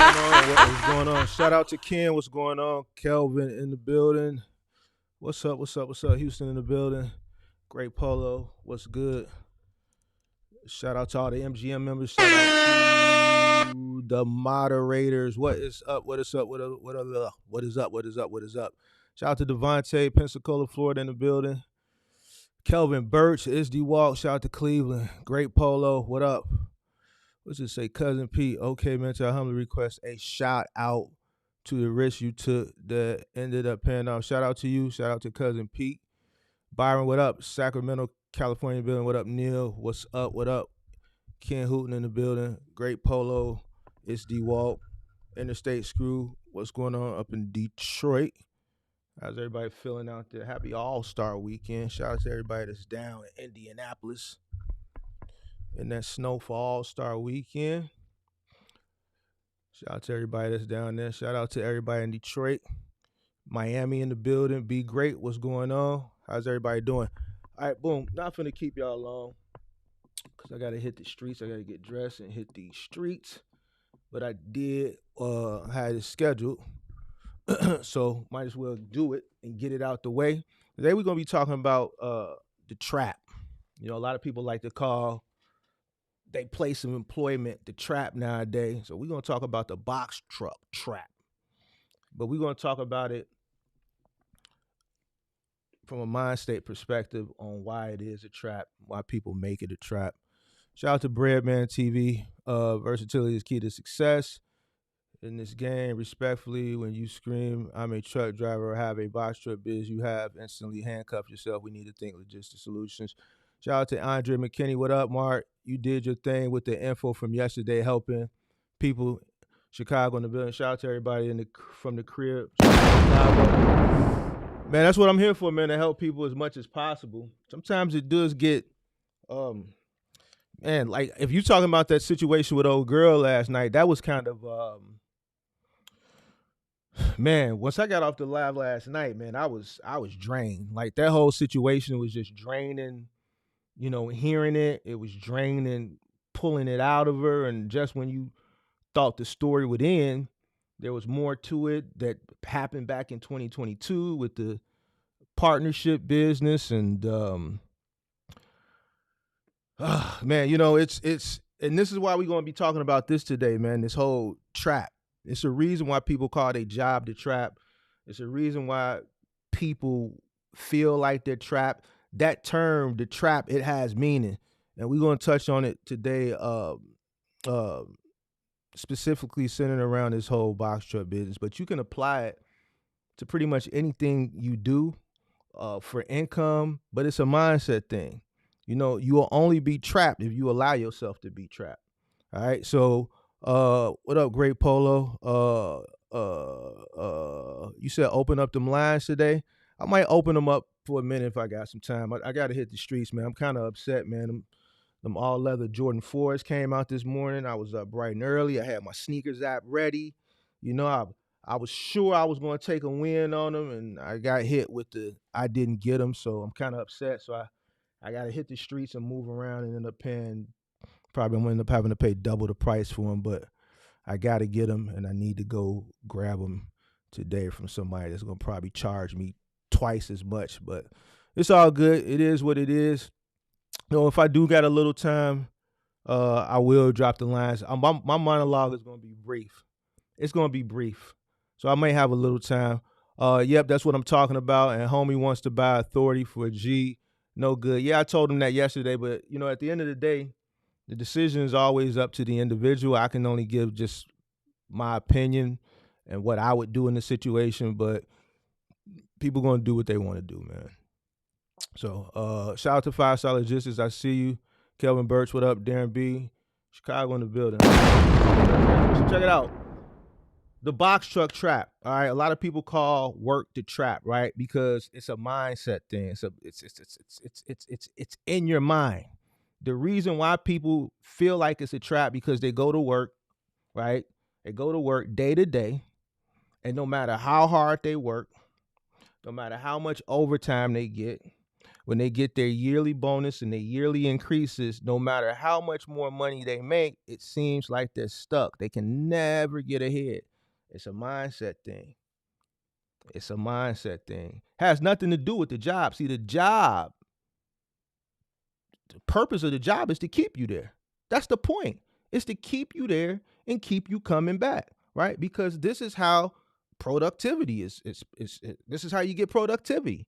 What's going on? Shout out to Ken. What's going on? Kelvin in the building. What's up? What's up? What's up? Houston in the building. Great Polo. What's good? Shout out to all the MGM members. Shout out to the moderators. What is up? What is up? What is up? What is up? What is up? Shout out to Devontae, Pensacola, Florida in the building. Kelvin Birch, SD Walk. Shout out to Cleveland. Great Polo. What up? Let's just say Cousin Pete. Okay, man, I humbly request a shout out to the risk you took that ended up paying off. Shout out to you. Shout out to Cousin Pete. Byron, what up? Sacramento, California building. What up, Neil? What's up? What up? Ken Hooten in the building. Great Polo. It's D Walk. Interstate Screw. What's going on up in Detroit? How's everybody feeling out there? Happy All-Star Weekend. Shout out to everybody that's down in Indianapolis in that snow for All-Star Weekend. Shout out to everybody that's down there. Shout out to everybody in Detroit. Miami in the building. Be great. What's going on? How's everybody doing? All right, boom. Not finna keep y'all long because I got to hit the streets. I got to get dressed and hit these streets. But I did had it scheduled. So might as well do it and get it out the way. Today we're going to be talking about the trap. You know, a lot of people like to call they place of employment the trap nowadays. So we're going to talk about the box truck trap. But we're going to talk about it from a mind state perspective on why it is a trap, why people make it a trap. Shout out to Breadman TV. Versatility is key to success. In this game, respectfully, when you scream, I'm a truck driver or have a box truck biz, you have instantly handcuffed yourself. We need to think logistic solutions. Shout out to Andre McKinney. What up, Mark? You did your thing with the info from yesterday, helping people, Chicago in the building. Shout out to everybody from the crib. Man, that's what I'm here for, man, to help people as much as possible. Sometimes it does get, man, like if you're talking about that situation with old girl last night, that was kind of, man, once I got off the live last night, man, I was drained. Like that whole situation was just draining. You know, hearing it was draining, pulling it out of her. And just when you thought the story would end, there was more to it that happened back in 2022 with the partnership business. And, man, you know, it's, and this is why we're going to be talking about this today, man, this whole trap. It's a reason why people call their job the trap. It's a reason why people feel like they're trapped. That term, the trap, it has meaning. And we're going to touch on it today, specifically centered around this whole box truck business. But you can apply it to pretty much anything you do for income, but it's a mindset thing. You know, you will only be trapped if you allow yourself to be trapped. All right, so what up, Great Polo? You said open up them lines today. I might open them up for a minute if I got some time. I got to hit the streets, man. I'm kind of upset, man. Them all leather Jordan 4s came out this morning. I was up bright and early. I had my sneakers app ready. You know, I was sure I was going to take a win on them, and I got hit with I didn't get them, so I'm kind of upset. So I got to hit the streets and move around and end up paying. Probably I'm going to end up having to pay double the price for them, but I got to get them, and I need to go grab them today from somebody that's going to probably charge me twice as much. But it's all good. It is what it is. You know, if I do got a little time, I will drop the lines. My monologue is going to be brief. It's going to be brief. So I may have a little time. Yep, that's what I'm talking about. And homie wants to buy authority for a G. No good. Yeah, I told him that yesterday. But, you know, at the end of the day, the decision is always up to the individual. I can only give just my opinion and what I would do in the situation. But people going to do what they want to do, man. So shout out to 5-Star Logistics. I see you. Kelvin Birch, what up? Darren B. Chicago in the building. So check it out. The box truck trap. All right. A lot of people call work the trap, right? Because it's a mindset thing. It's in your mind. The reason why people feel like it's a trap because they go to work, right? They go to work day to day, and no matter how hard they work, no matter how much overtime they get, when they get their yearly bonus and their yearly increases, no matter how much more money they make, it seems like they're stuck. They can never get ahead. It's a mindset thing. It's a mindset thing. Has nothing to do with the job. See, the purpose of the job is to keep you there. That's the point. It's to keep you there and keep you coming back, right? Because this is how productivity is. This is how you get productivity.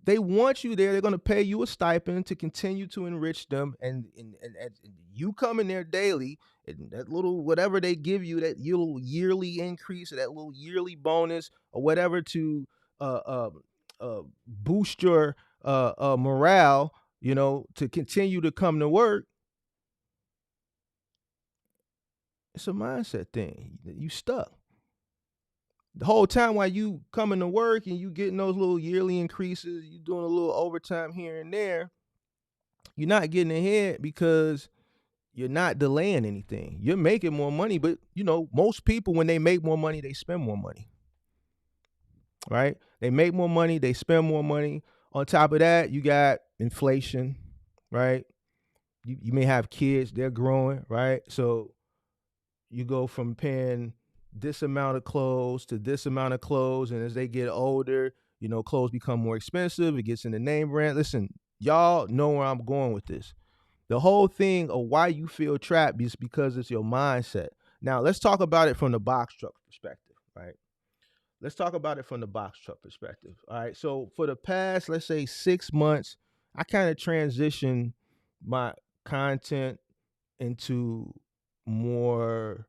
They want you there. They're going to pay you a stipend to continue to enrich them, and you come in there daily, and that little whatever they give you, that little yearly increase or that little yearly bonus or whatever to uh, uh, boost your morale, to continue to come to work. It's a mindset thing. You stuck. The whole time while you coming to work and you getting those little yearly increases, you doing a little overtime here and there, you're not getting ahead because you're not delaying anything. You're making more money, but most people, when they make more money, they spend more money. Right? They make more money, they spend more money. On top of that, you got inflation, right? You may have kids, they're growing, right? So you go from paying this amount of clothes to this amount of clothes, and as they get older, clothes become more expensive. It gets in the name brand. Listen, y'all know where I'm going with this. The whole thing of why you feel trapped is because it's your mindset. Now, let's talk about it from the box truck perspective, right? Let's talk about it from the box truck perspective. All right. So for the past, let's say 6 months, I kind of transitioned my content into more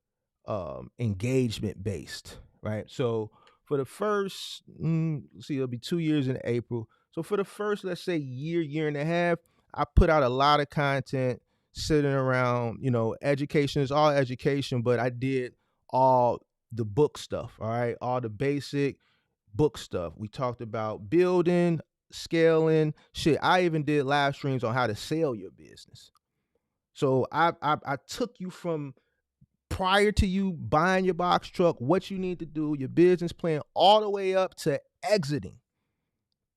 engagement based, right? So for the first, it'll be 2 years in April. So for the first, let's say year and a half, I put out a lot of content sitting around, education is all education, but I did all the book stuff, all right? All the basic book stuff. We talked about building, scaling, shit. I even did live streams on how to sell your business. So I took you from prior to you buying your box truck, what you need to do, your business plan, all the way up to exiting,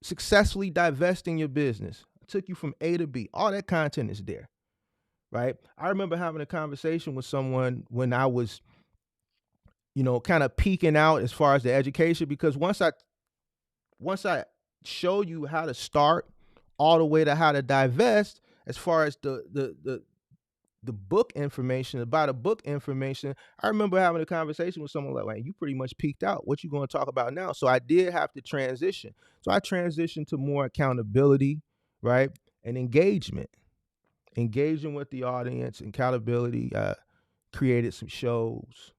successfully divesting your business. I took you from A to B. All that content is there, right? I remember having a conversation with someone when I was, kind of peaking out as far as the education, because once I show you how to start all the way to how to divest, as far as the book information, about the book information, I remember having a conversation with someone like, you pretty much peaked out. What you going to talk about now? So I did have to transition. So I transitioned to more accountability, right? And engaging with the audience, accountability. I created some shows,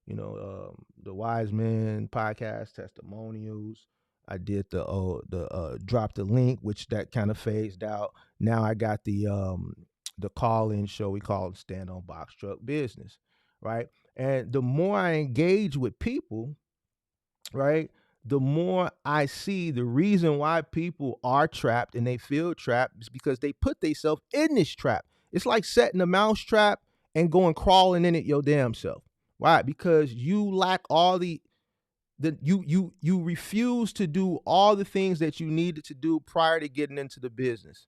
the Wise Men podcast testimonials. I did the drop the link, which that kind of phased out. Now I got the call-in show. We call it Stand on Box Truck Business, right? And the more I engage with people, right, the more I see the reason why people are trapped and they feel trapped is because they put themselves in this trap. It's like setting a mouse trap and going crawling in it your damn self. Why? Because you lack all you refuse to do all the things that you needed to do prior to getting into the business.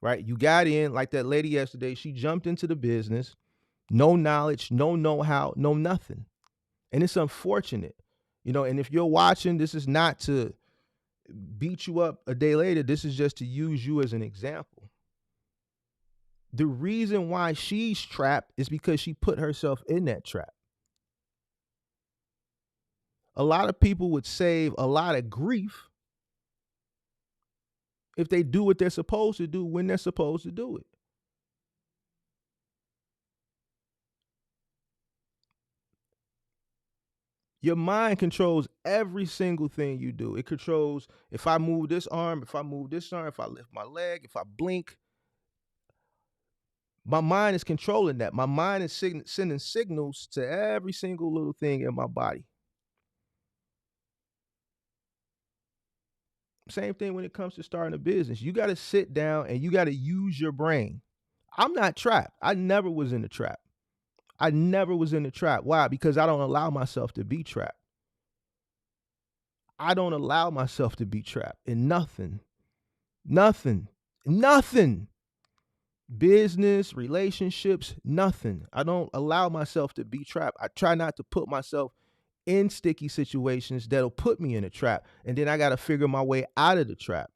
Right? You got in like that lady yesterday. She jumped into the business, no knowledge, no know-how, no nothing. And it's unfortunate, and if you're watching, this is not to beat you up a day later. This is just to use you as an example. The reason why she's trapped is because she put herself in that trap. A lot of people would save a lot of grief if they do what they're supposed to do when they're supposed to do it. Your mind controls every single thing you do. It controls if I move this arm, if I move this arm, if I lift my leg, if I blink. My mind is controlling that. My mind is sending signals to every single little thing in my body. Same thing when it comes to starting a business. You got to sit down and you got to use your brain. I'm not trapped. I never was in the trap. Why? Because I don't allow myself to be trapped. I don't allow myself to be trapped in nothing. Nothing. Nothing. Business, relationships, nothing. I don't allow myself to be trapped. I try not to put myself in sticky situations that'll put me in a trap. And then I got to figure my way out of the trap.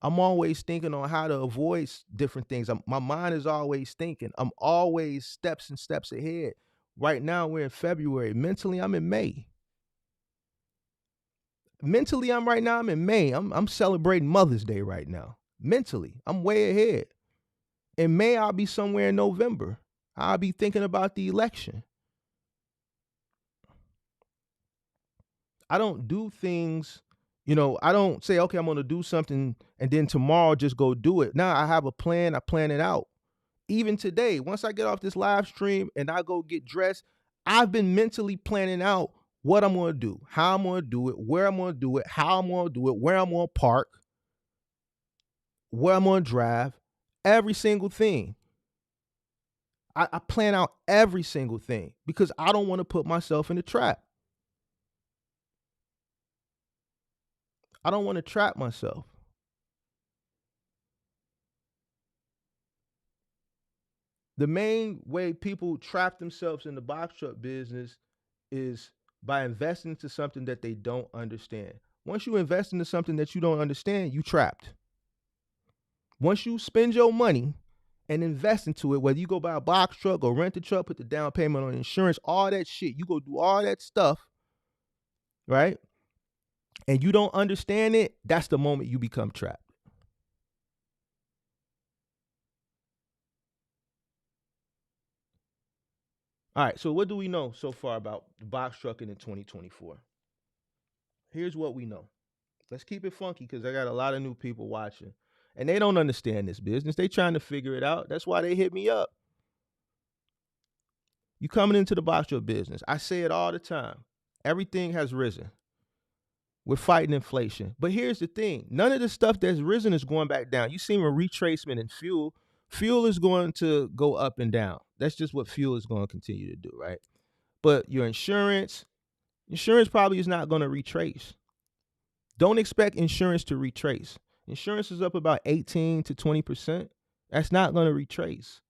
I'm always thinking on how to avoid different things. My mind is always thinking. I'm always steps and steps ahead. Right now, we're in February. Mentally, I'm in May. Mentally, I'm in May. I'm celebrating Mother's Day right now. Mentally, I'm way ahead. In May, I'll be somewhere in November. I'll be thinking about the election. I don't do things, I don't say, okay, I'm going to do something and then tomorrow just go do it. Now I have a plan. I plan it out. Even today, once I get off this live stream and I go get dressed, I've been mentally planning out what I'm going to do, how I'm going to do it, where I'm going to do it, how I'm going to do it, where I'm going to park, where I'm going to drive, every single thing. I plan out every single thing because I don't want to put myself in a trap. I don't want to trap myself. The main way people trap themselves in the box truck business is by investing into something that they don't understand. Once you invest into something that you don't understand, you trapped. Once you spend your money and invest into it, whether you go buy a box truck or rent a truck, put the down payment on insurance, all that shit, you go do all that stuff, right? And you don't understand it, that's the moment you become trapped. All right, so what do we know so far about the box trucking in 2024? Here's what we know. Let's keep it funky because I got a lot of new people watching. And they don't understand this business. They trying to figure it out. That's why they hit me up. You coming into the box truck business. I say it all the time. Everything has risen. We're fighting inflation. But here's the thing. None of the stuff that's risen is going back down. You see a retracement in fuel. Fuel is going to go up and down. That's just what fuel is going to continue to do, right? But your insurance probably is not going to retrace. Don't expect insurance to retrace. Insurance is up about 18 to 20%. That's not going to retrace.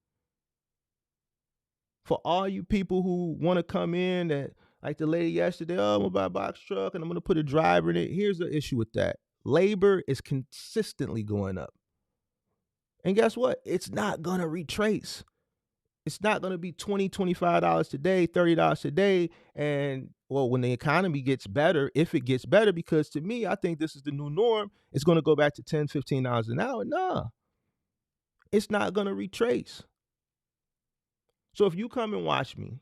For all you people who want to come in that, like the lady yesterday, oh, I'm going to buy a box truck and I'm going to put a driver in it. Here's the issue with that. Labor is consistently going up. And guess what? It's not going to retrace. It's not going to be $20, $25 today, $30 today. And well, when the economy gets better, if it gets better, because to me, I think this is the new norm, it's going to go back to $10, $15 an hour. Nah, it's not going to retrace. So if you come and watch me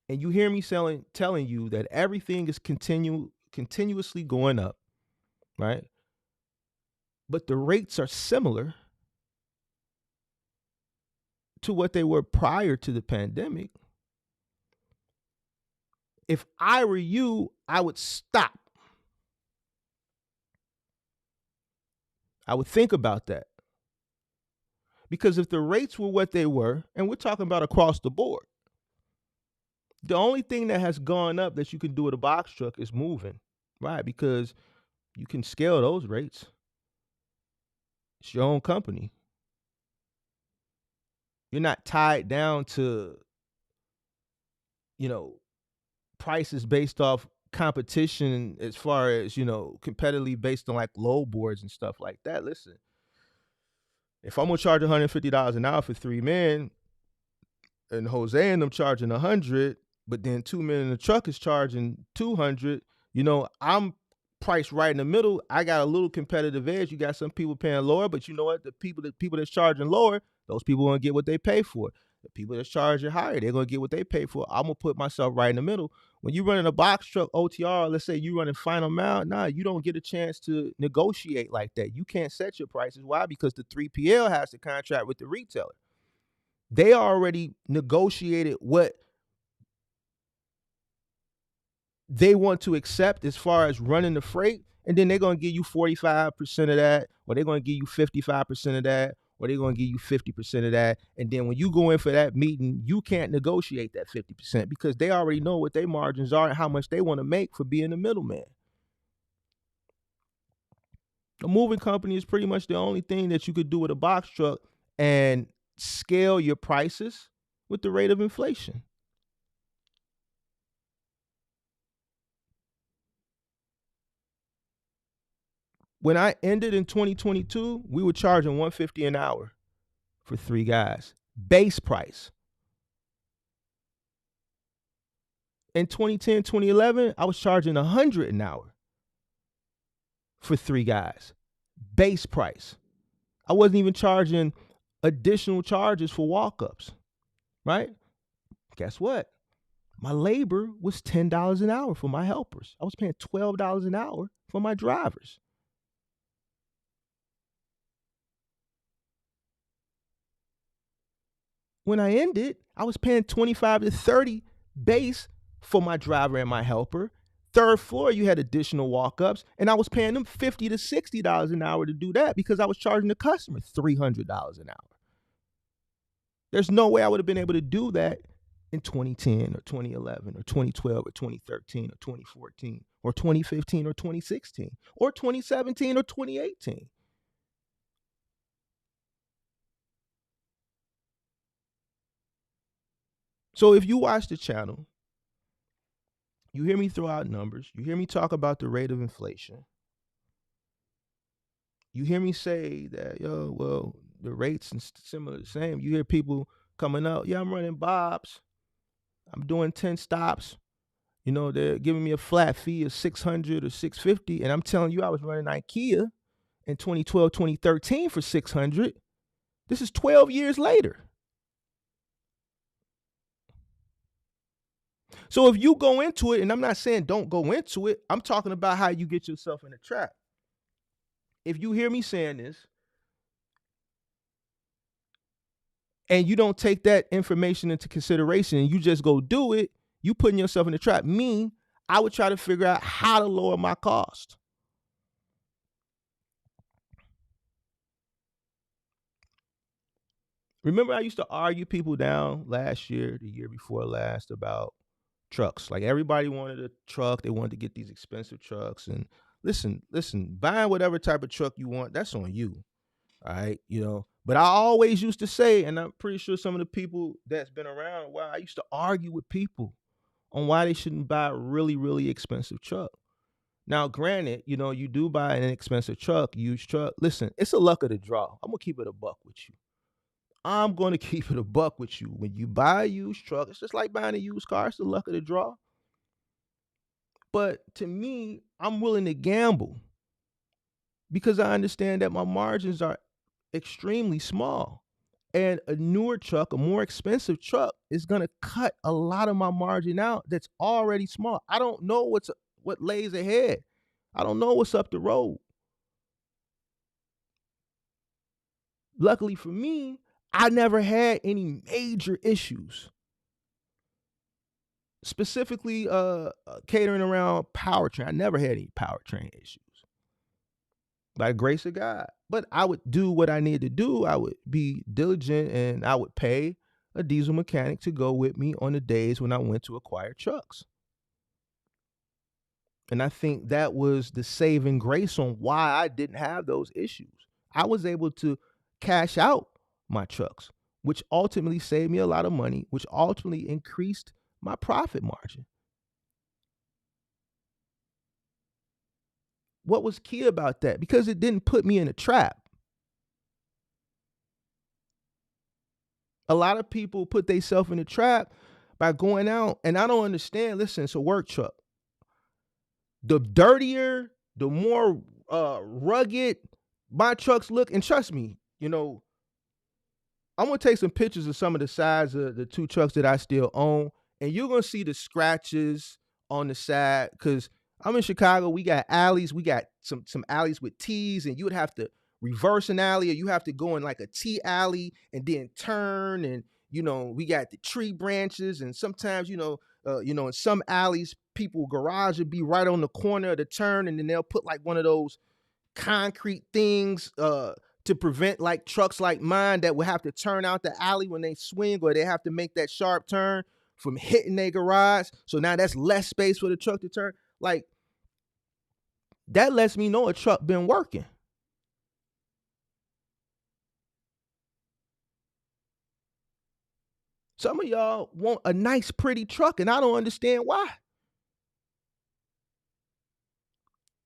and you hear me telling you that everything is continuously going up, right? But the rates are similar to what they were prior to the pandemic. If I were you, I would stop. I would think about that. Because if the rates were what they were, and we're talking about across the board, the only thing that has gone up that you can do with a box truck is moving, right? Because you can scale those rates. It's your own company. You're not tied down to, prices based off competition as far as, competitively based on like low boards and stuff like that. Listen, if I'm gonna charge $150 an hour for 3 men and Jose and them charging 100, but then 2 men in the truck is charging 200, I'm priced right in the middle. I got a little competitive edge. You got some people paying lower, but you know what? The people that's charging lower, those people are gonna get what they pay for. The people that's charging higher, they're gonna get what they pay for. I'm gonna put myself right in the middle. When you running a box truck OTR, let's say you running final mile, you don't get a chance to negotiate like that. You can't set your prices. Why? Because the 3PL has to contract with the retailer. They already negotiated what they want to accept as far as running the freight, and then they're gonna give you 45% of that, or they're gonna give you 55% of that, or they're going to give you 50% of that. And then when you go in for that meeting, you can't negotiate that 50% because they already know what their margins are and how much they want to make for being the middleman. A moving company is pretty much the only thing that you could do with a box truck and scale your prices with the rate of inflation. When I ended in 2022, we were charging $150 an hour for 3 guys. Base price. In 2010, 2011, I was charging $100 an hour for 3 guys. Base price. I wasn't even charging additional charges for walk-ups, right? Guess what? My labor was $10 an hour for my helpers. I was paying $12 an hour for my drivers. When I ended, I was paying 25 to 30 base for my driver and my helper. Third floor, you had additional walk-ups, and I was paying them $50 to $60 an hour to do that because I was charging the customer $300 an hour. There's no way I would have been able to do that in 2010 or 2011 or 2012 or 2013 or 2014 or 2015 or 2016 or 2017 or 2018. So if you watch the channel, you hear me throw out numbers, you hear me talk about the rate of inflation, you hear me say that, well, the rates and similar the same. You hear people coming up, yeah, I'm running Bob's, I'm doing 10 stops. They're giving me a flat fee of $600 or $650, and I'm telling you, I was running IKEA in 2012, 2013 for $600. This is 12 years later. So if you go into it, and I'm not saying don't go into it, I'm talking about how you get yourself in a trap. If you hear me saying this, and you don't take that information into consideration and you just go do it, you putting yourself in a trap. Me, I would try to figure out how to lower my cost. Remember, I used to argue people down last year, the year before last, about trucks. Like, everybody wanted a truck. They wanted to get these expensive trucks. And listen, buying whatever type of truck you want, that's on you. All right. But I always used to say, and I'm pretty sure some of the people that's been around, I used to argue with people on why they shouldn't buy a really, really expensive truck. Now, granted, you do buy an expensive truck, used truck. Listen, it's a luck of the draw. I'm going to keep it a buck with you. I'm going to keep it a buck with you. When you buy a used truck, it's just like buying a used car. It's the luck of the draw. But to me, I'm willing to gamble because I understand that my margins are extremely small. And a newer truck, a more expensive truck, is going to cut a lot of my margin out that's already small. I don't know what lays ahead. I don't know what's up the road. Luckily for me, I never had any major issues. Specifically catering around powertrain. I never had any powertrain issues. By the grace of God. But I would do what I needed to do. I would be diligent, and I would pay a diesel mechanic to go with me on the days when I went to acquire trucks. And I think that was the saving grace on why I didn't have those issues. I was able to cash out my trucks, which ultimately saved me a lot of money, which ultimately increased my profit margin. What was key about that? Because it didn't put me in a trap. A lot of people put themselves in a trap by going out, and I don't understand. Listen, it's a work truck. The dirtier, the more rugged my trucks look, and trust me, I'm gonna take some pictures of some of the sides of the 2 trucks that I still own, and you're gonna see the scratches on the side. Cause I'm in Chicago, we got alleys, we got some alleys with T's, and you would have to reverse an alley, or you have to go in like a T alley and then turn, and we got the tree branches, and sometimes in some alleys, people garage would be right on the corner of the turn, and then they'll put like one of those concrete things to prevent like trucks like mine that would have to turn out the alley when they swing, or they have to make that sharp turn from hitting their garage. So now that's less space for the truck to turn. Like, that lets me know a truck been working. Some of y'all want a nice, pretty truck, and I don't understand why.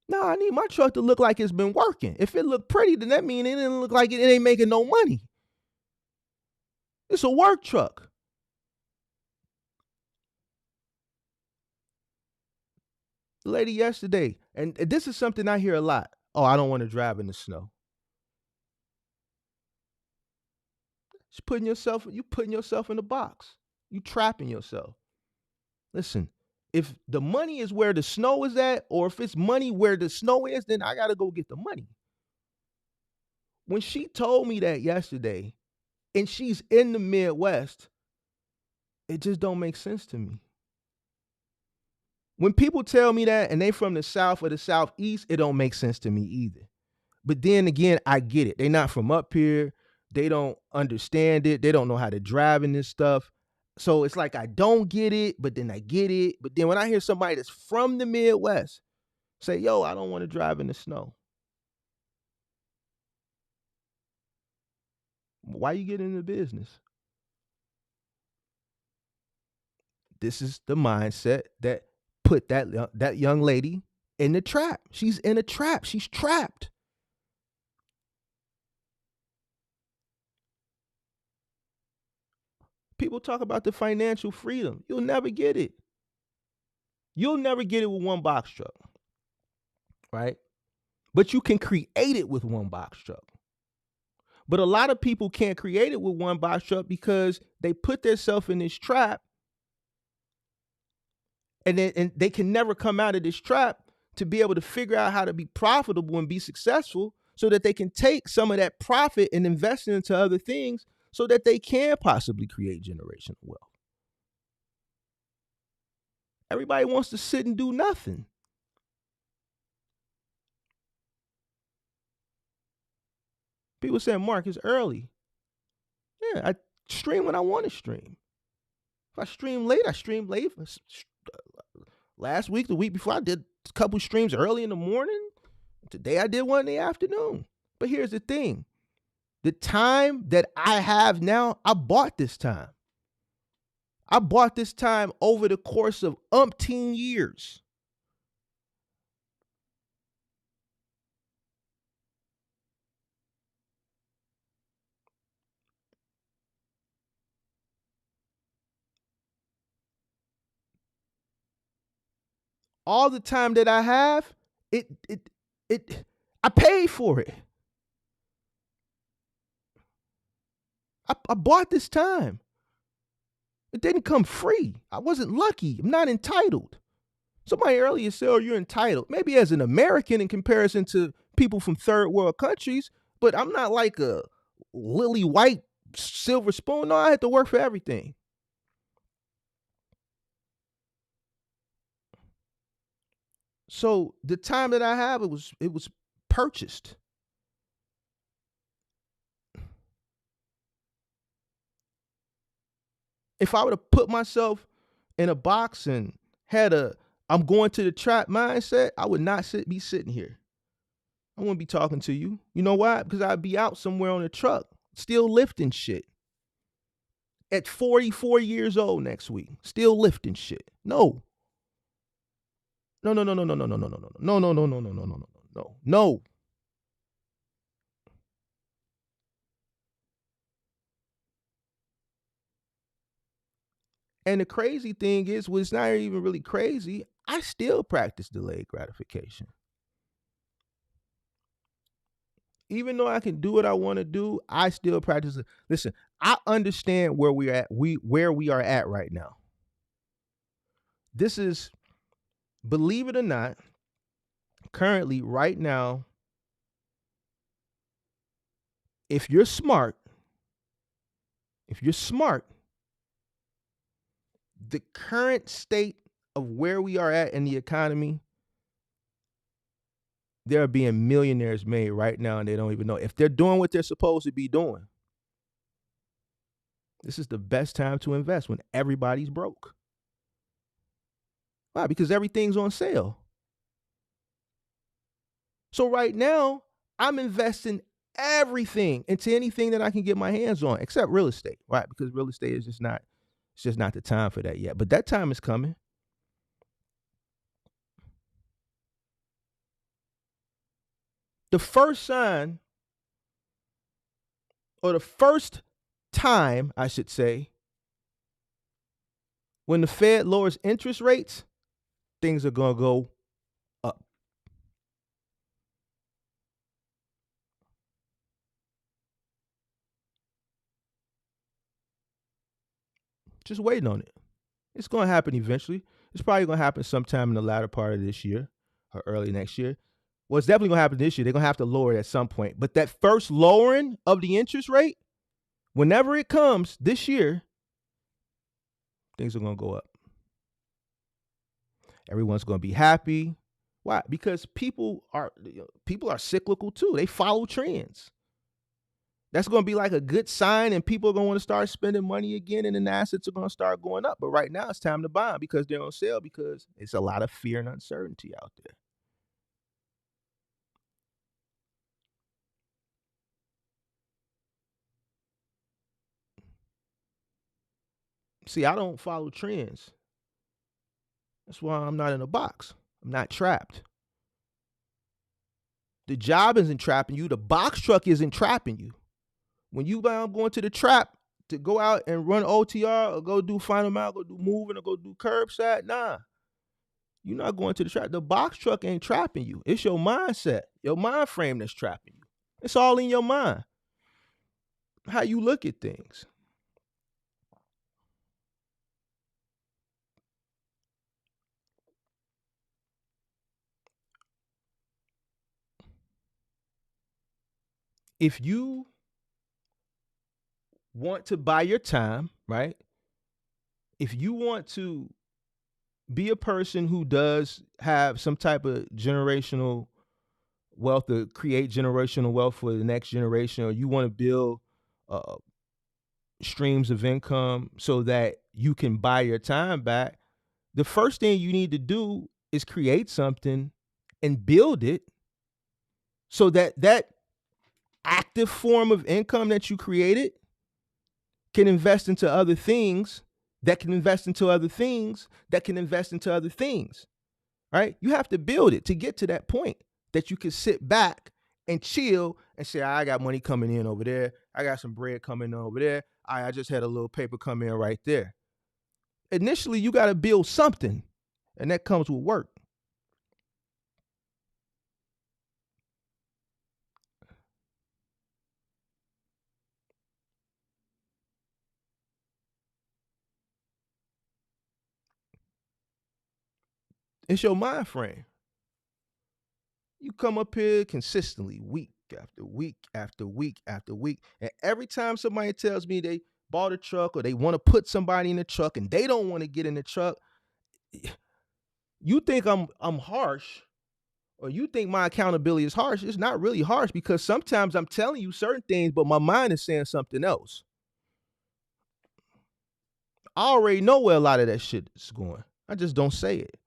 No, I need my truck to look like it's been working. If it look pretty, then that means it didn't look like it ain't making no money. It's a work truck. The lady yesterday, and this is something I hear a lot. Oh, I don't want to drive in the snow. You putting yourself in a box. You trapping yourself. Listen, if the money is where the snow is at, or if it's money where the snow is, then I gotta go get the money. When she told me that yesterday, and she's in the Midwest, it just don't make sense to me. When people tell me that and they from the South or the Southeast, it don't make sense to me either. But then again, I get it. They not from up here. They don't understand it. They don't know how to drive in this stuff. So it's like I don't get it, but then I get it. But then when I hear somebody that's from the Midwest say, yo, I don't want to drive in the snow. Why you get into business? This is the mindset that put that young lady in the trap. She's in a trap. She's trapped. People talk about the financial freedom. You'll never get it. You'll never get it with one box truck, right? But you can create it with one box truck. But a lot of people can't create it with one box truck because they put themselves in this trap, and they can never come out of this trap to be able to figure out how to be profitable and be successful so that they can take some of that profit and invest it into other things so that they can possibly create generational wealth. Everybody wants to sit and do nothing. People say, Mark, it's early. Yeah, I stream when I want to stream. If I stream late, I stream late. Last week, the week before, I did a couple streams early in the morning. Today, I did one in the afternoon. But here's the thing. The time that I have now, I bought this time. I bought this time over the course of umpteen years. All the time that I have, I paid for it. I bought this time. It didn't come free. I wasn't lucky. I'm not entitled. Somebody earlier said, oh, you're entitled. Maybe as an American in comparison to people from third world countries, but I'm not like a lily white silver spoon. No, I had to work for everything. So the time that I have, it was purchased. If I would have put myself in a box and had I'm going to the trap mindset, I would not be sitting here. I wouldn't be talking to you. You know why? Because I'd be out somewhere on a truck, still lifting shit. At 44 years old next week, still lifting shit. No. No. And the crazy thing is, well, it's not even really crazy. I still practice delayed gratification. Even though I can do what I want to do, I still practice it. Listen, I understand where we are at right now. This is, believe it or not, currently right now, if you're smart, the current state of where we are at in the economy, there are being millionaires made right now and they don't even know. If they're doing what they're supposed to be doing, this is the best time to invest when everybody's broke. Why? Because everything's on sale. So right now, I'm investing everything into anything that I can get my hands on, except real estate, right? Because real estate is just not It's just not the time for that yet. But that time is coming. The first sign, or the first time, I should say, when the Fed lowers interest rates, things are going to go up. Just waiting on it. It's going to happen eventually. It's probably going to happen sometime in the latter part of this year or early next year. Well, it's definitely going to happen this year. They're going to have to lower it at some point. But that first lowering of the interest rate, whenever it comes this year, things are going to go up. Everyone's going to be happy. Why? Because people are cyclical too. They follow trends. That's going to be like a good sign, and people are going to want to start spending money again, and then the assets are going to start going up. But right now, it's time to buy them because they're on sale, because it's a lot of fear and uncertainty out there. See, I don't follow trends. That's why I'm not in a box. I'm not trapped. The job isn't trapping you. The box truck isn't trapping you. When you going to the trap to go out and run OTR or go do final mile, go do moving or go do curbside, nah. You're not going to the trap. The box truck ain't trapping you. It's your mindset, your mind frame that's trapping you. It's all in your mind. How you look at things. If you want to buy your time, right? If you want to be a person who does have some type of generational wealth, to create generational wealth for the next generation, or you want to build uh, streams of income so that you can buy your time back, the first thing you need to do is create something and build it so that that active form of income that you created can invest into other things that can invest into other things that can invest into other things, right? You have to build it to get to that point that you can sit back and chill and say, I got money coming in over there. I got some bread coming in over there. I just had a little paper come in right there. Initially, you got to build something, and that comes with work. It's your mind frame. You come up here consistently, week after week after week after week, and every time somebody tells me they bought a truck or they want to put somebody in the truck and they don't want to get in the truck, you think I'm harsh, or you think my accountability is harsh. It's not really harsh, because sometimes I'm telling you certain things, but my mind is saying something else. I already know where a lot of that shit is going. I just don't say it.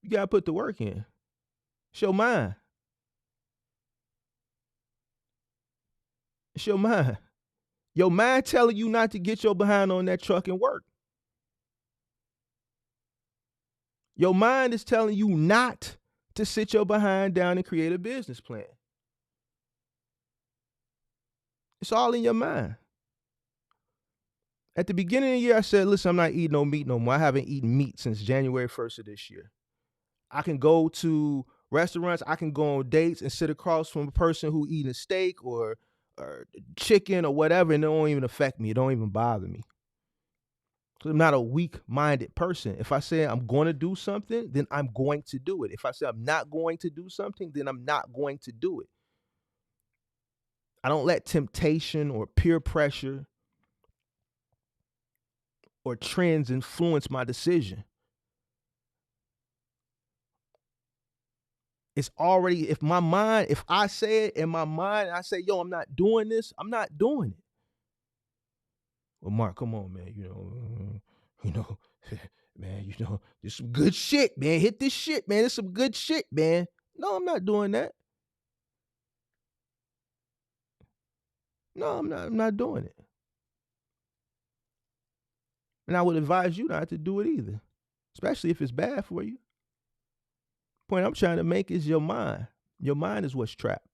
You gotta put the work in. It's your mind. It's your mind. Your mind telling you not to get your behind on that truck and work. Your mind is telling you not to sit your behind down and create a business plan. It's all in your mind. At the beginning of the year, I said, listen, I'm not eating no meat no more. I haven't eaten meat since January 1st of this year. I can go to restaurants, I can go on dates and sit across from a person who eating a steak or chicken or whatever, and it don't even affect me. It don't even bother me. So I'm not a weak-minded person. If I say I'm going to do something, then I'm going to do it. If I say I'm not going to do something, then I'm not going to do it. I don't let temptation or peer pressure or trends influence my decision. It's already, if I say it in my mind, I say, yo, I'm not doing this, I'm not doing it. Well, Mark, come on, man. You know, Man, there's some good shit, man. Hit this shit, man. There's some good shit, man. No, I'm not doing that. No, I'm not doing it. And I would advise you not to do it either, especially if it's bad for you. Point I'm trying to make is your mind. Your mind is what's trapped.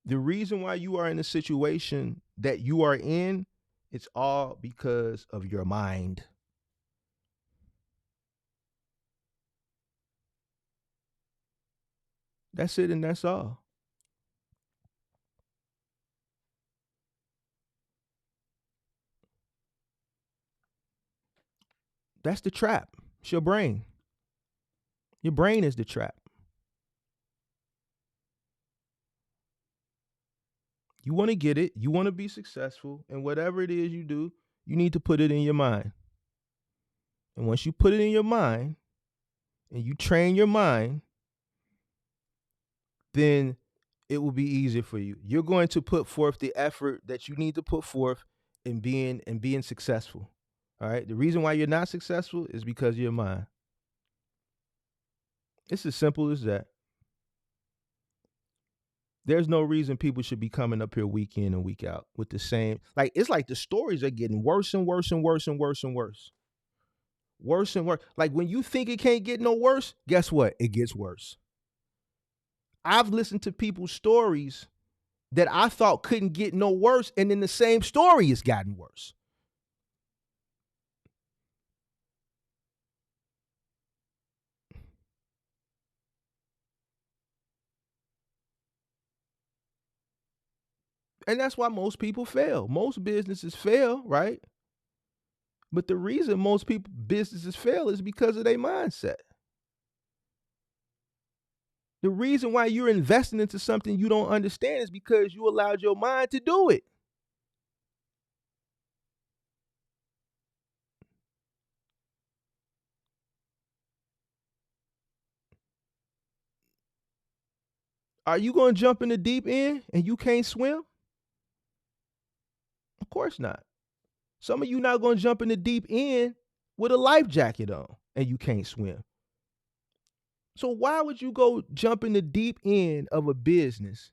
The reason why you are in the situation that you are in, it's all because of your mind. That's it and that's all. That's the trap. It's your brain. Your brain is the trap. You want to get it, you want to be successful, and whatever it is you do, you need to put it in your mind. And once you put it in your mind and you train your mind, then it will be easier for you. You're going to put forth the effort that you need to put forth in being successful. All right? The reason why you're not successful is because of your mind. It's as simple as that. There's no reason people should be coming up here week in and week out with the same, like, it's like the stories are getting worse and worse and worse and worse and worse. Worse and worse. Like, when you think it can't get no worse, guess what? It gets worse. I've listened to people's stories that I thought couldn't get no worse, and then the same story has gotten worse. And that's why most people fail. Most businesses fail, right? But the reason most people businesses fail is because of their mindset. The reason why you're investing into something you don't understand is because you allowed your mind to do it. Are you going to jump in the deep end and you can't swim? Of course not. Some of you not going to jump in the deep end with a life jacket on and you can't swim. So why would you go jump in the deep end of a business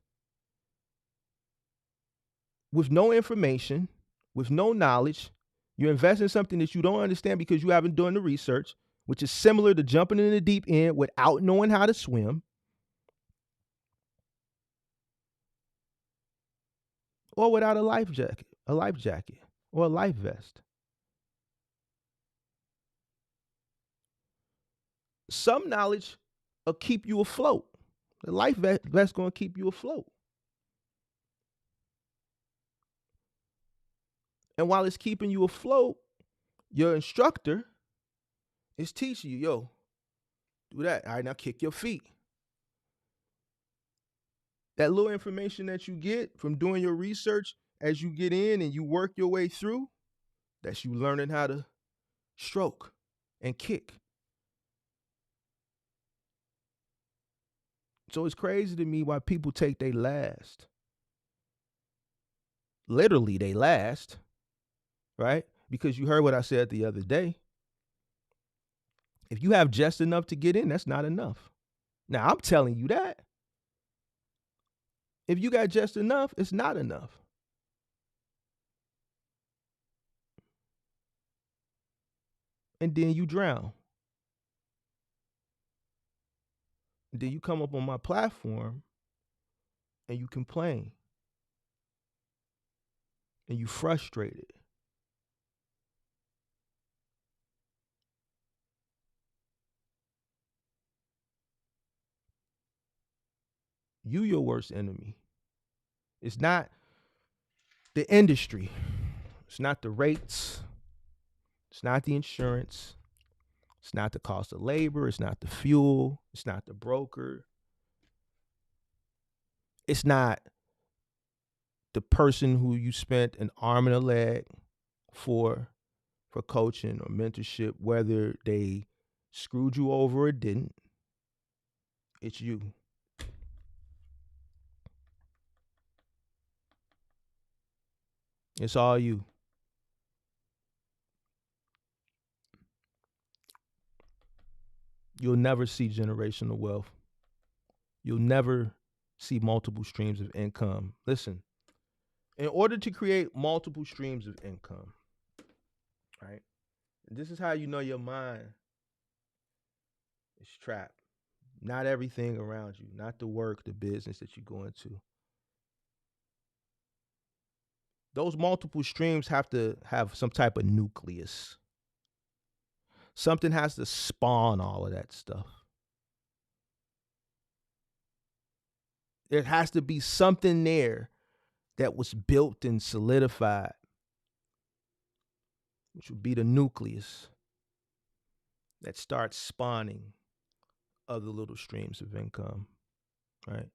with no information, with no knowledge? You're investing in something that you don't understand because you haven't done the research, which is similar to jumping in the deep end without knowing how to swim, or without a life jacket, or a life vest. Some knowledge will keep you afloat. The life vest going to keep you afloat. And while it's keeping you afloat, your instructor is teaching you, yo, do that. All right, now kick your feet. That little information that you get from doing your research as you get in and you work your way through, that's you learning how to stroke and kick. So it's crazy to me why people take they last. Literally, they last, right? Because you heard what I said the other day. If you have just enough to get in, that's not enough. Now, I'm telling you that. If you got just enough, it's not enough. And then you drown. And then you come up on my platform and you complain. And you frustrated. You your worst enemy. It's not the industry. It's not the rates. It's not the insurance. It's not the cost of labor. It's not the fuel. It's not the broker. It's not the person who you spent an arm and a leg for coaching or mentorship, whether they screwed you over or didn't. It's you. It's all you. You'll never see generational wealth. You'll never see multiple streams of income. Listen, in order to create multiple streams of income, right? This is how you know your mind is trapped. Not everything around you, not the work, the business that you go into. Those multiple streams have to have some type of nucleus. Something has to spawn all of that stuff. There has to be something there that was built and solidified, which would be the nucleus that starts spawning other little streams of income, right?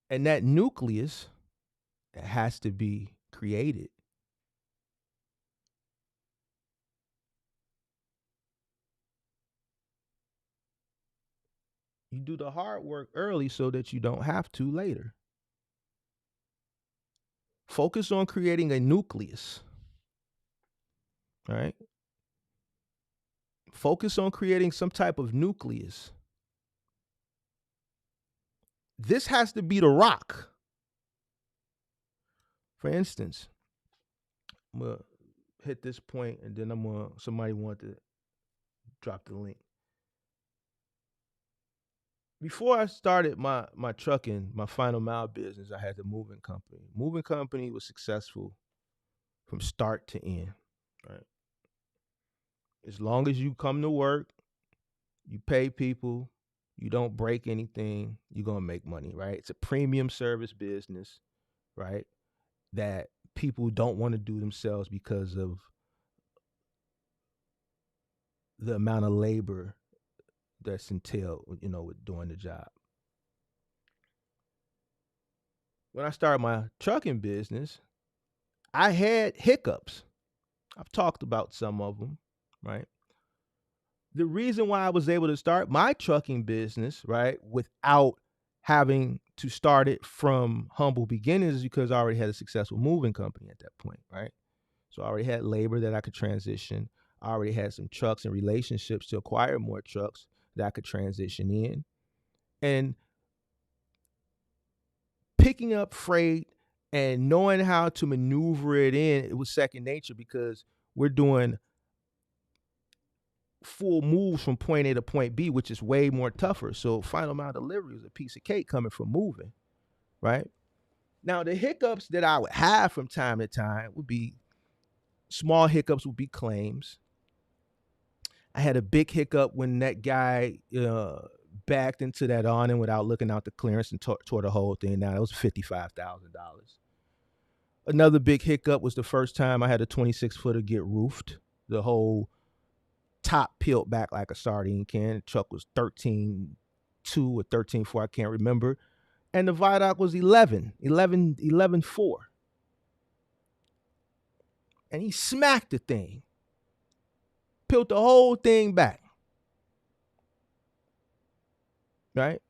And that nucleus has to be created. You do the hard work early so that you don't have to later. Focus on creating a nucleus, right? Focus on creating some type of nucleus. This has to be the rock. For instance, I'm gonna hit this point and then somebody want to drop the link. Before I started my trucking, my final mile business, I had the moving company. Moving company was successful from start to end. Right. As long as you come to work, you pay people, you don't break anything, you're gonna make money, right? It's a premium service business, right? That people don't want to do themselves because of the amount of labor that's entailed, with doing the job. When I started my trucking business, I had hiccups. I've talked about some of them, right? The reason why I was able to start my trucking business, right, without having to start it from humble beginnings is because I already had a successful moving company at that point, right? So I already had labor that I could transition. I already had some trucks and relationships to acquire more trucks that I could transition in. And picking up freight and knowing how to maneuver it in, it was second nature because we're doing full moves from point A to point B, which is way more tougher. So final mile delivery was a piece of cake coming from moving, right? Now the hiccups that I would have from time to time would be small hiccups would be claims. I had a big hiccup when that guy backed into that awning without looking out the clearance and tore the whole thing down. It was $55,000. Another big hiccup was the first time I had a 26-footer get roofed. The whole top peeled back like a sardine can. The truck was 13.2 or 13.4, I can't remember. And the viaduct was 11.4. And he smacked the thing, peeled the whole thing back, right?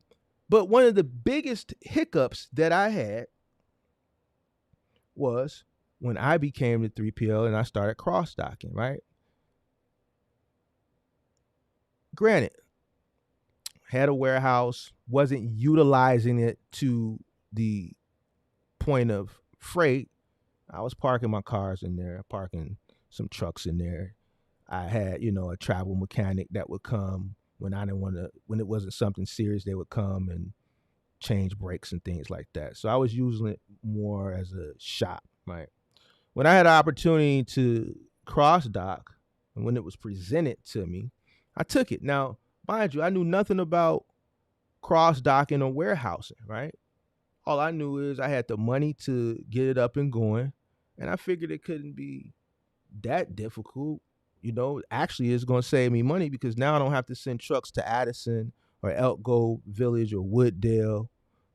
But one of the biggest hiccups that I had was when I became the 3PL and I started cross docking, right? Granted, had a warehouse, wasn't utilizing it to the point of freight. I was parking my cars in there, parking some trucks in there. I had, a travel mechanic that would come when I didn't want to, when it wasn't something serious, they would come and change brakes and things like that. So I was using it more as a shop, right? When I had an opportunity to cross dock and when it was presented to me, I took it. Now, mind you, I knew nothing about cross docking or warehousing, right? All I knew is I had the money to get it up and going, and I figured it couldn't be that difficult. Actually, it's going to save me money because now I don't have to send trucks to Addison or Elk Grove Village or Wooddale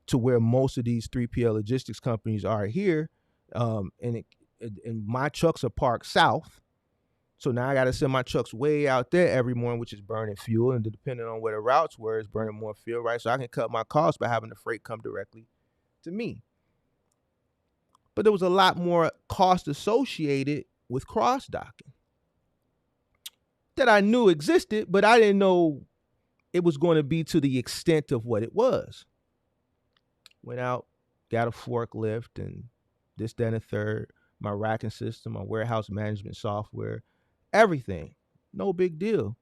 to where most of these 3PL logistics companies are here. And my trucks are parked south. So now I got to send my trucks way out there every morning, which is burning fuel. And depending on where the routes were, it's burning more fuel, right? So I can cut my costs by having the freight come directly to me. but there was a lot more cost associated with cross docking that I knew existed, but I didn't know it was going to be to the extent of what it was. Went out, got a forklift and this, that, and a third, my racking system, my warehouse management software, everything. No big deal.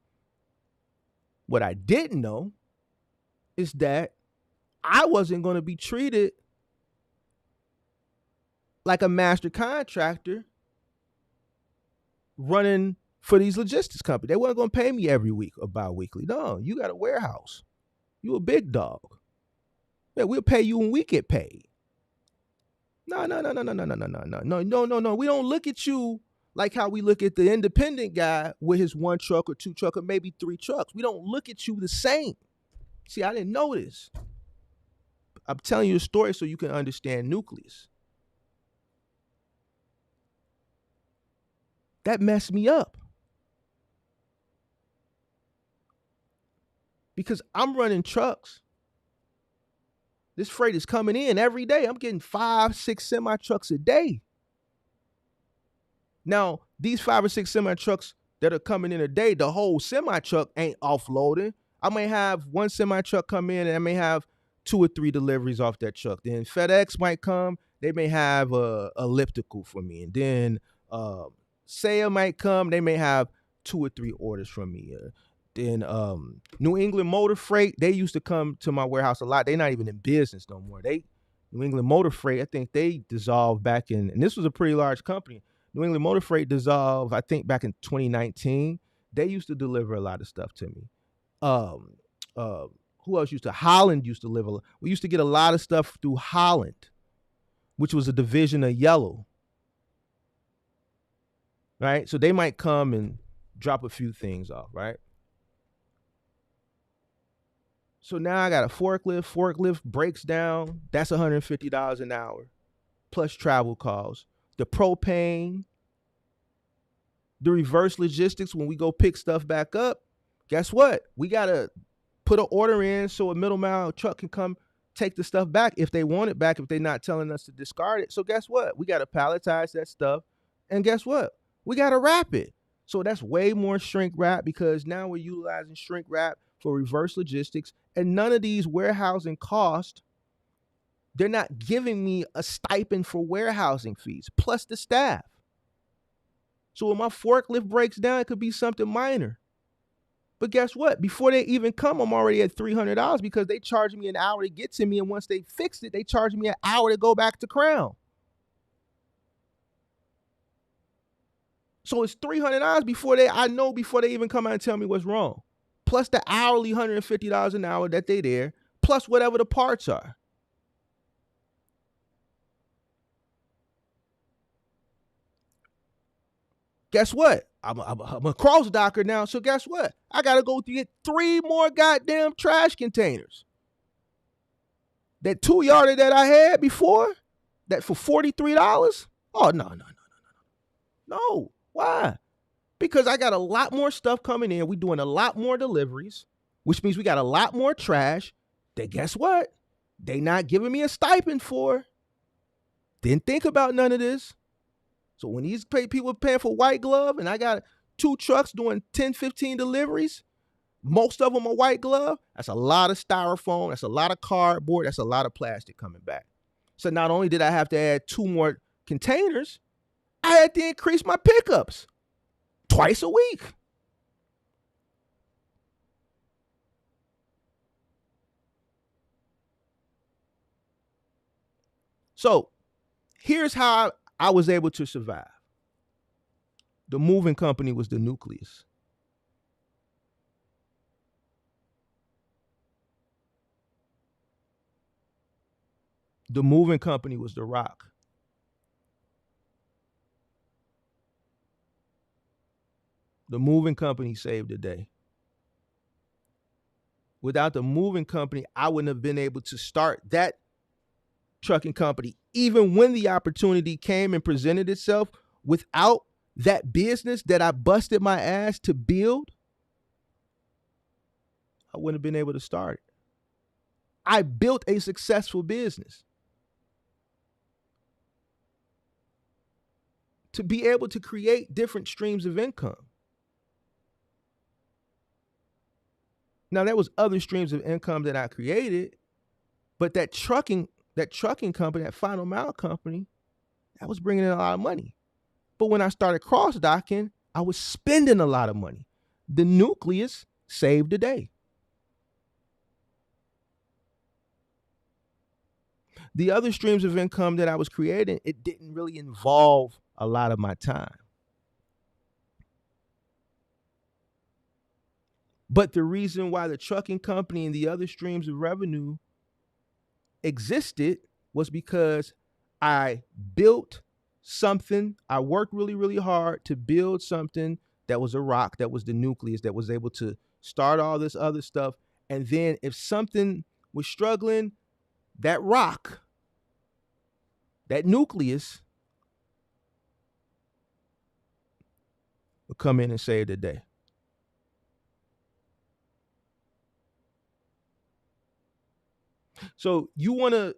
What I didn't know is that I wasn't going to be treated like a master contractor running for these logistics companies. They weren't going to pay me every week or bi-weekly. No, you got a warehouse. You a big dog. Yeah, we'll pay you when we get paid. No. We don't look at you like how we look at the independent guy with his 1 truck or 2 truck or maybe 3 trucks. We don't look at you the same. See, I didn't know this. I'm telling you a story so you can understand nucleus. That messed me up. Because I'm running trucks. This freight is coming in every day. I'm getting 5, 6 semi trucks a day. Now, these 5 or 6 semi trucks that are coming in a day, the whole semi truck ain't offloading. I may have 1 semi truck come in and I may have 2 or 3 deliveries off that truck. Then FedEx might come. They may have a elliptical for me. And then Saya might come. They may have 2 or 3 orders from me. Then New England Motor Freight, they used to come to my warehouse a lot. They're not even in business no more. New England Motor Freight, I think they dissolved back in, and this was a pretty large company. New England Motor Freight dissolved, I think, back in 2019. They used to deliver a lot of stuff to me. Who else used to? Holland used to deliver. We used to get a lot of stuff through Holland, which was a division of Yellow. Right? So they might come and drop a few things off, right? So now I got a forklift. Forklift breaks down. That's $150 an hour, plus travel costs. The propane, the reverse logistics, when we go pick stuff back up, guess what? We got to put an order in so a middle mile truck can come take the stuff back if they want it back, if they're not telling us to discard it. So guess what? We got to palletize that stuff. And guess what? We got to wrap it. So that's way more shrink wrap because now we're utilizing shrink wrap for reverse logistics. And none of these warehousing costs, they're not giving me a stipend for warehousing fees, plus the staff. So when my forklift breaks down, it could be something minor. But guess what? Before they even come, I'm already at $300 because they charge me an hour to get to me. And once they fix it, they charge me an hour to go back to Crown. So it's $300 before they even come out and tell me what's wrong. Plus the hourly $150 an hour that they there, plus whatever the parts are. Guess what? I'm a cross docker now, so guess what? I got to go get 3 more goddamn trash containers. That 2-yarder that I had before, that for $43? Oh, no. Why? Because I got a lot more stuff coming in. We're doing a lot more deliveries, which means we got a lot more trash that guess what? They not giving me a stipend for. Didn't think about none of this. So when these people paying for white glove and I got 2 trucks doing 10, 15 deliveries, most of them are white glove, that's a lot of styrofoam, that's a lot of cardboard, that's a lot of plastic coming back. So not only did I have to add 2 more containers, I had to increase my pickups twice a week. So here's how I was able to survive. The moving company was the nucleus. The moving company was the rock. The moving company saved the day. Without the moving company, I wouldn't have been able to start that trucking company. Even when the opportunity came and presented itself, without that business that I busted my ass to build, I wouldn't have been able to start it. I built a successful business. to be able to create different streams of income. Now there was other streams of income that I created, but that trucking company, that final mile company, that was bringing in a lot of money. But when I started cross docking, I was spending a lot of money. The nucleus saved the day. The other streams of income that I was creating, it didn't really involve a lot of my time. But the reason why the trucking company and the other streams of revenue existed was because I built something. I worked really, really hard to build something that was a rock, that was the nucleus, that was able to start all this other stuff. And then if something was struggling, that rock, that nucleus, would come in and save the day. So you want to,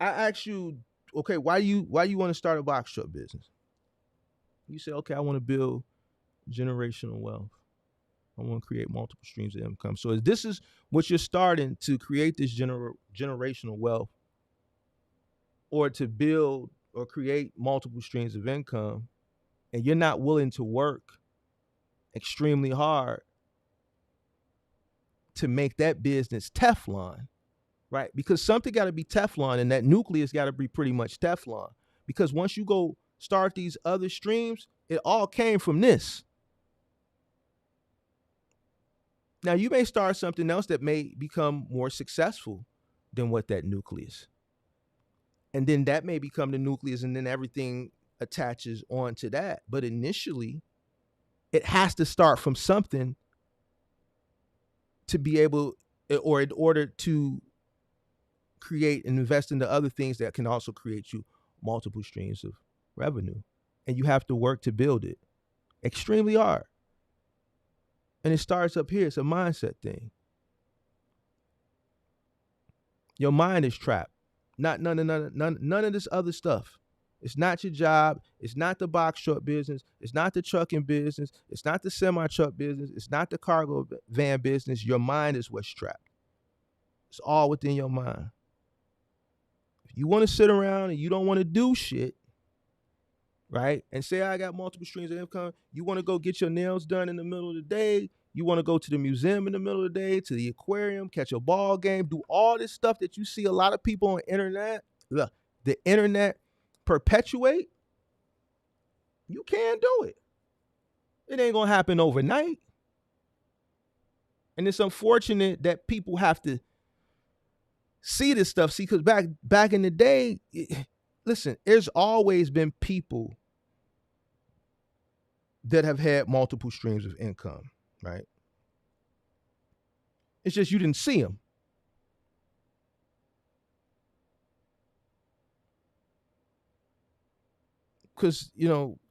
I ask you, okay, why do you want to start a box truck business? You say, okay, I want to build generational wealth. I want to create multiple streams of income. So if this is what you're starting to create, this generational wealth, or to build or create multiple streams of income, and you're not willing to work extremely hard to make that business Teflon, right? Because something got to be Teflon, and that nucleus got to be pretty much Teflon. Because once you go start these other streams, it all came from this. Now you may start something else that may become more successful than what that nucleus. And then that may become the nucleus, and then everything attaches onto that. But initially, it has to start from something to be able, or in order to create and invest into other things that can also create you multiple streams of revenue. And you have to work to build it extremely hard. And it starts up here. It's a mindset thing. Your mind is trapped. Not none of this other stuff. It's not your job. It's not the box truck business. It's not the trucking business. It's not the semi truck business. It's not the cargo van business. Your mind is what's trapped. It's all within your mind. If you want to sit around and you don't want to do shit, right? And say I got multiple streams of income. You want to go get your nails done in the middle of the day. You want to go to the museum in the middle of the day, to the aquarium, catch a ball game, do all this stuff that you see a lot of people on the internet perpetuate. You can't do it. It ain't gonna happen overnight. And it's unfortunate that people have to see this stuff. See, because back in the day, listen, there's always been people that have had multiple streams of income, right? It's just you didn't see them. Because,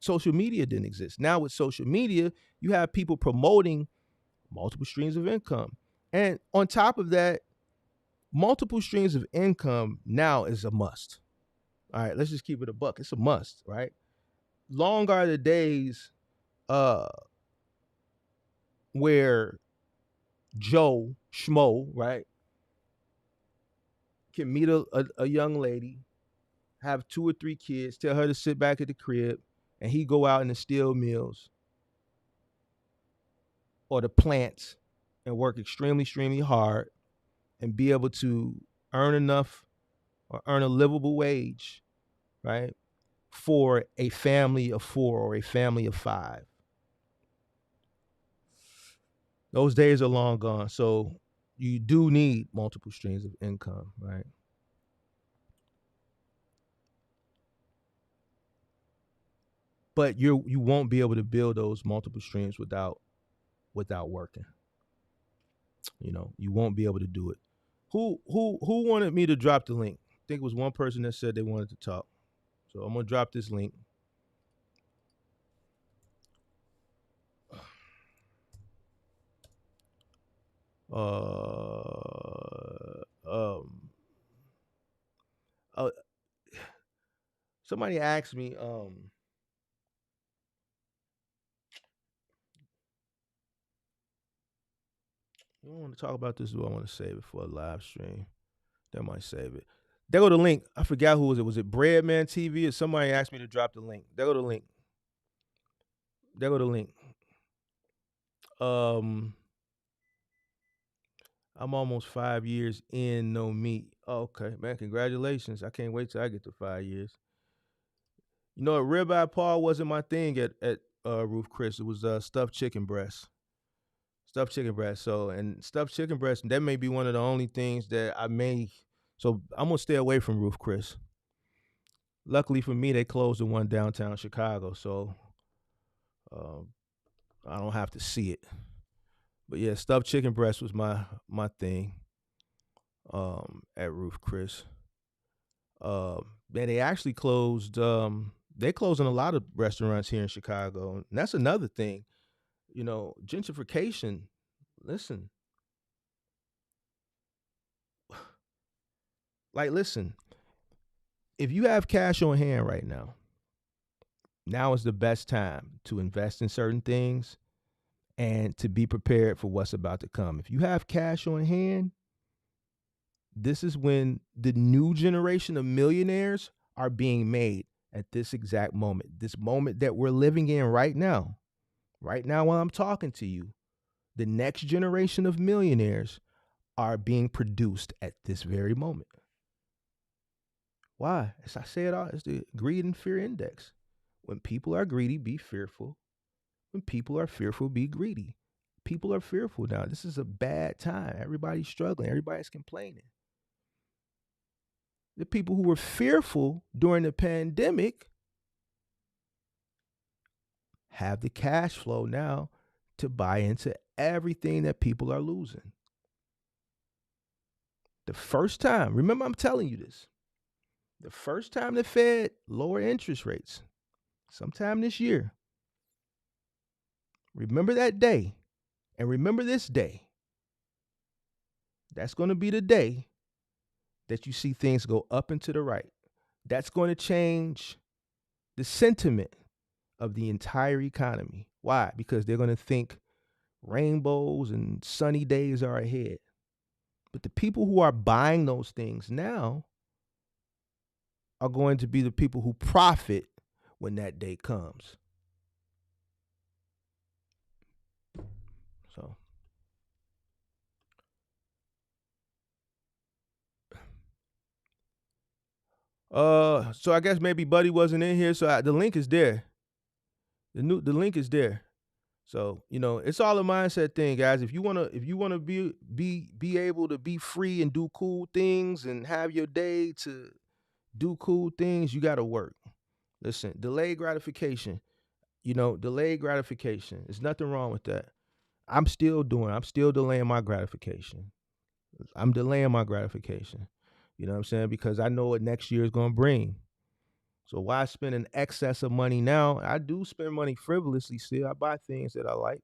social media didn't exist. Now with social media, you have people promoting multiple streams of income. And on top of that, multiple streams of income now is a must. All right, let's just keep it a buck. It's a must, right? Long are the days where Joe Schmo, right, can meet a young lady, have 2 or 3 kids, tell her to sit back at the crib, and he go out in the steel mills or the plants and work extremely, extremely hard and be able to earn enough or earn a livable wage, right, for a family of 4 or a family of 5. Those days are long gone. So you do need multiple streams of income, right? But you won't be able to build those multiple streams without working. You won't be able to do it. Who wanted me to drop the link? I think it was one person that said they wanted to talk. So I'm gonna drop this link. Um uh, Somebody asked me I don't want to talk about this. Do I want to save it for a live stream? That might save it. There go the link. I forgot who was it. Was it Breadman TV or somebody asked me to drop the link? There go the link. There go the link. Um, I'm almost 5 years in, no meat. Oh, okay, man, congratulations. I can't wait till I get to 5 years. You know, ribeye Paul wasn't my thing at Roof Chris. It was stuffed chicken breast. Stuffed chicken breast. So and stuffed chicken breast, that may be one of the only things that I may. So I'm gonna stay away from Roof Chris. Luckily for me, they closed the one downtown Chicago, so um, I don't have to see it. But yeah, stuffed chicken breast was my thing at Roof Chris. Man, they actually closed. They closing a lot of restaurants here in Chicago, and that's another thing. You know, gentrification. Listen, listen. If you have cash on hand right now, now is the best time to invest in certain things and to be prepared for what's about to come. If you have cash on hand, this is when the new generation of millionaires are being made at this exact moment. This moment that we're living in right now. Right now, while I'm talking to you, the next generation of millionaires are being produced at this very moment. Why? As I say it all, it's the greed and fear index. When people are greedy, be fearful. When people are fearful, be greedy. People are fearful now. This is a bad time. Everybody's struggling. Everybody's complaining. The people who were fearful during the pandemic have the cash flow now to buy into everything that people are losing. The first time, remember I'm telling you this, the first time the Fed lowered interest rates, sometime this year, remember that day and remember this day. That's going to be the day that you see things go up and to the right. That's going to change the sentiment of the entire economy. Why? Because they're going to think rainbows and sunny days are ahead. But the people who are buying those things now are going to be the people who profit when that day comes. So so I guess maybe Buddy wasn't in here, so the link is there. The link is there. So, you know, it's all a mindset thing, guys. If you wanna be able to be free and do cool things and have your day to do cool things, you gotta work. Listen, delayed gratification. You know, delayed gratification. There's nothing wrong with that. I'm still delaying my gratification. I'm delaying my gratification. You know what I'm saying? Because I know what next year is gonna bring. So why spend an excess of money now? I do spend money frivolously still. I buy things that I like.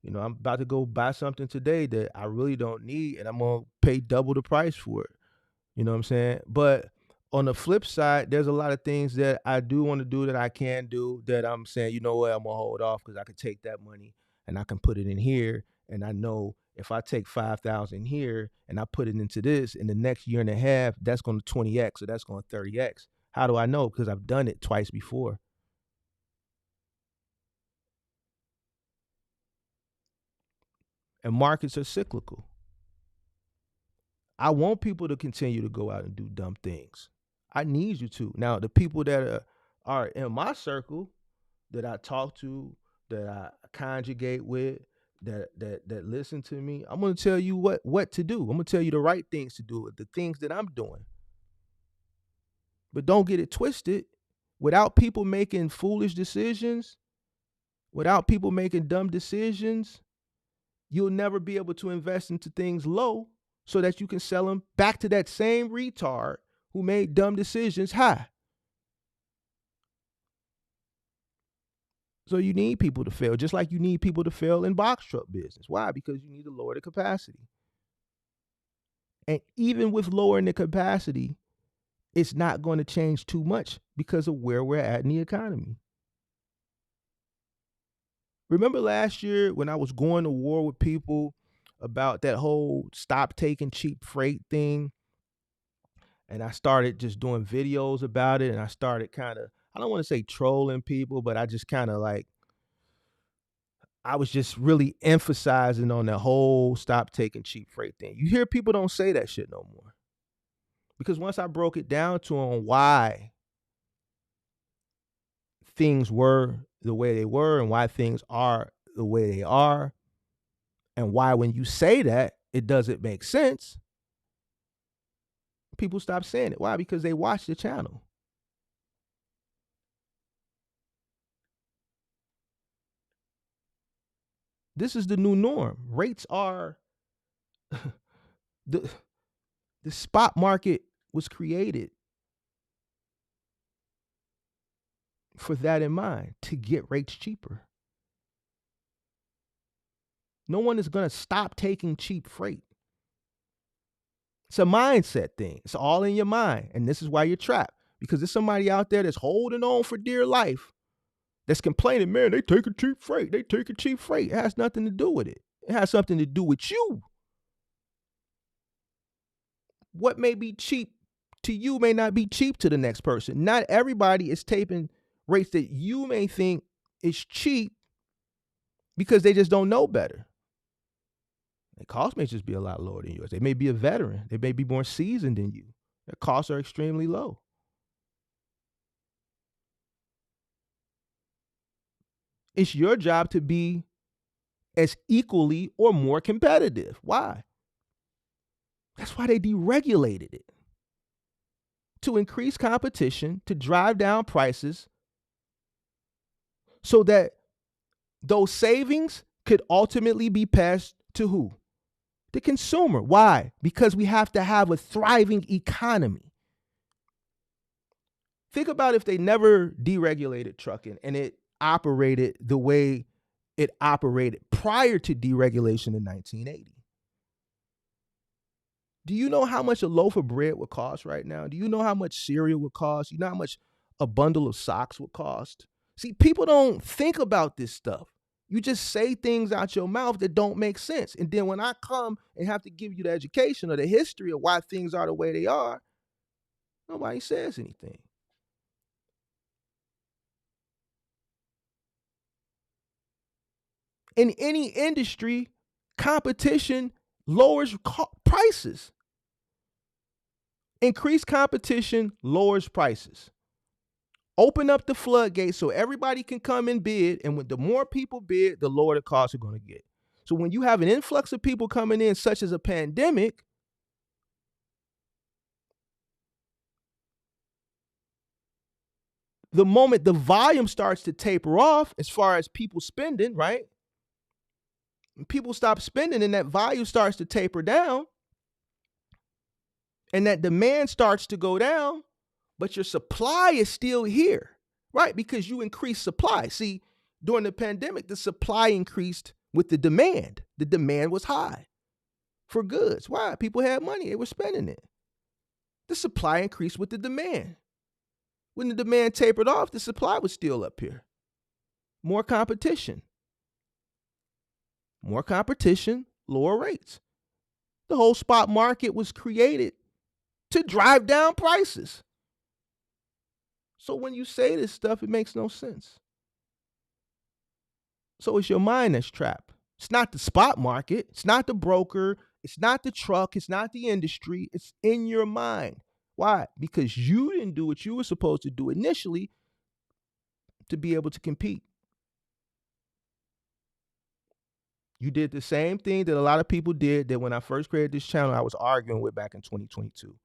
You know, I'm about to go buy something today that I really don't need, and I'm gonna pay double the price for it. You know what I'm saying? But on the flip side, there's a lot of things that I do want to do that I can do that I'm saying, you know what, I'm gonna hold off because I can take that money and I can put it in here. And I know if I take 5,000 here and I put it into this in the next year and a half, that's going to 20x or that's going to 30x. How do I know? Because I've done it twice before. And markets are cyclical. I want people to continue to go out and do dumb things. I need you to. Now, the people that are in my circle that I talk to, that I conjugate with, that listen to me, I'm gonna tell you what to do. I'm gonna tell you the right things to do, the things that I'm doing. But don't get it twisted. Without people making foolish decisions, without people making dumb decisions, you'll never be able to invest into things low so that you can sell them back to that same retard who made dumb decisions high. So you need people to fail, just like you need people to fail in box truck business. Why? Because you need to lower the capacity. And even with lowering the capacity, it's not going to change too much because of where we're at in the economy. Remember last year when I was going to war with people about that whole stop taking cheap freight thing. And I started just doing videos about it. And I started kind of, I don't want to say trolling people, but I just kind of like, I was just really emphasizing on the whole stop taking cheap freight thing. You hear people don't say that shit no more. Because once I broke it down to them why things were the way they were and why things are the way they are, and why when you say that, it doesn't make sense, people stop saying it. Why? Because they watch the channel. This is the new norm. Rates are the the spot market was created for that in mind, to get rates cheaper. No one is going to stop taking cheap freight. It's a mindset thing. It's all in your mind. And this is why you're trapped. Because there's somebody out there that's holding on for dear life that's complaining, man, they take a cheap freight. They take a cheap freight. It has nothing to do with it. It has something to do with you. What may be cheap to you may not be cheap to the next person. Not everybody is taping rates that you may think is cheap because they just don't know better. Their cost may just be a lot lower than yours. They may be a veteran. They may be more seasoned than you. Their costs are extremely low. It's your job to be as equally or more competitive. Why? That's why they deregulated it. To increase competition, to drive down prices, so that those savings could ultimately be passed to who? The consumer. Why? Because we have to have a thriving economy. Think about if they never deregulated trucking and it operated the way it operated prior to deregulation in 1980. Do you know how much a loaf of bread would cost right now? Do you know how much cereal would cost? You know how much a bundle of socks would cost? See, people don't think about this stuff. You just say things out your mouth that don't make sense. And then when I come and have to give you the education or the history of why things are the way they are, nobody says anything. In any industry, competition lowers prices. Increased competition lowers prices. Open up the floodgates so everybody can come and bid. And when the more people bid, the lower the costs are going to get. So when you have an influx of people coming in, such as a pandemic, the moment the volume starts to taper off as far as people spending, right? When people stop spending and that volume starts to taper down and that demand starts to go down, but your supply is still here, right? Because you increase supply. See, during the pandemic, the supply increased with the demand. The demand was high for goods. Why? People had money. They were spending it. The supply increased with the demand. When the demand tapered off, the supply was still up here. More competition. More competition, lower rates. The whole spot market was created to drive down prices. So when you say this stuff, it makes no sense. So it's your mind that's trapped. It's not the spot market. It's not the broker. It's not the truck. It's not the industry. It's in your mind. Why? Because you didn't do what you were supposed to do initially to be able to compete. You did the same thing that a lot of people did that when I first created this channel, I was arguing with back in 2022.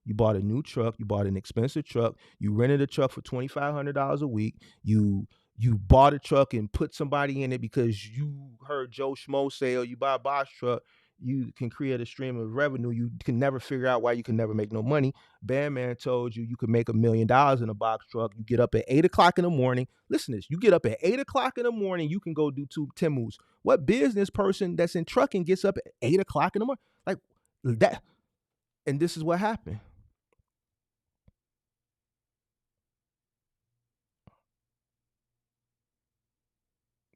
You bought a new truck. You bought an expensive truck. You rented a truck for $2,500 a week. You bought a truck and put somebody in it because you heard Joe Schmo say, oh, you buy a box truck, you can create a stream of revenue. You can never figure out why you can never make no money. Bandman told you could make $1 million in a box truck. You get up at 8 o'clock in the morning. Listen to this. You get up at 8 o'clock in the morning. You can go do 10 moves. What business person that's in trucking gets up at 8 o'clock in the morning? Like that. And this is what happened.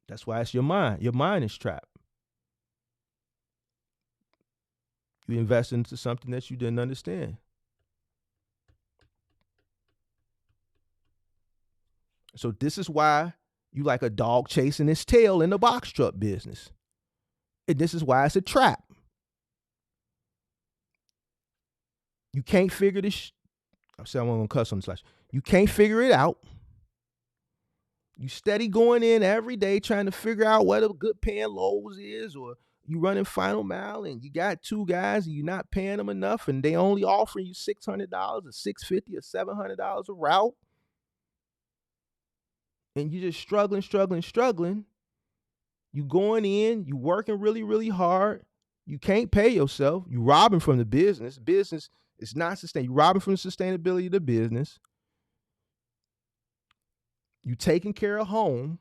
That's why it's your mind. Your mind is trapped. You invest into something that you didn't understand. So this is why you like a dog chasing its tail in the box truck business. And this is why it's a trap. You can't figure this. I said I'm gonna cuss on the slash. You can't figure it out. You steady going in every day trying to figure out what a good paying Lowe's is, or you running final mile and you got two guys and you're not paying them enough, and they only offering you $600 or $650 or $700 a route, and you just struggling. You going in, you working really, really hard. You can't pay yourself. You robbing from the business. Business is not sustainable. You robbing from the sustainability of the business. You taking care of home,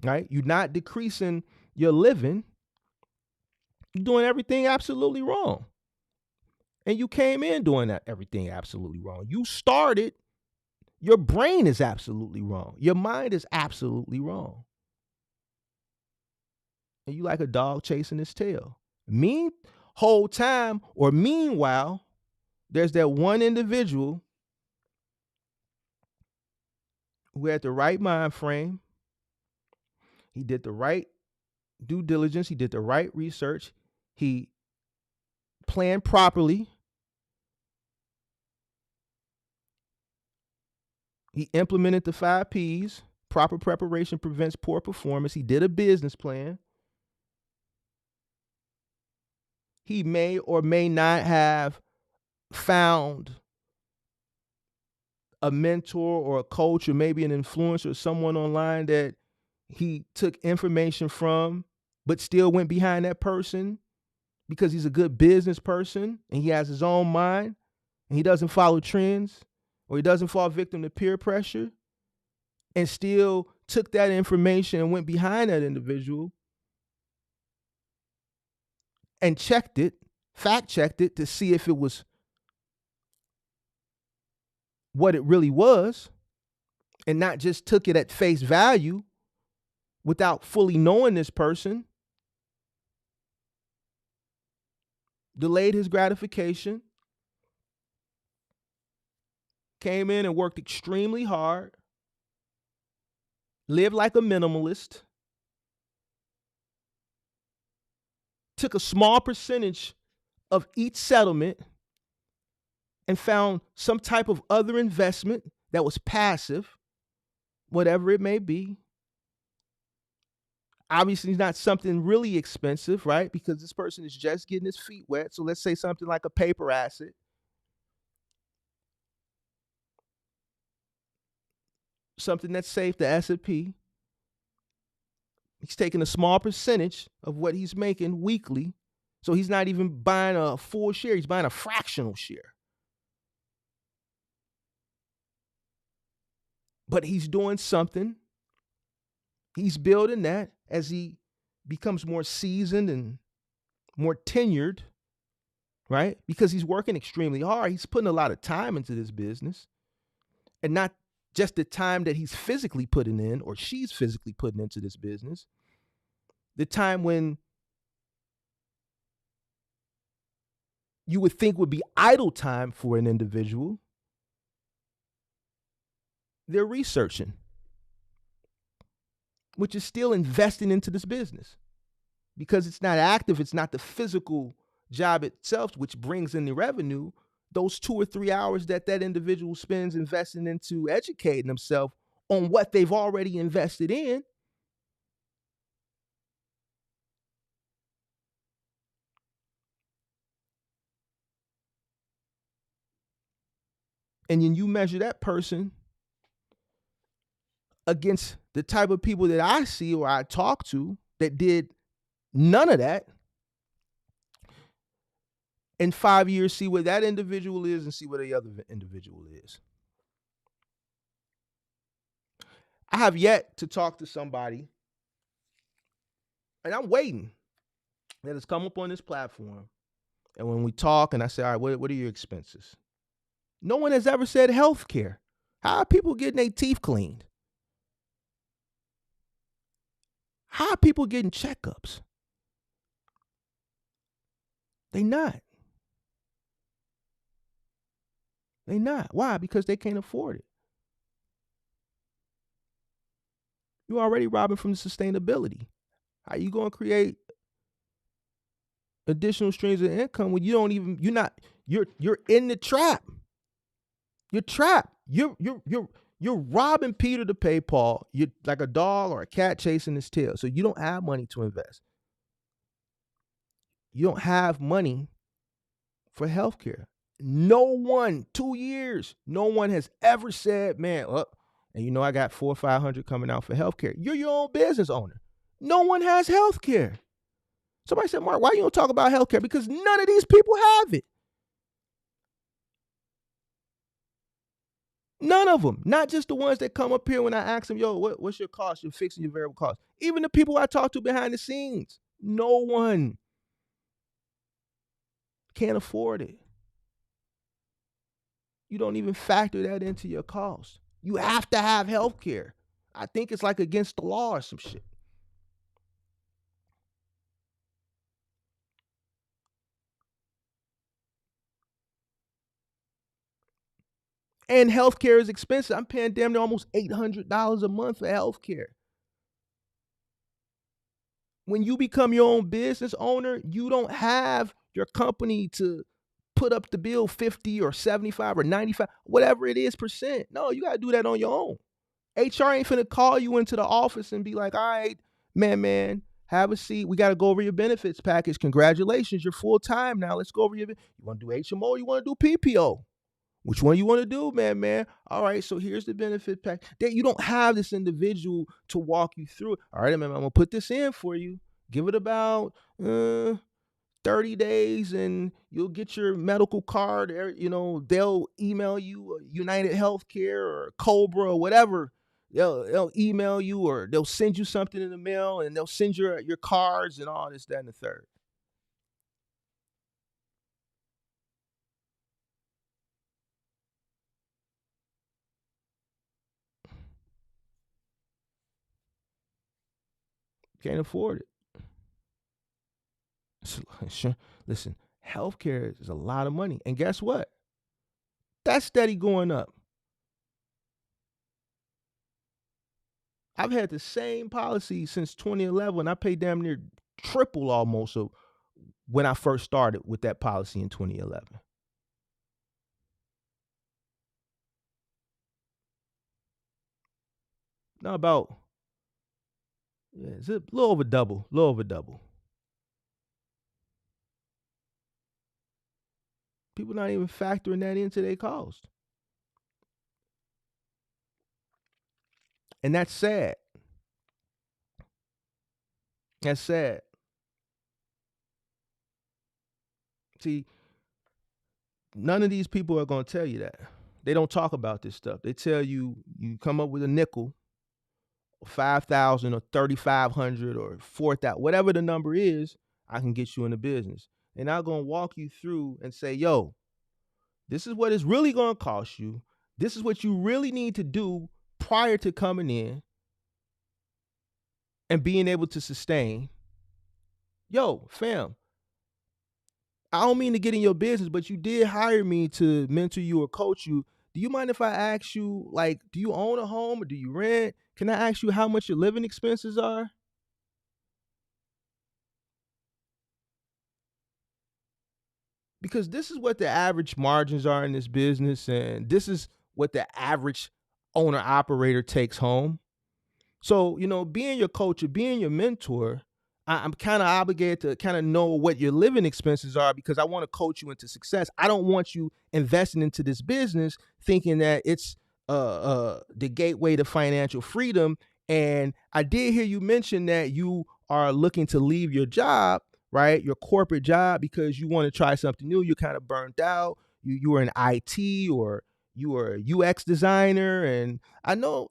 right? You're not decreasing your living. You're doing everything absolutely wrong. And you came in doing that everything absolutely wrong. You started, your brain is absolutely wrong. Your mind is absolutely wrong. And you like a dog chasing its tail. Meanwhile, there's that one individual who had the right mind frame. He did the right due diligence. He did the right research. He planned properly. He implemented the 5 Ps. Proper preparation prevents poor performance. He did a business plan. He may or may not have found a mentor or a coach or maybe an influencer or someone online that he took information from, but still went behind that person because he's a good business person and he has his own mind and he doesn't follow trends, or he doesn't fall victim to peer pressure, and still took that information and went behind that individual and checked it, fact checked it to see if it was what it really was, and not just took it at face value without fully knowing this person, delayed his gratification, came in and worked extremely hard, lived like a minimalist, took a small percentage of each settlement and found some type of other investment that was passive, whatever it may be. Obviously, not something really expensive, right? Because this person is just getting his feet wet. So let's say something like a paper asset. Something that's safe, the S&P. He's taking a small percentage of what he's making weekly. So he's not even buying a full share. He's buying a fractional share. But he's doing something. He's building that as he becomes more seasoned and more tenured, right? Because he's working extremely hard. He's putting a lot of time into this business, and not just the time that he's physically putting in or she's physically putting into this business. The time when you would think would be idle time for an individual, they're researching, which is still investing into this business because it's not active. It's not the physical job itself, which brings in the revenue. Those 2 or 3 hours that individual spends investing into educating themselves on what they've already invested in, and then you measure that person against the type of people that I see or I talk to that did none of that, in 5 years, see where that individual is and see where the other individual is. I have yet to talk to somebody, and I'm waiting, that has come up on this platform. And when we talk and I say, all right, what are your expenses? No one has ever said healthcare. How are people getting their teeth cleaned? How are people getting checkups? They not. They not. Why? Because they can't afford it. You're already robbing from the sustainability. How you gonna create additional streams of income when you're in the trap. You're trapped. You're robbing Peter to pay Paul. You're like a dog or a cat chasing his tail. So you don't have money to invest. You don't have money for healthcare. No one, 2 years, no one has ever said, man, and I got 400 or 500 coming out for healthcare. You're your own business owner. No one has healthcare. Somebody said, Mark, why you don't talk about healthcare? Because none of these people have it. None of them. Not just the ones that come up here when I ask them, yo, what's your cost? You're fixing your variable cost. Even the people I talk to behind the scenes, no one can't afford it. You don't even factor that into your cost. You have to have health care. I think it's like against the law or some shit. And healthcare is expensive. I'm paying damn near almost $800 a month for healthcare. When you become your own business owner, you don't have your company to put up the bill 50 or 75 or 95, whatever it is percent. No, you got to do that on your own. HR ain't finna call you into the office and be like, all right, man, have a seat. We got to go over your benefits package. Congratulations, you're full time now. Let's go over you want to do HMO or you want to do PPO? Which one you want to do, man? All right, so here's the benefit pack. You don't have this individual to walk you through it. All right, man, I'm going to put this in for you. Give it about 30 days and you'll get your medical card. They'll email you United Healthcare or Cobra or whatever. They'll email you or they'll send you something in the mail and they'll send your cards and all this, that, and the third. Can't afford it. Listen, healthcare is a lot of money. And guess what? That's steady going up. I've had the same policy since 2011. I paid damn near triple almost of when I first started with that policy in 2011. Now it's a little over double. People not even factoring that into their cost. And that's sad. That's sad. See, none of these people are going to tell you that. They don't talk about this stuff. They tell you come up with a nickel, 5,000 or 3,500 or 4,000, whatever the number is, I can get you in the business. And I'm going to walk you through and say, yo, this is what it's really going to cost you. This is what you really need to do prior to coming in and being able to sustain. Yo, fam, I don't mean to get in your business, but you did hire me to mentor you or coach you. Do you mind if I ask you, like, do you own a home or do you rent? Can I ask you how much your living expenses are? Because this is what the average margins are in this business, and this is what the average owner operator takes home. So, being your coach or being your mentor, I'm kind of obligated to kind of know what your living expenses are because I want to coach you into success. I don't want you investing into this business thinking that it's the gateway to financial freedom. And I did hear you mention that you are looking to leave your job, right? Your corporate job because you want to try something new. You're kind of burnt out. You were in IT or you were a UX designer, and I know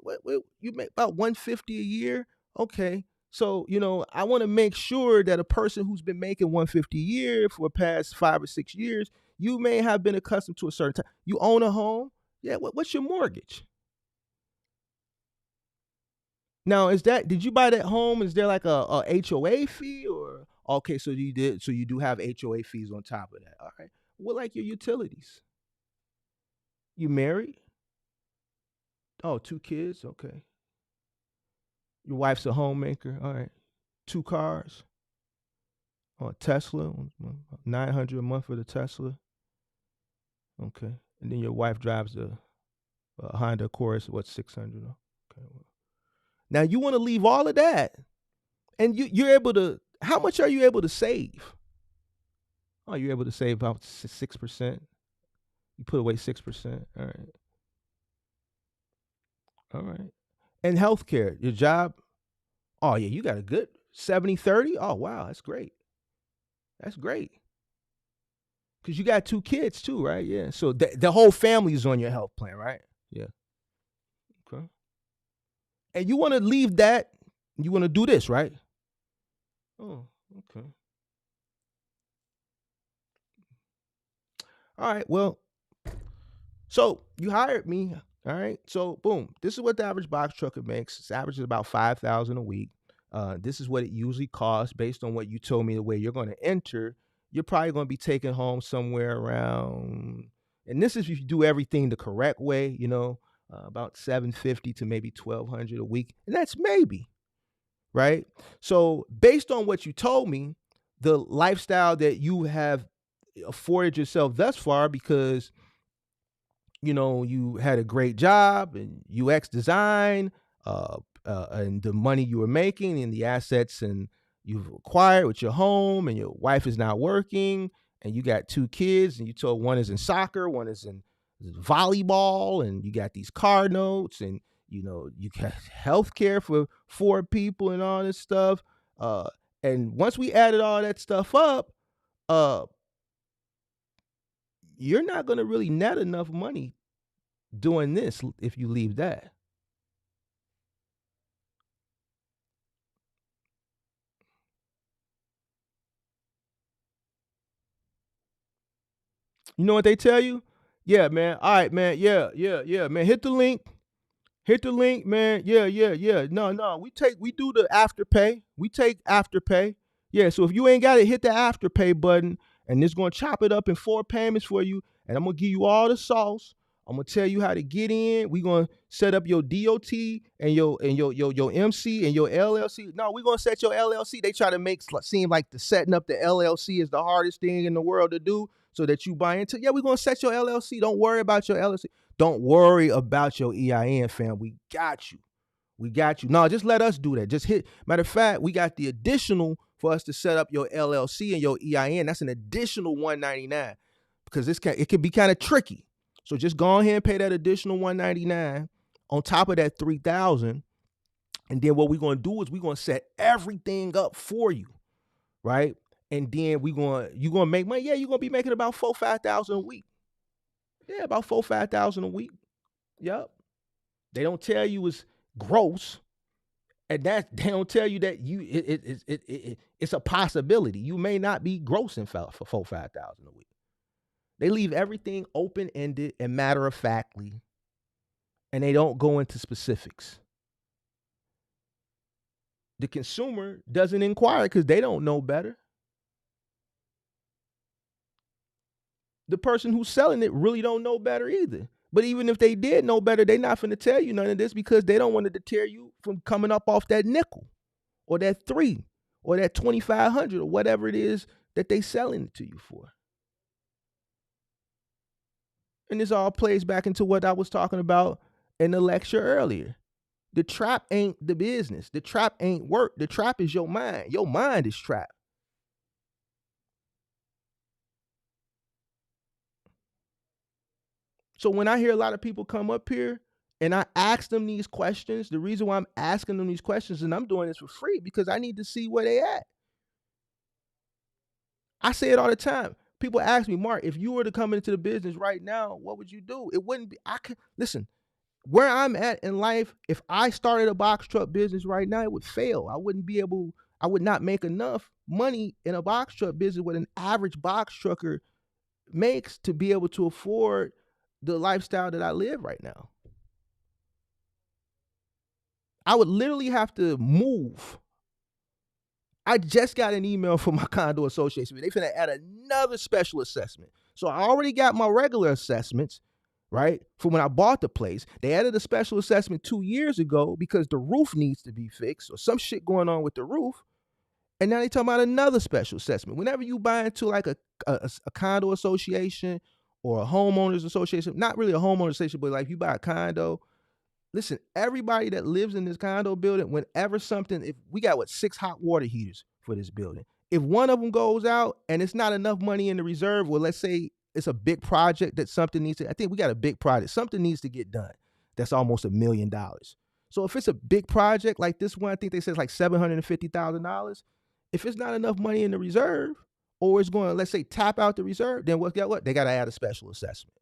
you make about 150 a year. Okay, so I want to make sure that a person who's been making 150 a year for the past 5 or 6 years, you may have been accustomed to a certain time. You own a home, yeah. What's your mortgage? Now, did you buy that home? Is there like a HOA fee or Okay, so you did. So you do have HOA fees on top of that. All right. What like your utilities? You married? Oh, two kids. Okay. Your wife's a homemaker. All right. Two cars. Oh, Tesla. 900 a month for the Tesla. Okay. And then your wife drives the Honda Accord. What 600? Okay. Well. Now you want to leave all of that, and you're able to. How much are you able to save? Oh, you're able to save about 6%. You put away 6%. All right. All right. And healthcare, your job. Oh yeah, you got a good 70/30. Oh wow, that's great. That's great. Cause you got two kids too, right? Yeah. So the whole family is on your health plan, right? Yeah. Okay. And you want to leave that. You want to do this, right? Oh, okay. All right. Well, so you hired me. All right. So boom, this is what the average box trucker makes. It's average is about 5,000 a week. This is what it usually costs based on what you told me the way you're going to enter. You're probably going to be taking home somewhere around, and this is if you do everything the correct way, about 750 to maybe 1,200 a week. And that's maybe, right? So based on what you told me, the lifestyle that you have afforded yourself thus far, because you had a great job in UX design, and the money you were making and the assets and you've acquired with your home, and your wife is not working, and you got two kids, and you told one is in soccer, one is in volleyball, and you got these car notes, and you got health care for four people and all this stuff. And once we added all that stuff up, uh, you're not going to really net enough money doing this if you leave that. You know what they tell you? Yeah, man. All right, man. Yeah, yeah, yeah, man. Hit the link. Hit the link, man. Yeah, yeah, yeah. No, no. We do the afterpay. We take afterpay. Yeah, so if you ain't got it, hit the afterpay button, and it's gonna chop it up in 4 payments for you. And I'm gonna give you all the sauce. I'm gonna tell you how to get in. We're gonna set up your DOT and your MC and your LLC. No, we're gonna set your LLC. They try to make seem like the setting up the LLC is the hardest thing in the world to do so that you buy into. Yeah, we're gonna set your LLC. Don't worry about your LLC. Don't worry about your EIN, fam. We got you. We got you. No, just let us do that. Just hit. Matter of fact, we got the additional for us to set up your LLC and your EIN. That's an additional $199 because it can be kind of tricky. So just go ahead and pay that additional $199 on top of that $3,000, and then what we're gonna do is we're gonna set everything up for you, right? And then you're gonna make money. Yeah, you're gonna be making about $4,000-5,000 a week. Yeah, about $4,000-5,000 a week. Yep. They don't tell you it's gross, and that they don't tell you that it's a possibility. You may not be grossing for $4,000-5,000 a week. They leave everything open ended and matter of factly, and they don't go into specifics. The consumer doesn't inquire because they don't know better. The person who's selling it really don't know better either. But even if they did know better, they not finna tell you none of this because they don't want to deter you from coming up off that nickel or that $3 or that $2,500 or whatever it is that they selling it to you for. And this all plays back into what I was talking about in the lecture earlier. The trap ain't the business. The trap ain't work. The trap is your mind. Your mind is trapped. So when I hear a lot of people come up here and I ask them these questions, the reason why I'm asking them these questions and I'm doing this for free because I need to see where they at. I say it all the time. People ask me, Mark, if you were to come into the business right now, what would you do? It wouldn't be, listen, where I'm at in life, if I started a box truck business right now, it would fail. I would not make enough money in a box truck business what an average box trucker makes to be able to afford the lifestyle that I live right now. I would literally have to move I just got an email from my condo association. They finna add another special assessment. So I already got my regular assessments, right? From when I bought the place. They added a special assessment 2 years ago because the roof needs to be fixed or some shit going on with the roof. And now they talking about another special assessment. Whenever you buy into like a condo association or a homeowners association, not really a homeowners association, but like you buy a condo, listen, everybody that lives in this condo building, whenever something, if we got 6 hot water heaters for this building, if one of them goes out and it's not enough money in the reserve, well, let's say it's a big project that something needs to, I think we got a big project, something needs to get done. That's almost $1 million. So if it's a big project like this one, I think they said it's like $750,000. If it's not enough money in the reserve, or it's going to, let's say, tap out the reserve, then what? What? They got to add a special assessment.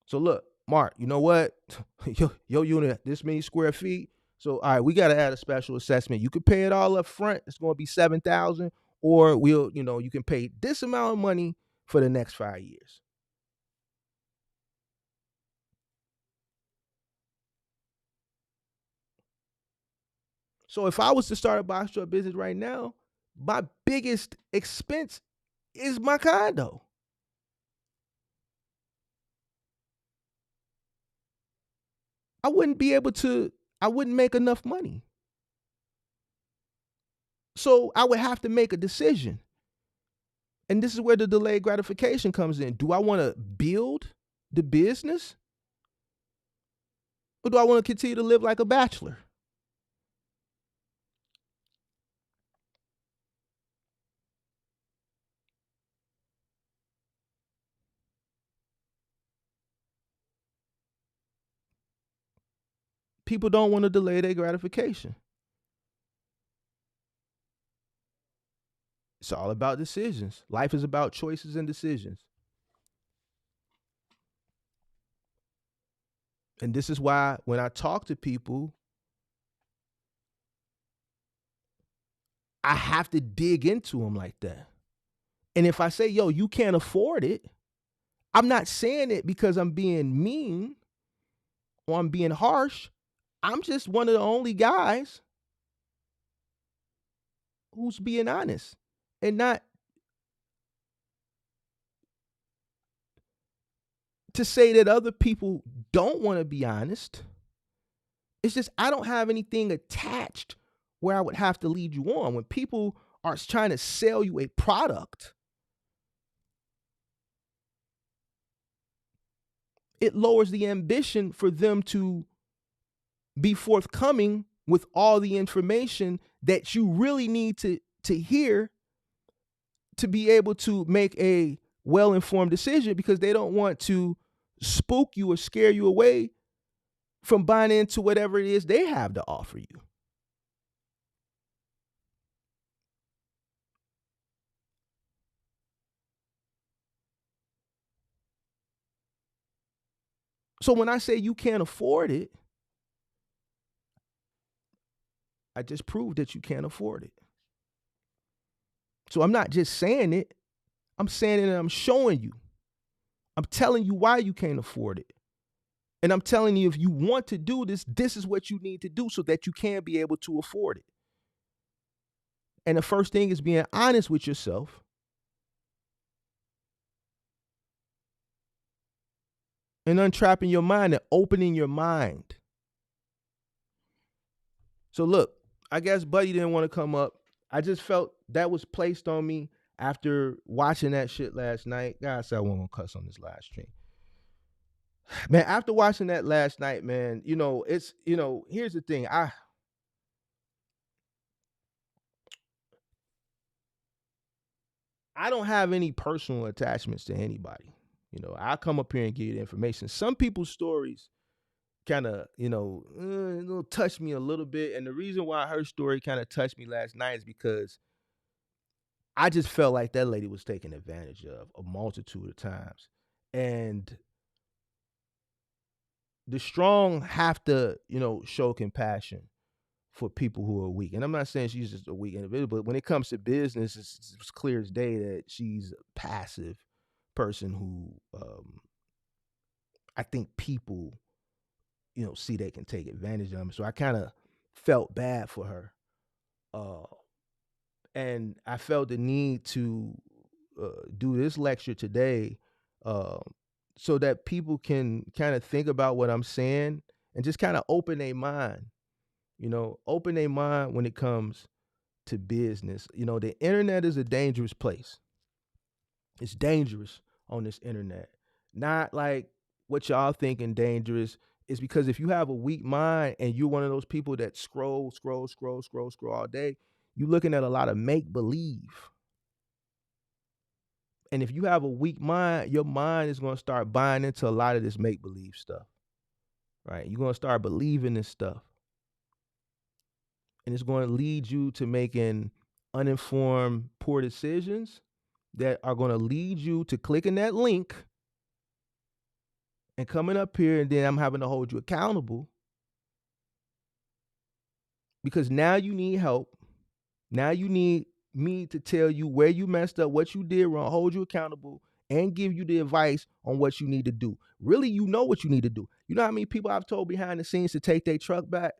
So look, Mark, you know what? Your unit, this many square feet. So all right, we got to add a special assessment. You could pay it all up front. It's going to be $7,000, or you can pay this amount of money for the next 5 years. So if I was to start a box truck business right now, my biggest expense is my condo. I wouldn't be able to, I wouldn't make enough money. So I would have to make a decision. And this is where the delayed gratification comes in. Do I want to build the business? Or do I want to continue to live like a bachelor? People don't want to delay their gratification. It's all about decisions. Life is about choices and decisions. And this is why when I talk to people, I have to dig into them like that. And if I say, yo, you can't afford it, I'm not saying it because I'm being mean or I'm being harsh. I'm just one of the only guys who's being honest and not to say that other people don't want to be honest. It's just I don't have anything attached where I would have to lead you on. When people are trying to sell you a product, it lowers the ambition for them to be forthcoming with all the information that you really need to hear to be able to make a well-informed decision, because they don't want to spook you or scare you away from buying into whatever it is they have to offer you. So when I say you can't afford it, I just proved that you can't afford it. So I'm not just saying it, I'm saying it and I'm showing you. I'm telling you why you can't afford it. And I'm telling you, if you want to do this, this is what you need to do so that you can be able to afford it. And the first thing is being honest with yourself and untrapping your mind and opening your mind. So look, I guess Buddy didn't want to come up. I just felt that was placed on me after watching that shit last night. God, I said I wasn't gonna cuss on this live stream. Man, after watching that last night, man, it's here's the thing. I don't have any personal attachments to anybody. I come up here and give you the information. Some people's stories kind of, touch me a little bit. And the reason why her story kind of touched me last night is because I just felt like that lady was taken advantage of a multitude of times. And the strong have to, show compassion for people who are weak. And I'm not saying she's just a weak individual, but when it comes to business, it's clear as day that she's a passive person who I think people, see they can take advantage of them. So I kind of felt bad for her. And I felt the need to do this lecture today, uh, so that people can kind of think about what I'm saying and just kind of open their mind. Open their mind when it comes to business. The internet is a dangerous place. It's dangerous on this internet. Not like what y'all thinking dangerous. Is because if you have a weak mind and you're one of those people that scroll all day, you're looking at a lot of make believe. And if you have a weak mind, your mind is going to start buying into a lot of this make believe stuff, right? You're going to start believing this stuff. And it's going to lead you to making uninformed, poor decisions that are going to lead you to clicking that link and coming up here, and then I'm having to hold you accountable because now you need help. Now you need me to tell you where you messed up, what you did wrong, hold you accountable, and give you the advice on what you need to do. Really, you know what you need to do. You know how many people I've told behind the scenes to take their truck back?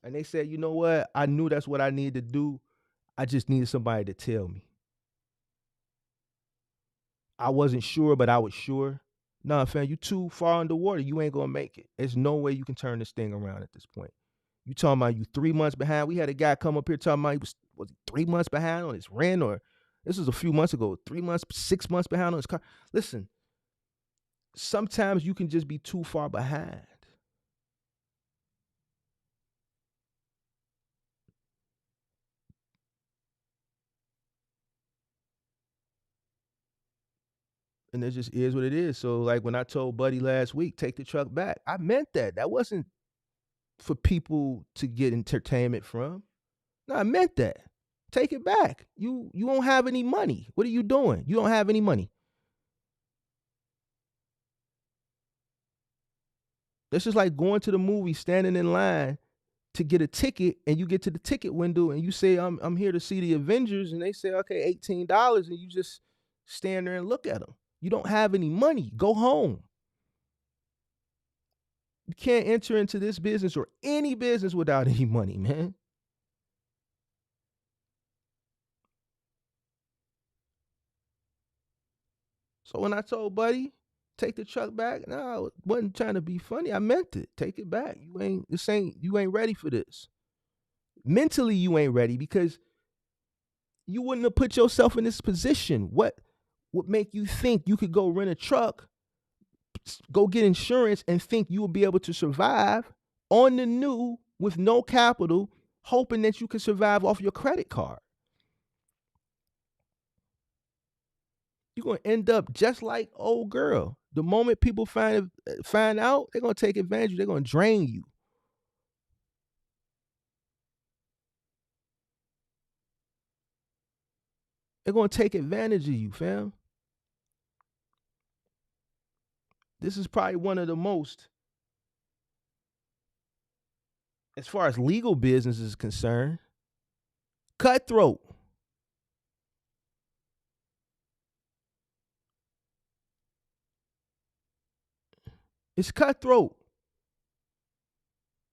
And they said, you know what? I knew that's what I needed to do. I just needed somebody to tell me. I wasn't sure, but I was sure. Nah, fam, you too far underwater. You ain't gonna make it. There's no way you can turn this thing around at this point. You talking about you 3 months behind. We had a guy come up here talking about he was he 3 months behind on his rent, or this was a few months ago, 3 months, 6 months behind on his car. Listen, sometimes you can just be too far behind. And it just is what it is. So like when I told Buddy last week, take the truck back, I meant that. That wasn't for people to get entertainment from. No, I meant that. Take it back. You don't have any money. What are you doing? You don't have any money. This is like going to the movie, standing in line to get a ticket, and you get to the ticket window and you say, I'm here to see the Avengers, and they say, okay, $18, and you just stand there and look at them. You don't have any money. Go home. You can't enter into this business or any business without any money, man. So when I told Buddy, take the truck back, no, I wasn't trying to be funny. I meant it. Take it back. You ain't ready for this. Mentally, you ain't ready because you wouldn't have put yourself in this position. What would make you think you could go rent a truck, go get insurance, and think you will be able to survive on the new with no capital, hoping that you can survive off your credit card? You're gonna end up just like old girl. The moment people find out, they're gonna take advantage of you. They're gonna drain you. They're gonna take advantage of you, fam. This is probably one of the most, as far as legal business is concerned, cutthroat. It's cutthroat.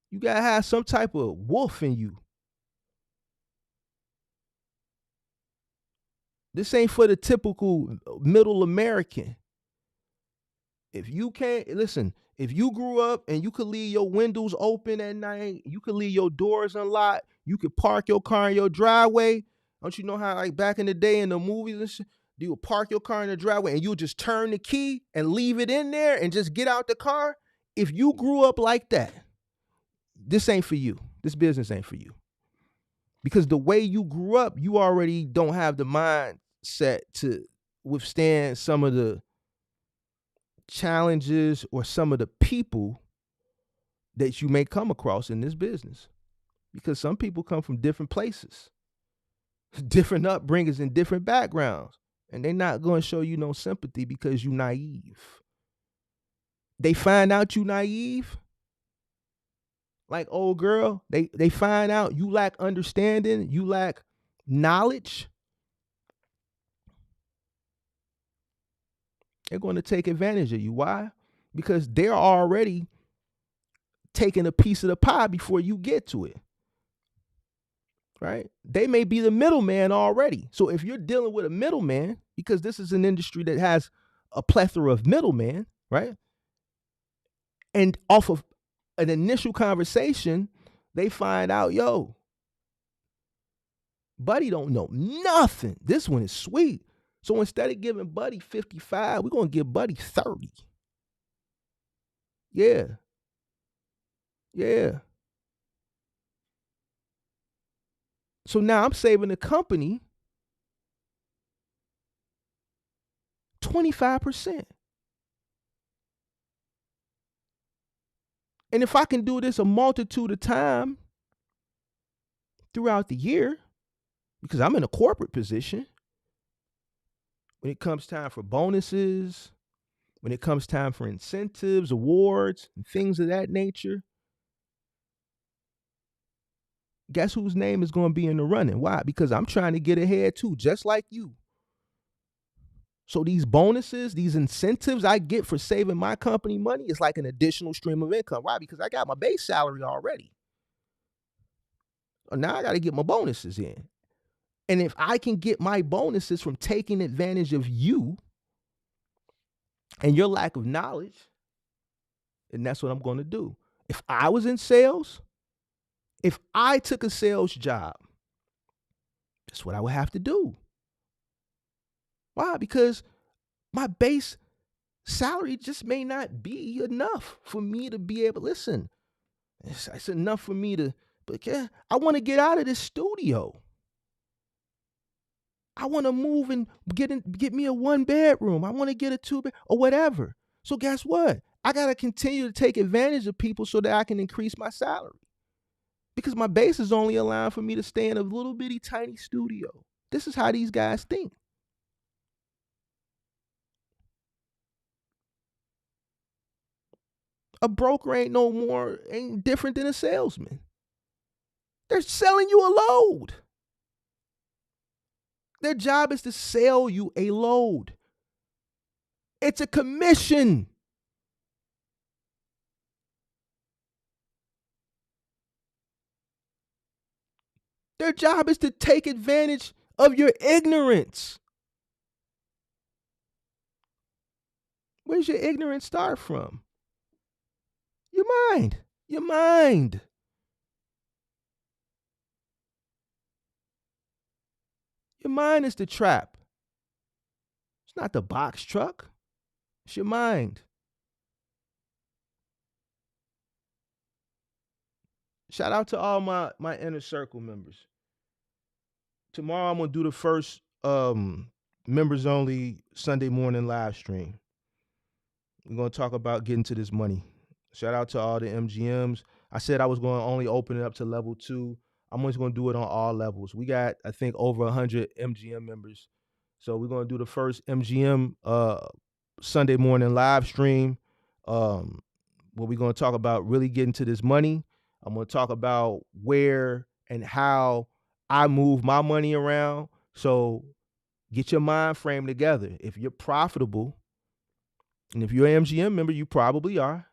You gotta have some type of wolf in you. This ain't for the typical middle American. If you can't listen, if you grew up and you could leave your windows open at night, you could leave your doors unlocked, you could park your car in your driveway. Don't you know how like back in the day in the movies and shit, you would park your car in the driveway and you just turn the key and leave it in there and just get out the car? If you grew up like that, this ain't for you. This business ain't for you. Because the way you grew up, you already don't have the mindset to withstand some of the challenges or some of the people that you may come across in this business. Because some people come from different places, different upbringings and different backgrounds, and they're not going to show you no sympathy because you naive. They find out you naive, like old girl, they find out you lack understanding, you lack knowledge. They're going to take advantage of you. Why? Because they're already taking a piece of the pie before you get to it. right? They may be the middleman already. So if you're dealing with a middleman, because this is an industry that has a plethora of middlemen, right? And off of an initial conversation, they find out, yo, Buddy don't know nothing. This one is sweet. So instead of giving Buddy 55, we're going to give Buddy 30. Yeah. Yeah. So now I'm saving the company 25%. And if I can do this a multitude of time throughout the year, because I'm in a corporate position, when it comes time for bonuses, when it comes time for incentives, awards, and things of that nature, guess whose name is going to be in the running? Why? Because I'm trying to get ahead too, just like you. So these bonuses, these incentives I get for saving my company money is like an additional stream of income. Why? Because I got my base salary already. Now I got to get my bonuses in. And if I can get my bonuses from taking advantage of you and your lack of knowledge, then that's what I'm going to do. If I was in sales, if I took a sales job, that's what I would have to do. Why? Because my base salary just may not be enough for me to be able to listen. It's enough for me to, but yeah, I want to get out of this studio. I want to move and get me a 1-bedroom. I want to get a 2-bed or whatever. So guess what? I got to continue to take advantage of people so that I can increase my salary. Because my base is only allowing for me to stay in a little bitty tiny studio. This is how these guys think. A broker ain't different than a salesman. They're selling you a load. Their job is to sell you a load. It's a commission. Their job is to take advantage of your ignorance. Where's your ignorance start from? Your mind. Your mind. Your mind is the trap. It's not the box truck. It's your mind. Shout out to all my inner circle members. Tomorrow I'm gonna do the first members only Sunday morning live stream. We're gonna talk about getting to this money. Shout out to all the MGMs. I said I was going to only open it up to level 2. I'm just going to do it on all levels. We got, I think, over 100 MGM members. So we're going to do the first MGM Sunday morning live stream where we're going to talk about really getting to this money. I'm going to talk about where and how I move my money around. So get your mind frame together. If you're profitable, and if you're an MGM member, you probably are.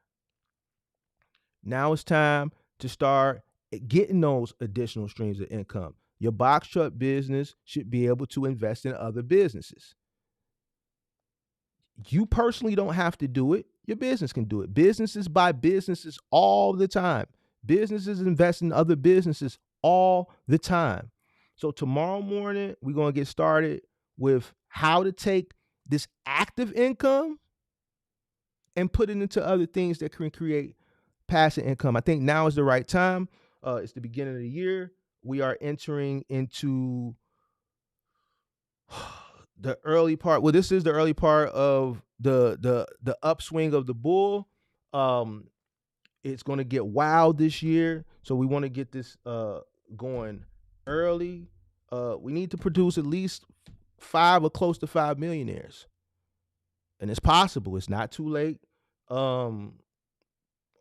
Now it's time to start getting those additional streams of income. Your box truck business should be able to invest in other businesses. You personally don't have to do it. Your business can do it. Businesses buy businesses all the time. Businesses invest in other businesses all the time. So tomorrow morning, we're going to get started with how to take this active income and put it into other things that can create passive income. I think now is the right time. It's the beginning of the year. We are entering into the early part. Well, this is the early part of the upswing of the bull. It's going to get wild this year, so we want to get this going early. We need to produce at least 5 or close to 5 millionaires, and it's possible. It's not too late.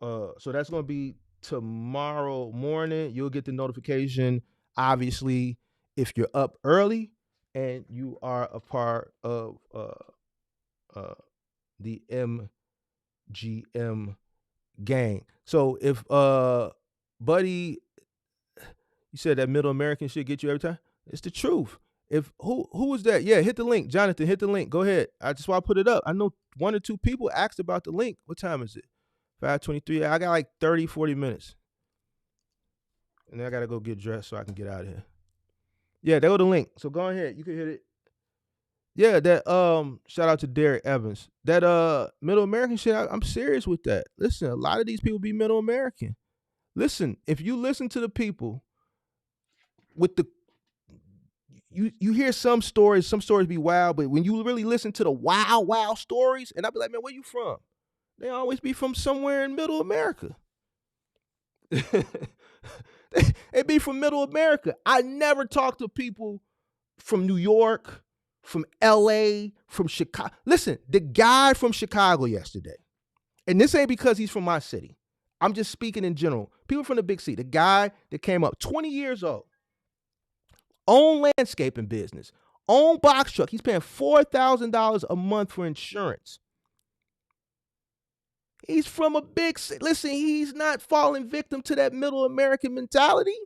So that's going to be tomorrow morning. You'll get the notification, obviously, if you're up early and you are a part of the MGM gang. So if Buddy, You said that middle American shit get you every time. It's the truth. If who was that? Yeah, hit the link, Jonathan. Hit the link. Go ahead. I just want to put it up. I know 1 or 2 people asked about the link. What time is it? 5:23. I got like 30, 40 minutes, and then I gotta go get dressed so I can get out of here. Yeah, there go the link. So go ahead. You can hit it. Yeah, that shout out to Derek Evans. That middle American shit, I'm serious with that. Listen, a lot of these people be middle American. Listen, if you listen to the people with the you hear some stories be wild, but when you really listen to the wild stories, and I be like, man, where you from? They always be from somewhere in middle America. They be from middle America. I never talk to people from New York, from LA, from Chicago. Listen, the guy from Chicago yesterday, and this ain't because he's from my city. I'm just speaking in general. People from the big city, the guy that came up, 20 years old, own landscaping business, own box truck. He's paying $4,000 a month for insurance. He's from a big city. Listen, he's not falling victim to that middle American mentality.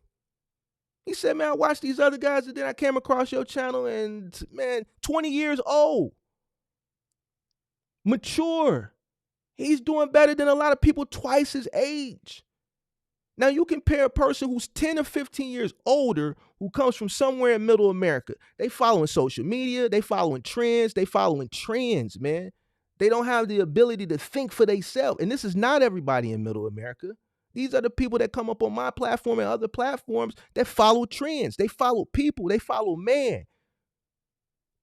He said, man, I watched these other guys, and then I came across your channel, and man, 20 years old, mature. He's doing better than a lot of people twice his age. Now, you compare a person who's 10 or 15 years older who comes from somewhere in middle America. They following social media. They following trends. Man. They don't have the ability to think for themselves. And this is not everybody in middle America. These are the people that come up on my platform and other platforms that follow trends. They follow people. They follow man.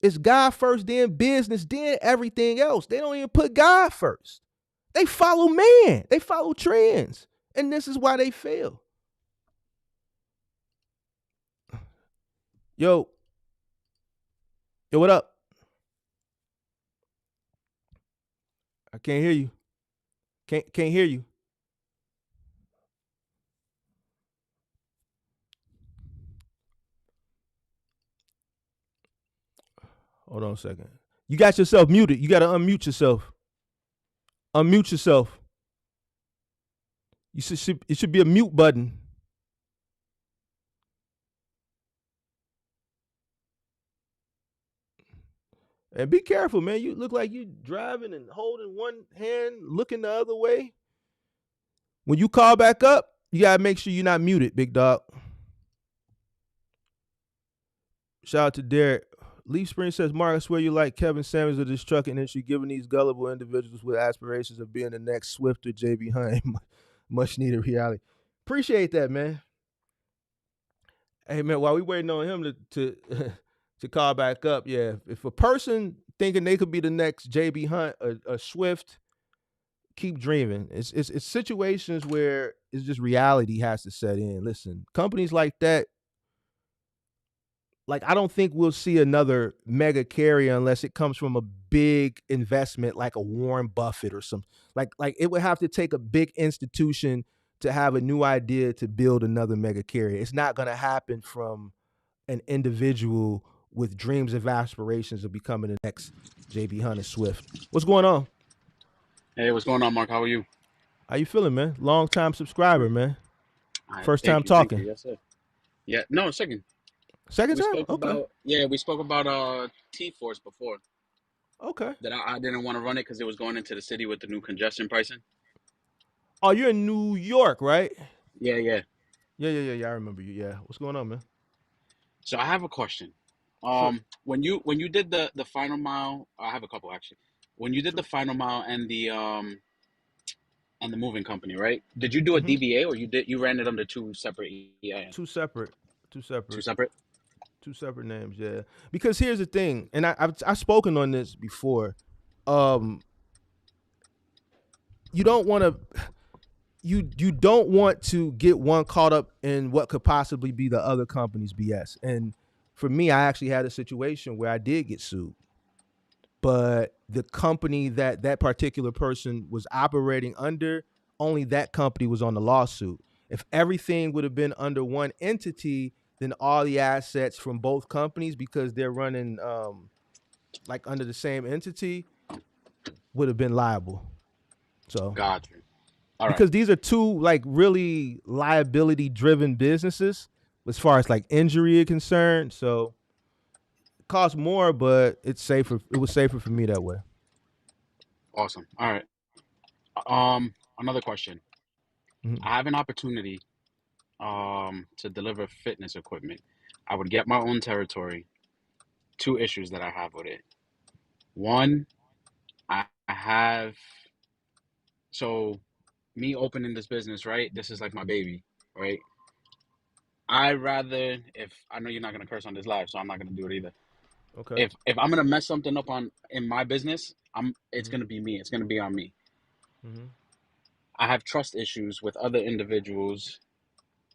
It's God first, then business, then everything else. They don't even put God first. They follow man. They follow trends. And this is why they fail. Yo, what up? I can't hear you. Can't hear you. Hold on a second. You got yourself muted. You got to unmute yourself. Unmute yourself. It should be a mute button. And be careful, man. You look like you driving and holding one hand, looking the other way. When you call back up, you got to make sure you're not muted, big dog. Shout out to Derek. Leaf Spring says, Mark, I swear you like Kevin Samuels of this trucking industry, giving these gullible individuals with aspirations of being the next Swift or JB Hunt much needed reality. Appreciate that, man. Hey, man, while we waiting on him to call back up, yeah, if a person thinking they could be the next JB Hunt or Swift, keep dreaming. It's situations where it's just reality has to set in. Listen, companies like that, like, I don't think we'll see another mega carrier unless it comes from a big investment like a Warren Buffett or some like it would have to take a big institution to have a new idea to build another mega carrier. It's not going to happen from an individual with dreams and aspirations of becoming the next JB Hunt or Swift. What's going on? Hey, what's going on, Mark? How are you? How you feeling, man? Long time subscriber, man. Right, First time talking. Yes, sir. Yeah, no, second. Second We time? spoke Okay. about we spoke about T-Force before. Okay. That I didn't want to run it because it was going into the city with the new congestion pricing. Oh, you're in New York, right? Yeah. Yeah. I remember you. Yeah. What's going on, man? So I have a question. Sure. When you did the final mile, I have a couple actually. When you did the final mile and the moving company, right? Did you do a DBA or you ran it under two separate EINs? Two separate. Two separate? Two separate names, yeah. Because here's the thing, and I've spoken on this before. You don't want to you don't want to get one caught up in what could possibly be the other company's BS. And for me, I actually had a situation where I did get sued. But the company that particular person was operating under, only that company was on the lawsuit. If everything would have been under one entity, then all the assets from both companies, because they're running like under the same entity, would have been liable. So Got you. All because right. these are two like really liability driven businesses as far as like injury is concerned. So it costs more, but it's safer. It was safer for me that way. Awesome. All right. Another question. Mm-hmm. I have an opportunity to deliver fitness equipment. I would get my own territory. Two issues that I have with it. One, I have so me opening this business, right? This is like my baby, right? I rather if I know you're not gonna curse on this live, so I'm not gonna do it either. Okay. If I'm gonna mess something up on in my business, it's Mm-hmm. gonna be me. It's gonna be on me. Mm-hmm. I have trust issues with other individuals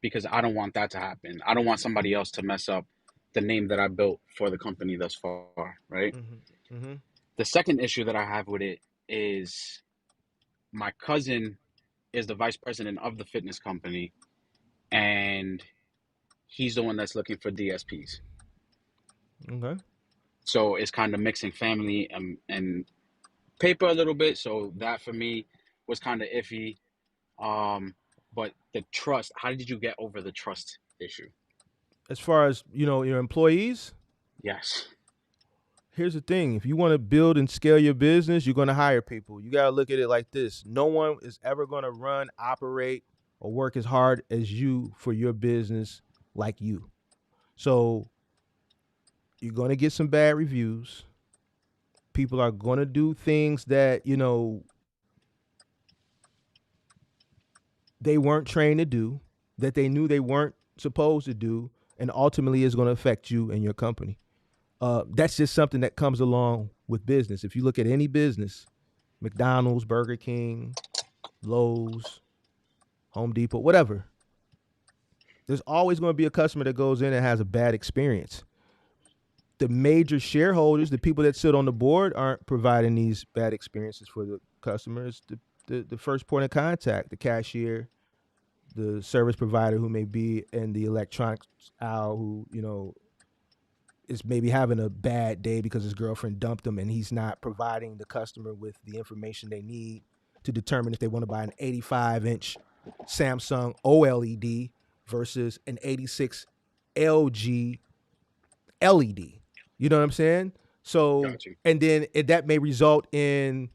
because I don't want that to happen. I don't want somebody else to mess up the name that I built for the company thus far, right? Mm-hmm. Mm-hmm. The second issue that I have with it is my cousin is the vice president of the fitness company, and he's the one that's looking for DSPs. Okay. So it's kind of mixing family and paper a little bit. So that for me was kind of iffy. Um, but the trust, how did you get over the trust issue? As far as your employees, Yes. here's the thing: if you want to build and scale your business, you're going to hire people. You got to look at it like this: no one is ever going to run, operate, or work as hard as you for your business like you. So you're going to get some bad reviews. People are going to do things that they weren't trained to do, that they knew they weren't supposed to do, and ultimately is going to affect you and your company. That's just something that comes along with business. If you look at any business, McDonald's, Burger King, Lowe's, Home Depot, whatever, there's always going to be a customer that goes in and has a bad experience. The major shareholders, the people that sit on the board, aren't providing these bad experiences for the customers. The first point of contact, the cashier, the service provider who may be in the electronics aisle, who is maybe having a bad day because his girlfriend dumped him and he's not providing the customer with the information they need to determine if they want to buy an 85-inch Samsung OLED versus an 86 LG LED. You know what I'm saying? So, Got you. and then that may result in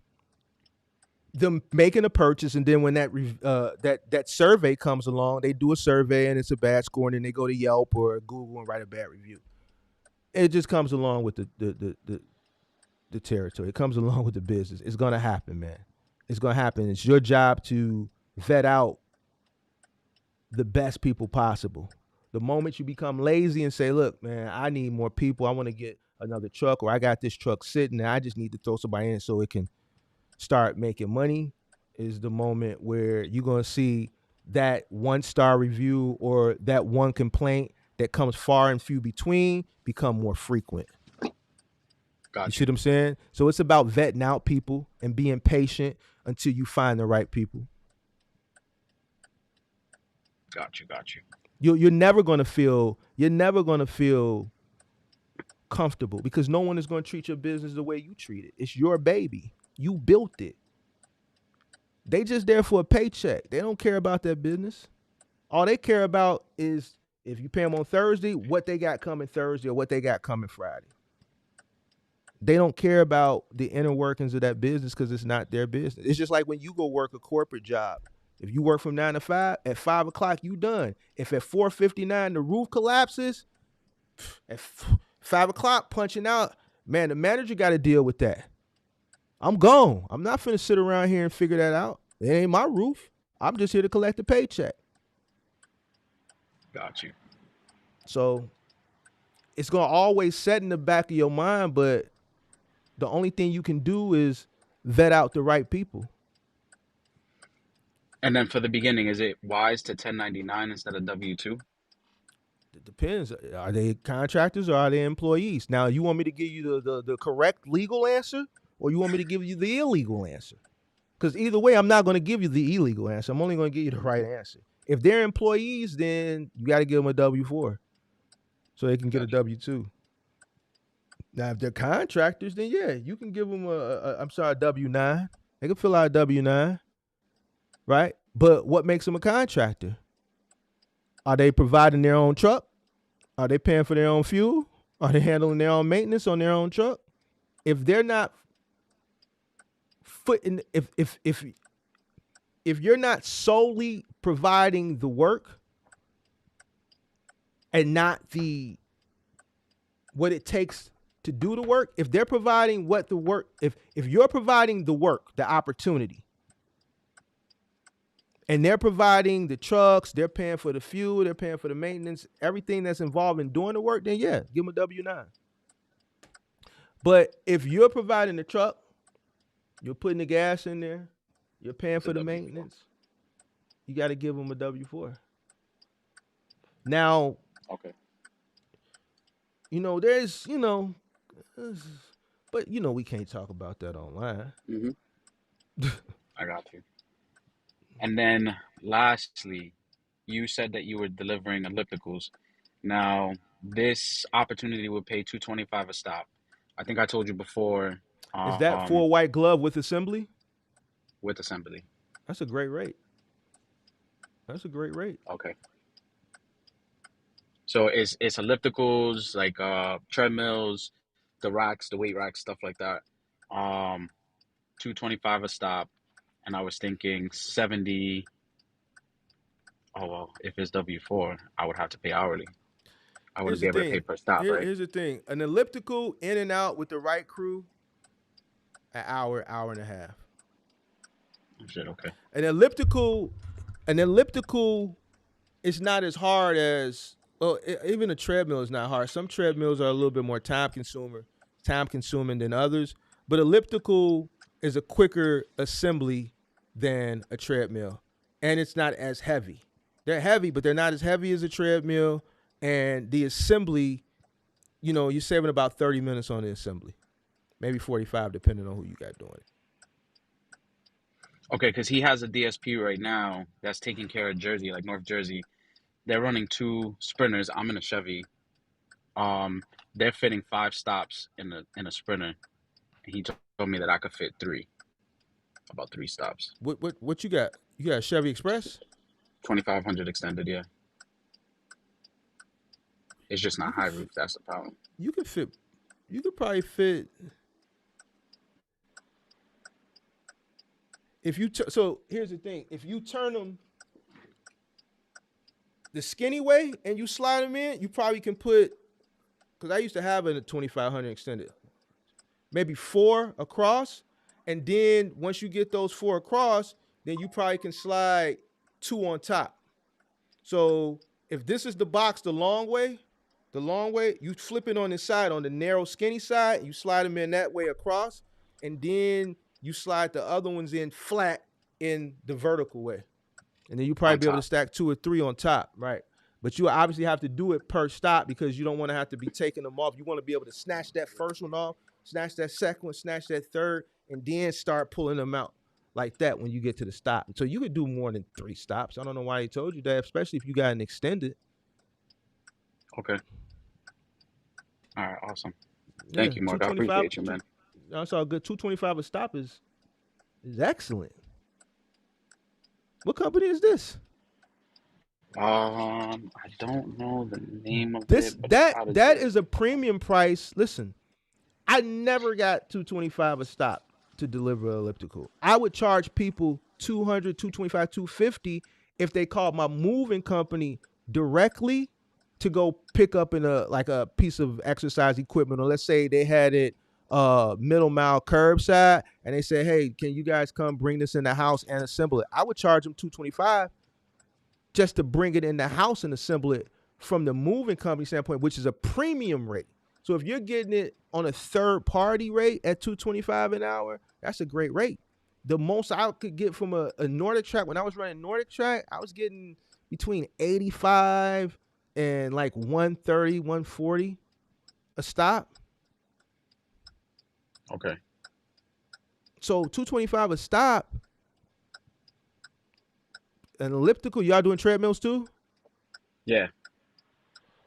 them making a purchase, and then when that survey comes along, they do a survey and it's a bad score, and then they go to Yelp or Google and write a bad review. It just comes along with the territory. It comes along with the business. It's gonna happen, man. It's gonna happen. It's your job to vet out the best people possible. The moment you become lazy and say, "Look, man, I need more people. I want to get another truck, or I got this truck sitting, and I just need to throw somebody in so it can start making money," is the moment where you're gonna see that 1-star review or that one complaint that comes far and few between become more frequent. You Got see you. what I'm saying? So it's about vetting out people and being patient until you find the right people. Got you. Got you. You're never gonna feel comfortable because no one is gonna treat your business the way you treat it. It's your baby. You built it. They just there for a paycheck. They don't care about that business. All they care about is if you pay them on Thursday, what they got coming Thursday or what they got coming Friday. They don't care about the inner workings of that business because it's not their business. It's just like when you go work a corporate job. If you work from 9 to 5, at 5 o'clock you done. If at 4:59 the roof collapses, at 5 o'clock punching out, man, the manager got to deal with that. I'm gone. I'm not finna sit around here and figure that out. It ain't my roof. I'm just here to collect a paycheck. Got you. So it's gonna always set in the back of your mind, but the only thing you can do is vet out the right people. And then for the beginning, is it wise to 1099 instead of W-2? It depends. Are they contractors or are they employees? Now, you want me to give you the correct legal answer, or you want me to give you the illegal answer? Because either way, I'm not going to give you the illegal answer. I'm only going to give you the right answer. If they're employees, then you got to give them a W-4 so they can get a Got you. W-2. Now, if they're contractors, then yeah, you can give them a W-9. They can fill out a W-9, right? But what makes them a contractor? Are they providing their own truck? Are they paying for their own fuel? Are they handling their own maintenance on their own truck? If they're not footing, if you're not solely providing the work and not the what it takes to do the work, if they're providing what the work, if you're providing the work, the opportunity, and they're providing the trucks, they're paying for the fuel, they're paying for the maintenance, everything that's involved in doing the work, then yeah, give them a W-9. But if you're providing the truck, you're putting the gas in there, you're paying for the maintenance, you got to give them a W-4. Now, Okay. There's, but we can't talk about that online. I got you. And then lastly, you said that you were delivering ellipticals. Now, this opportunity would pay $225 a stop. I think I told you before. Is that for a white glove with assembly? With assembly. That's a great rate. Okay. So it's ellipticals, like treadmills, the racks, the weight racks, stuff like that. $225 a stop. And I was thinking 70. Oh, well, if it's W4, I would have to pay hourly. I wouldn't be able to pay per stop, right? Here's the thing. An elliptical in and out with the right crew, an hour and a half. Oh, shit, okay. An elliptical is not as hard as, well, even a treadmill is not hard. Some treadmills are a little bit more time consuming than others. But elliptical is a quicker assembly than a treadmill. And it's not as heavy. They're heavy, but they're not as heavy as a treadmill. And the assembly, you're saving about 30 minutes on the assembly. Maybe 45, depending on who you got doing it. Okay, because he has a DSP right now that's taking care of Jersey, like North Jersey. They're running 2 sprinters. I'm in a Chevy. They're fitting 5 stops in a sprinter. And he told me that I could fit 3. About 3 stops. What you got? You got a Chevy Express? 2500 extended, yeah. It's just not high roof. That's the problem. You could probably fit. So here's the thing. If you turn them the skinny way and you slide them in, you probably can put, because I used to have a 2500 extended, maybe 4 across. And then once you get those 4 across, then you probably can slide 2 on top. So if this is the box the long way, you flip it on the side, on the narrow, skinny side, you slide them in that way across, and then you slide the other ones in flat in the vertical way. And then you probably be able to stack 2 or 3 on top, right? But you obviously have to do it per stop because you don't want to have to be taking them off. You want to be able to snatch that first one off, snatch that second one, snatch that third, and then start pulling them out like that when you get to the stop. So you could do more than 3 stops. I don't know why he told you that, especially if you got an extended. Okay. All right, awesome. Thank you, Mark. I appreciate you, man. That's all good. $225 a stop is excellent. What company is this? I don't know the name of this. It. That is a premium price. Listen, I never got $225 a stop to deliver an elliptical. I would charge people $200, $225, $250 if they called my moving company directly to go pick up in a piece of exercise equipment, or let's say they had it middle mile curbside, and they said, "Hey, can you guys come bring this in the house and assemble it?" I would charge them $225 just to bring it in the house and assemble it from the moving company standpoint, which is a premium rate. So if you're getting it on a third party rate at $225 an hour, that's a great rate. The most I could get from a Nordic Track, when I was running Nordic Track, I was getting between 85 and like 130, 140 a stop. Okay. So $225 a stop. An elliptical, y'all doing treadmills too? Yeah.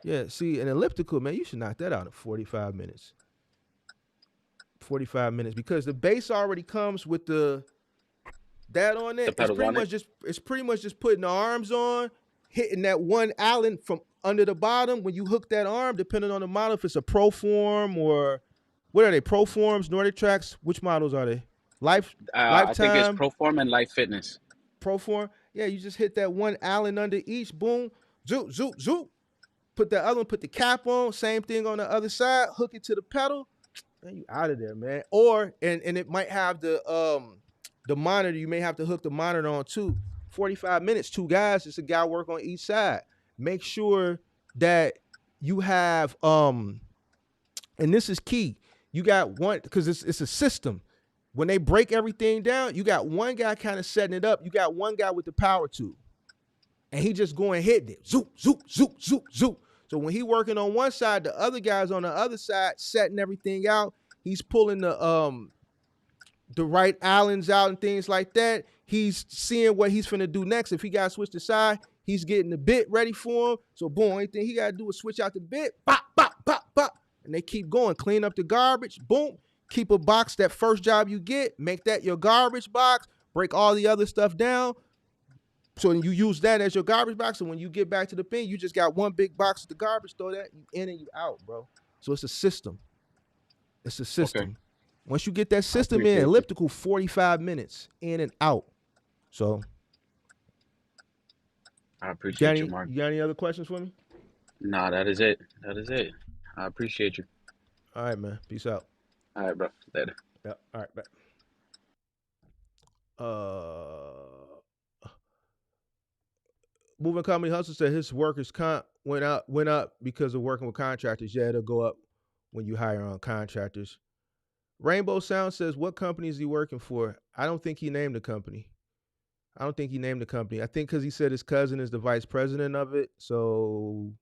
Yeah, see, an elliptical, man, you should knock that out in 45 minutes. 45 minutes, because the base already comes with that on it. It's pretty much just putting the arms on, hitting that one Allen from under the bottom when you hook that arm, depending on the model, if it's a Proform or what are they? Proforms, Nordic Tracks. Which models are they? I think it's Lifetime, Proform and Life Fitness. Proform. Yeah, you just hit that one Allen under each. Boom, zoop, zoop, zoop. Put the other one, put the cap on. Same thing on the other side. Hook it to the pedal. Man, you out of there, man. Or and it might have the monitor. You may have to hook the monitor on too. 45 minutes, two guys. It's a guy work on each side. Make sure that you have and this is key. You got one because it's a system. When they break everything down, you got one guy kind of setting it up. You got one guy with the power tool, and he just going hitting it. Zoop, zoop, zoop, zoop, zoop. So when he working on one side, the other guy's on the other side setting everything out. He's pulling the right Allens out and things like that. He's seeing what he's finna do next. If he got to switch the side, he's getting the bit ready for him. So boom, anything he got to do is switch out the bit. Bop, bop, bop, bop. And they keep going. Clean up the garbage. Boom. Keep a box. That first job you get, make that your garbage box. Break all the other stuff down. So you use that as your garbage box. And when you get back to the bin, you just got one big box of the garbage. Throw that, you in and you out, bro. So it's a system. It's a system. Okay. Once you get that I system in, appreciate you. elliptical 45 minutes in and out. So, I appreciate you, Mark. you got any other questions for me? Nah, that is it. That is it. I appreciate you. All right, man. Peace out. All right, bro. Later. Yeah. All right, bye. Moving Company Hustle said his workers' comp went up because of working with contractors. Yeah, it'll go up when you hire on contractors. Rainbow Sound says, what company is he working for? I don't think he named the company. I think because he said his cousin is the vice president of it. So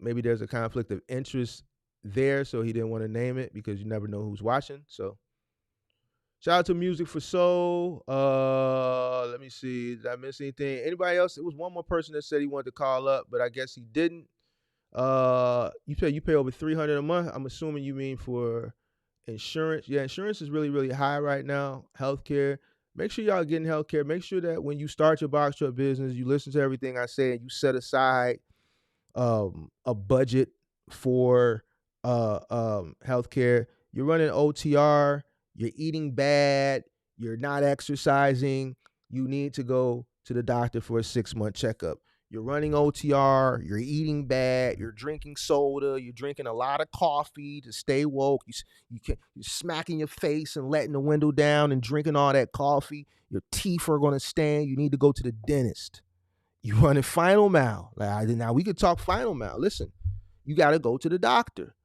maybe there's a conflict of interest there. So he didn't want to name it because you never know who's watching. So shout out to Music for Soul. Let me see. Did I miss anything? Anybody else? It was one more person that said he wanted to call up, but I guess he didn't. You pay over $300 a month. I'm assuming you mean for insurance. Yeah, insurance is really, really high right now. Healthcare. Make sure y'all getting healthcare. Make sure that when you start your box truck business, you listen to everything I say and you set aside a budget for healthcare. You're running OTR, you're eating bad, you're not exercising, you need to go to the doctor for a 6-month checkup. You're running OTR, you're eating bad, you're drinking soda, you're drinking a lot of coffee to stay woke, you're smacking your face and letting the window down and drinking all that coffee. Your teeth are going to stand. You need to go to the dentist. You running Final Mile. Now we could talk Final Mile. Listen, you got to go to the doctor.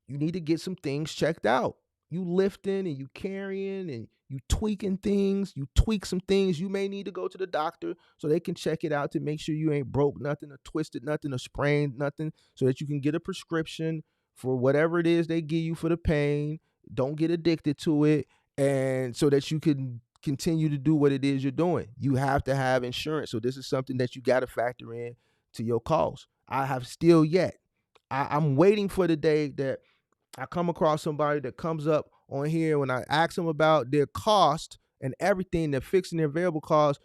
You need to get some things checked out. You lifting and you carrying and you tweaking things. You tweak some things. You may need to go to the doctor so they can check it out to make sure you ain't broke nothing or twisted nothing or sprained nothing so that you can get a prescription for whatever it is they give you for the pain. Don't get addicted to it. And so that you can continue to do what it is you're doing. You have to have insurance. So this is something that you got to factor in to your costs. I have still yet. I'm waiting for the day that I come across somebody that comes up on here when I ask them about their cost and everything, they're fixing their variable costs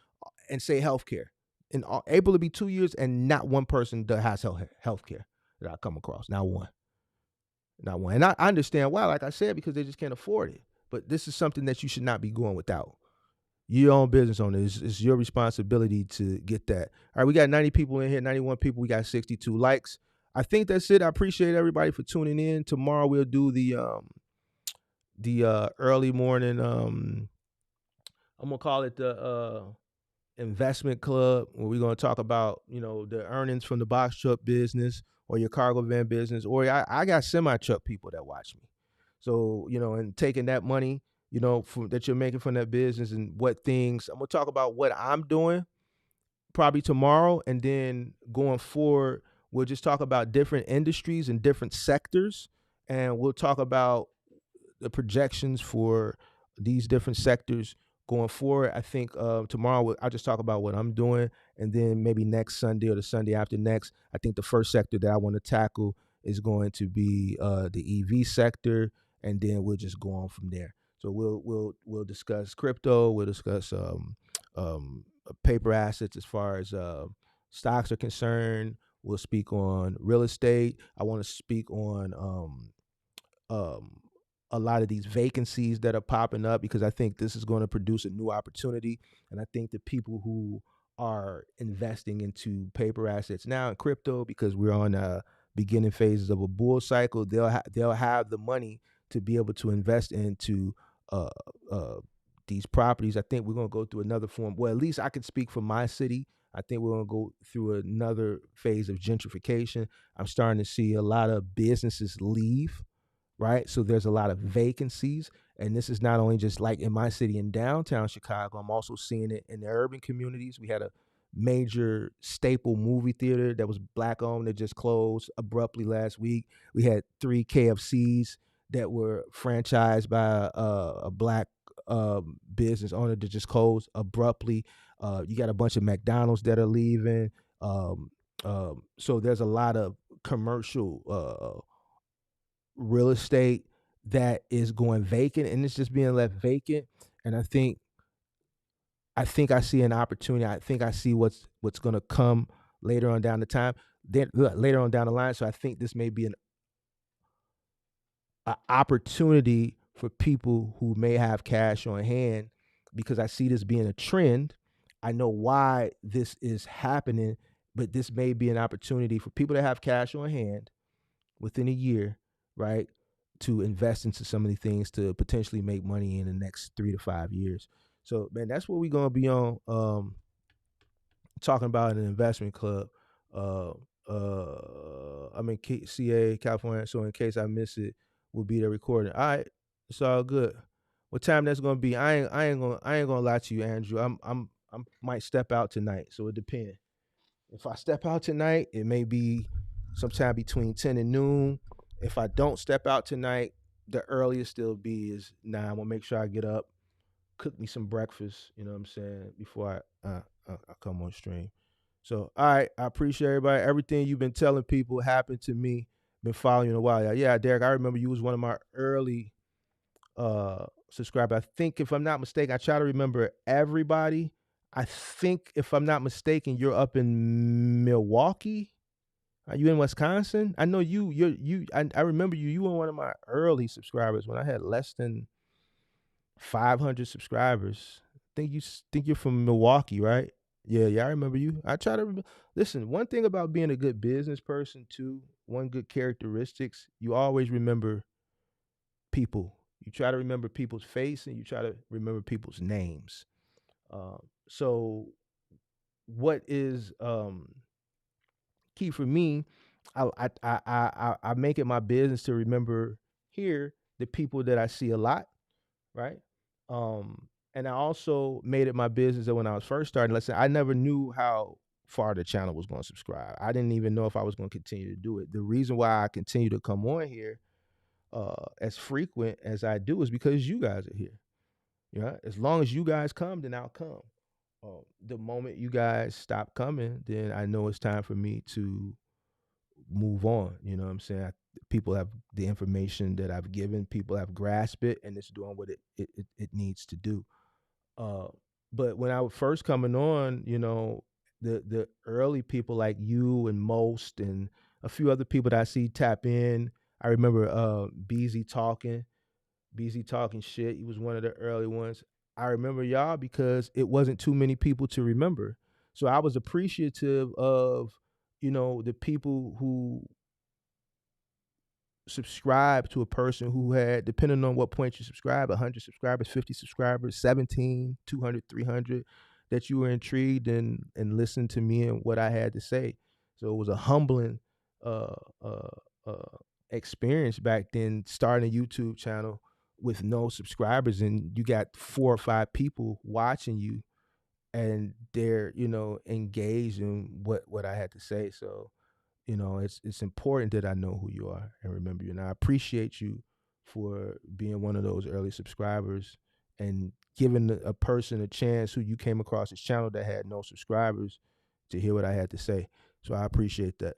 and say healthcare. And able to be 2 years and not one person that has healthcare that I come across. Not one. And I understand why, like I said, because they just can't afford it. But this is something that you should not be going without. Your own business owner. It's your responsibility to get that. All right, we got 90 people in here, 91 people. We got 62 likes. I think that's it. I appreciate everybody for tuning in. Tomorrow we'll do the early morning. I'm gonna call it the investment club, where we're gonna talk about the earnings from the box truck business or your cargo van business, or I got semi truck people that watch me. So and taking that money that you're making from that business and what things I'm gonna talk about what I'm doing probably tomorrow, and then going forward we'll just talk about different industries and different sectors, and we'll talk about the projections for these different sectors going forward. I think tomorrow I'll just talk about what I'm doing, and then maybe next Sunday or the Sunday after next, I think the first sector that I want to tackle is going to be the EV sector, and then we'll just go on from there. So we'll discuss crypto, we'll discuss paper assets as far as stocks are concerned. We'll speak on real estate. I want to speak on um, a lot of these vacancies that are popping up because I think this is going to produce a new opportunity. And I think the people who are investing into paper assets now in crypto, because we're on beginning phases of a bull cycle, they'll have the money to be able to invest into uh, uh, these properties. I think we're going to go through another form. Well, at least I could speak for my city. I think we're going to go through another phase of gentrification. I'm starting to see a lot of businesses leave, right? So there's a lot of vacancies. And this is not only just like in my city in downtown Chicago, I'm also seeing it in the urban communities. We had a major staple movie theater that was black owned that just closed abruptly last week. We had 3 KFCs that were franchised by a black business owner that just closed abruptly. You got a bunch of McDonald's that are leaving. Um, so there's a lot of commercial real estate that is going vacant and it's just being left vacant. And I think I see an opportunity. I think I see what's going to come later on down the time, then later on down the line. So I think this may be an opportunity for people who may have cash on hand because I see this being a trend. I know why this is happening, but this may be an opportunity for people that have cash on hand within a year, right, to invest into some of these things to potentially make money in the next 3 to 5 years. So, man, that's what we're gonna be on talking about in an investment club. Uh, I'm in CA, California, so in case I miss it, we'll be there recording. All right, it's all good. What time that's gonna be? I ain't gonna lie to you, Andrew. I'm might step out tonight, so it depends. If I step out tonight, it may be sometime between 10 and noon. If I don't step out tonight, the earliest it'll be is 9. I'm gonna make sure I get up, cook me some breakfast, you know what I'm saying, before I come on stream. So, all right, I appreciate everybody. Everything you've been telling people happened to me. Been following you a while. Yeah, Derek, I remember you was one of my early subscribers. I think if I'm not mistaken, I try to remember everybody. I think if I'm not mistaken, you're up in Milwaukee. Are you in Wisconsin? I know you. I remember you. You were one of my early subscribers when I had less than 500 subscribers. Think you're from Milwaukee, right? Yeah, yeah. I remember you. I try to listen. One thing about being a good business person too. One good characteristics. You always remember people. You try to remember people's face and you try to remember people's names. So what is key for me, I make it my business to remember here the people that I see a lot, right? And I also made it my business that when I was first starting, let's say I never knew how far the channel was going to subscribe. I didn't even know if I was going to continue to do it. The reason why I continue to come on here as frequent as I do is because you guys are here. Yeah, as long as you guys come, then I'll come. The moment you guys stop coming, then I know it's time for me to move on. You know what I'm saying? People have the information that I've given. People have grasped it, and it's doing what it needs to do. Uh, but when I was first coming on, the early people like you and Most and a few other people that I see tap in. I remember BZ talking shit. He was one of the early ones. I remember y'all because it wasn't too many people to remember. So I was appreciative of, the people who subscribe to a person who had, depending on what point you subscribe, 100 subscribers, 50 subscribers, 17, 200, 300, that you were intrigued and listened to me and what I had to say. So it was a humbling uh, uh, uh, experience back then, starting a YouTube channel with no subscribers, and you got 4 or 5 people watching you, and they're engaged in what I had to say. So it's important that I know who you are and remember you. And I appreciate you for being one of those early subscribers and giving a person a chance who you came across this channel that had no subscribers to hear what I had to say. So I appreciate that.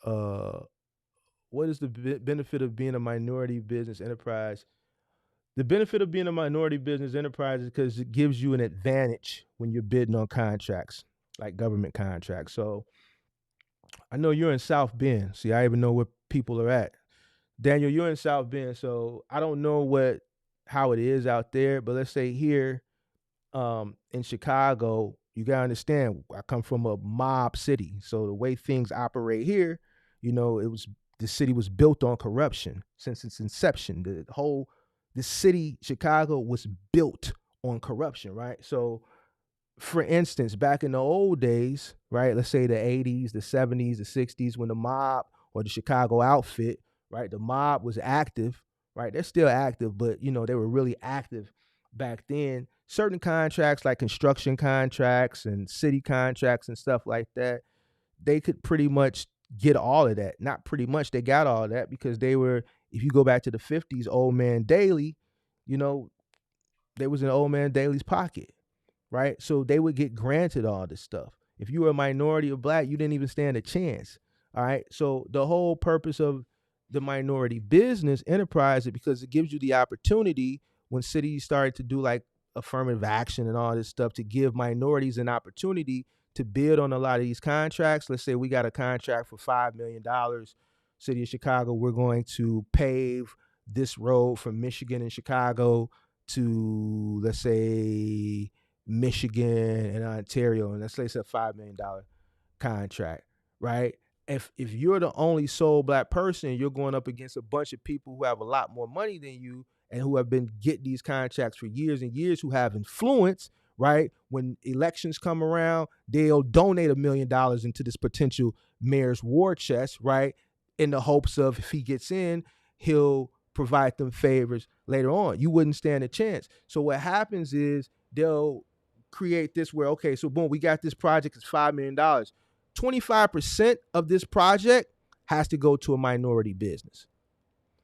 Uh, what is the benefit of being a minority business enterprise? The benefit of being a minority business enterprise is because it gives you an advantage when you're bidding on contracts, like government contracts. So I know you're in South Bend. See, I even know where people are at. Daniel, you're in South Bend, so I don't know how it is out there, but let's say here in Chicago, you gotta understand, I come from a mob city, so the way things operate here, the city was built on corruption since its inception. The city Chicago was built on corruption, right? So for instance, back in the old days, right, let's say the 80s, the 70s, the 60s, when the mob or the Chicago outfit, right, the mob was active, right? They're still active, but they were really active back then. Certain contracts like construction contracts and city contracts and stuff like that, they could pretty much get all of that. Not pretty much, they got all of that because they were, if you go back to the 50s, Old Man Daly, you know, they was in Old Man Daly's pocket, right? So they would get granted all this stuff. If you were a minority or black, you didn't even stand a chance. All right. So the whole purpose of the minority business enterprise is because it gives you the opportunity when cities started to do like affirmative action and all this stuff to give minorities an opportunity to bid on a lot of these contracts. Let's say we got a contract for $5 million. City of Chicago, we're going to pave this road from Michigan and Chicago to, let's say, Michigan and Ontario, and let's say it's a $5 million contract, right? If you're the only sole black person, you're going up against a bunch of people who have a lot more money than you and who have been getting these contracts for years and years, who have influence, right? When elections come around, they'll donate $1 million into this potential mayor's war chest, right? In the hopes of, if he gets in, he'll provide them favors later on. You wouldn't stand a chance. So what happens is they'll create this where, okay, so boom, we got this project, it's $5 million. 25% of this project has to go to a minority business.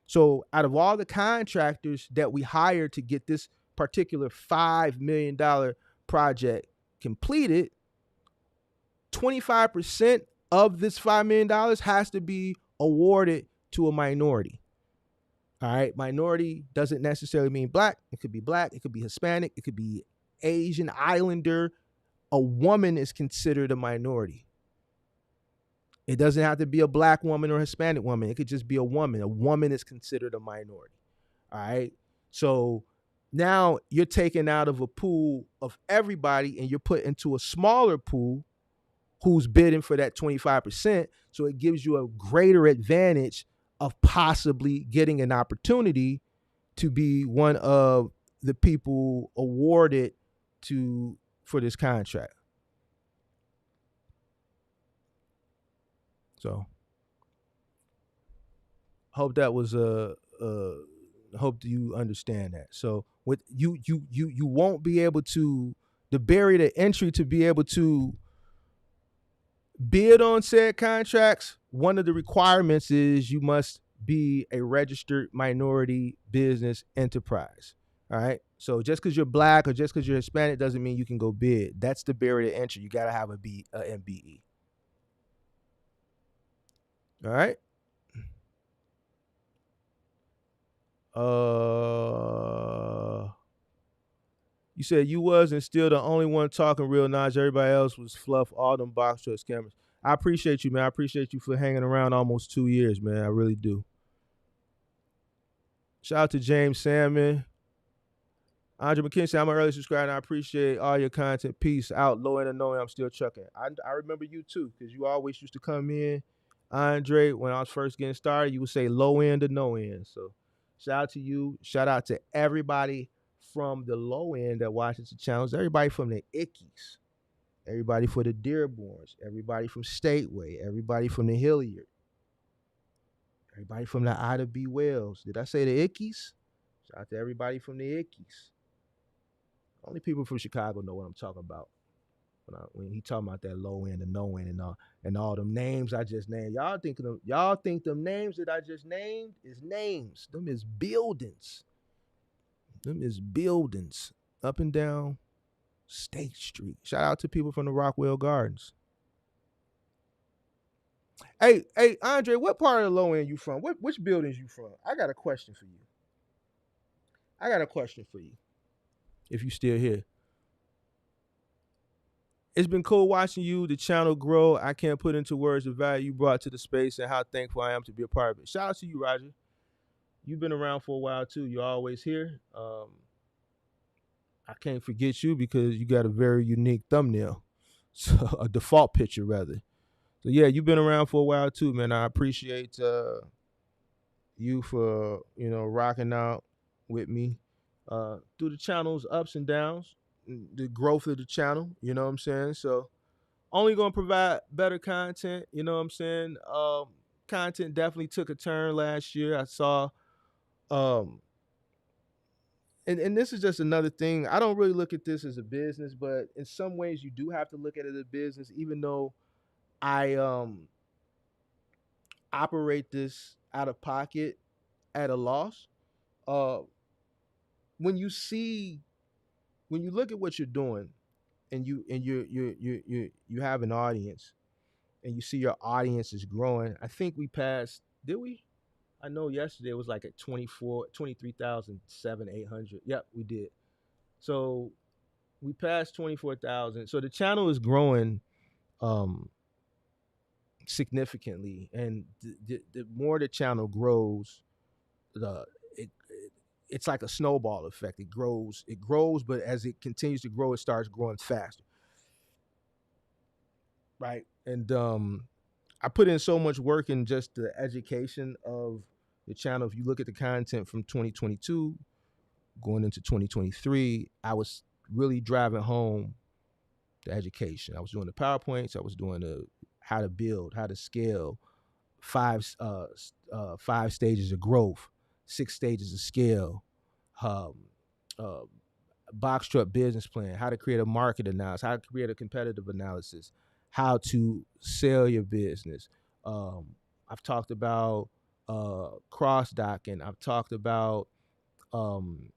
So out of all the contractors that we hired to get this particular $5 million project completed, 25% of this $5 million has to be awarded to a minority. All right. Minority doesn't necessarily mean black. It could be Hispanic, it could be Asian, Islander. A woman is considered a minority. It doesn't have to be a black woman or Hispanic woman. It could just be a woman. A woman is considered a minority. All right. So now you're taken out of a pool of everybody and you're put into a smaller pool who's bidding for that 25%. So it gives you a greater advantage of possibly getting an opportunity to be one of the people awarded for this contract. So hope that was hope you understand that. So with you won't be able to, the barrier to entry to be able to bid on said contracts, one of the requirements is you must be a registered minority business enterprise. All right. So just because you're black or just because you're Hispanic doesn't mean you can go bid. That's the barrier to entry. You got to have a MBE. All right. You said you wasn't still the only one talking real nice. Everybody else was fluff, all them box truck scammers. I appreciate you, man. I appreciate you for hanging around almost 2 years, man. I really do. Shout out to James Salmon. Andre McKinsey, I'm an early subscriber and I appreciate all your content. Peace out. Low end and knowing I'm still trucking. I remember you too, because you always used to come in, Andre, when I was first getting started, you would say low end or no end. So shout out to you. Shout out to everybody from the low end that watches the channels. Everybody from the Ickies. Everybody for the Dearborns. Everybody from Stateway. Everybody from the Hilliard. Everybody from the Ida B. Wells. Did I say the Ickies? Shout out to everybody from the Ickies. Only people from Chicago know what I'm talking about when he talking about that low end and no end and all them names I just named. Y'all think them names that I just named is names. Them is buildings. Them is buildings up and down State Street. Shout out to people from the Rockwell Gardens. Hey, Andre, what part of the low end you from? Which buildings you from? I got a question for you. I got a question for you. If you still here, it's been cool watching you, the channel grow. I can't put into words the value you brought to the space and how thankful I am to be a part of it. Shout out to you, Roger. You've been around for a while too. You're always here. I can't forget you because you got a very unique thumbnail, so a default picture rather. So yeah, you've been around for a while too, man. I appreciate you for rocking out with me through the channel's ups and downs, the growth of the channel. You know what I'm saying? So only gonna provide better content. You know what I'm saying? Content definitely took a turn last year. I saw, um, and this is just another thing. I don't really look at this as a business, but in some ways you do have to look at it as a business, even though I operate this out of pocket at a loss. Uh, when you see, when you look at what you're doing, and you have an audience, and you see your audience is growing. I think we passed. Did we? I know yesterday it was like at 800. Yep, we did. So we passed 24,000. So the channel is growing um significantly, and the more the channel grows, the it's like a snowball effect. It grows, but as it continues to grow, it starts growing faster, right? And I put in so much work in just the education of the channel. If you look at the content from 2022 going into 2023, I was really driving home the education. I was doing the PowerPoints. I was doing the how to build, how to scale, five stages of growth, 6 stages of scale, um, uh, box truck business plan, how to create a market analysis, how to create a competitive analysis, how to sell your business. Um, I've talked about cross docking. I've talked about um,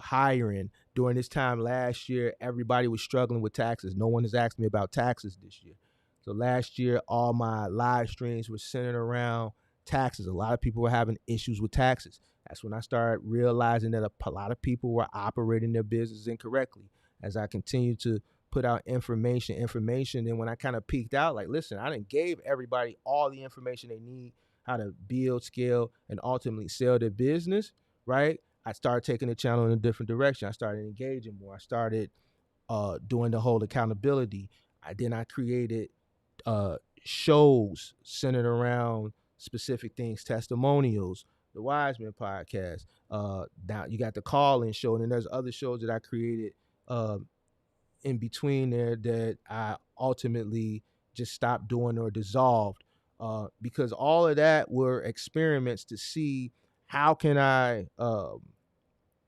hiring. During this time last year, everybody was struggling with taxes. No one has asked me about taxes this year. So last year, all my live streams were centered around taxes. A lot of people were having issues with taxes. That's when I started realizing that a lot of people were operating their business incorrectly. As I continued to put out information, and when I kind of peaked out, like, listen, I didn't gave everybody all the information they need, how to build, scale, and ultimately sell their business, right? I started taking the channel in a different direction. I started engaging more. I started doing the whole accountability. I created shows centered around specific things, testimonials, the Wiseman podcast. Now you got the call-in show, and then there's other shows that I created uh, in between there that I ultimately just stopped doing or dissolved because all of that were experiments to see how can I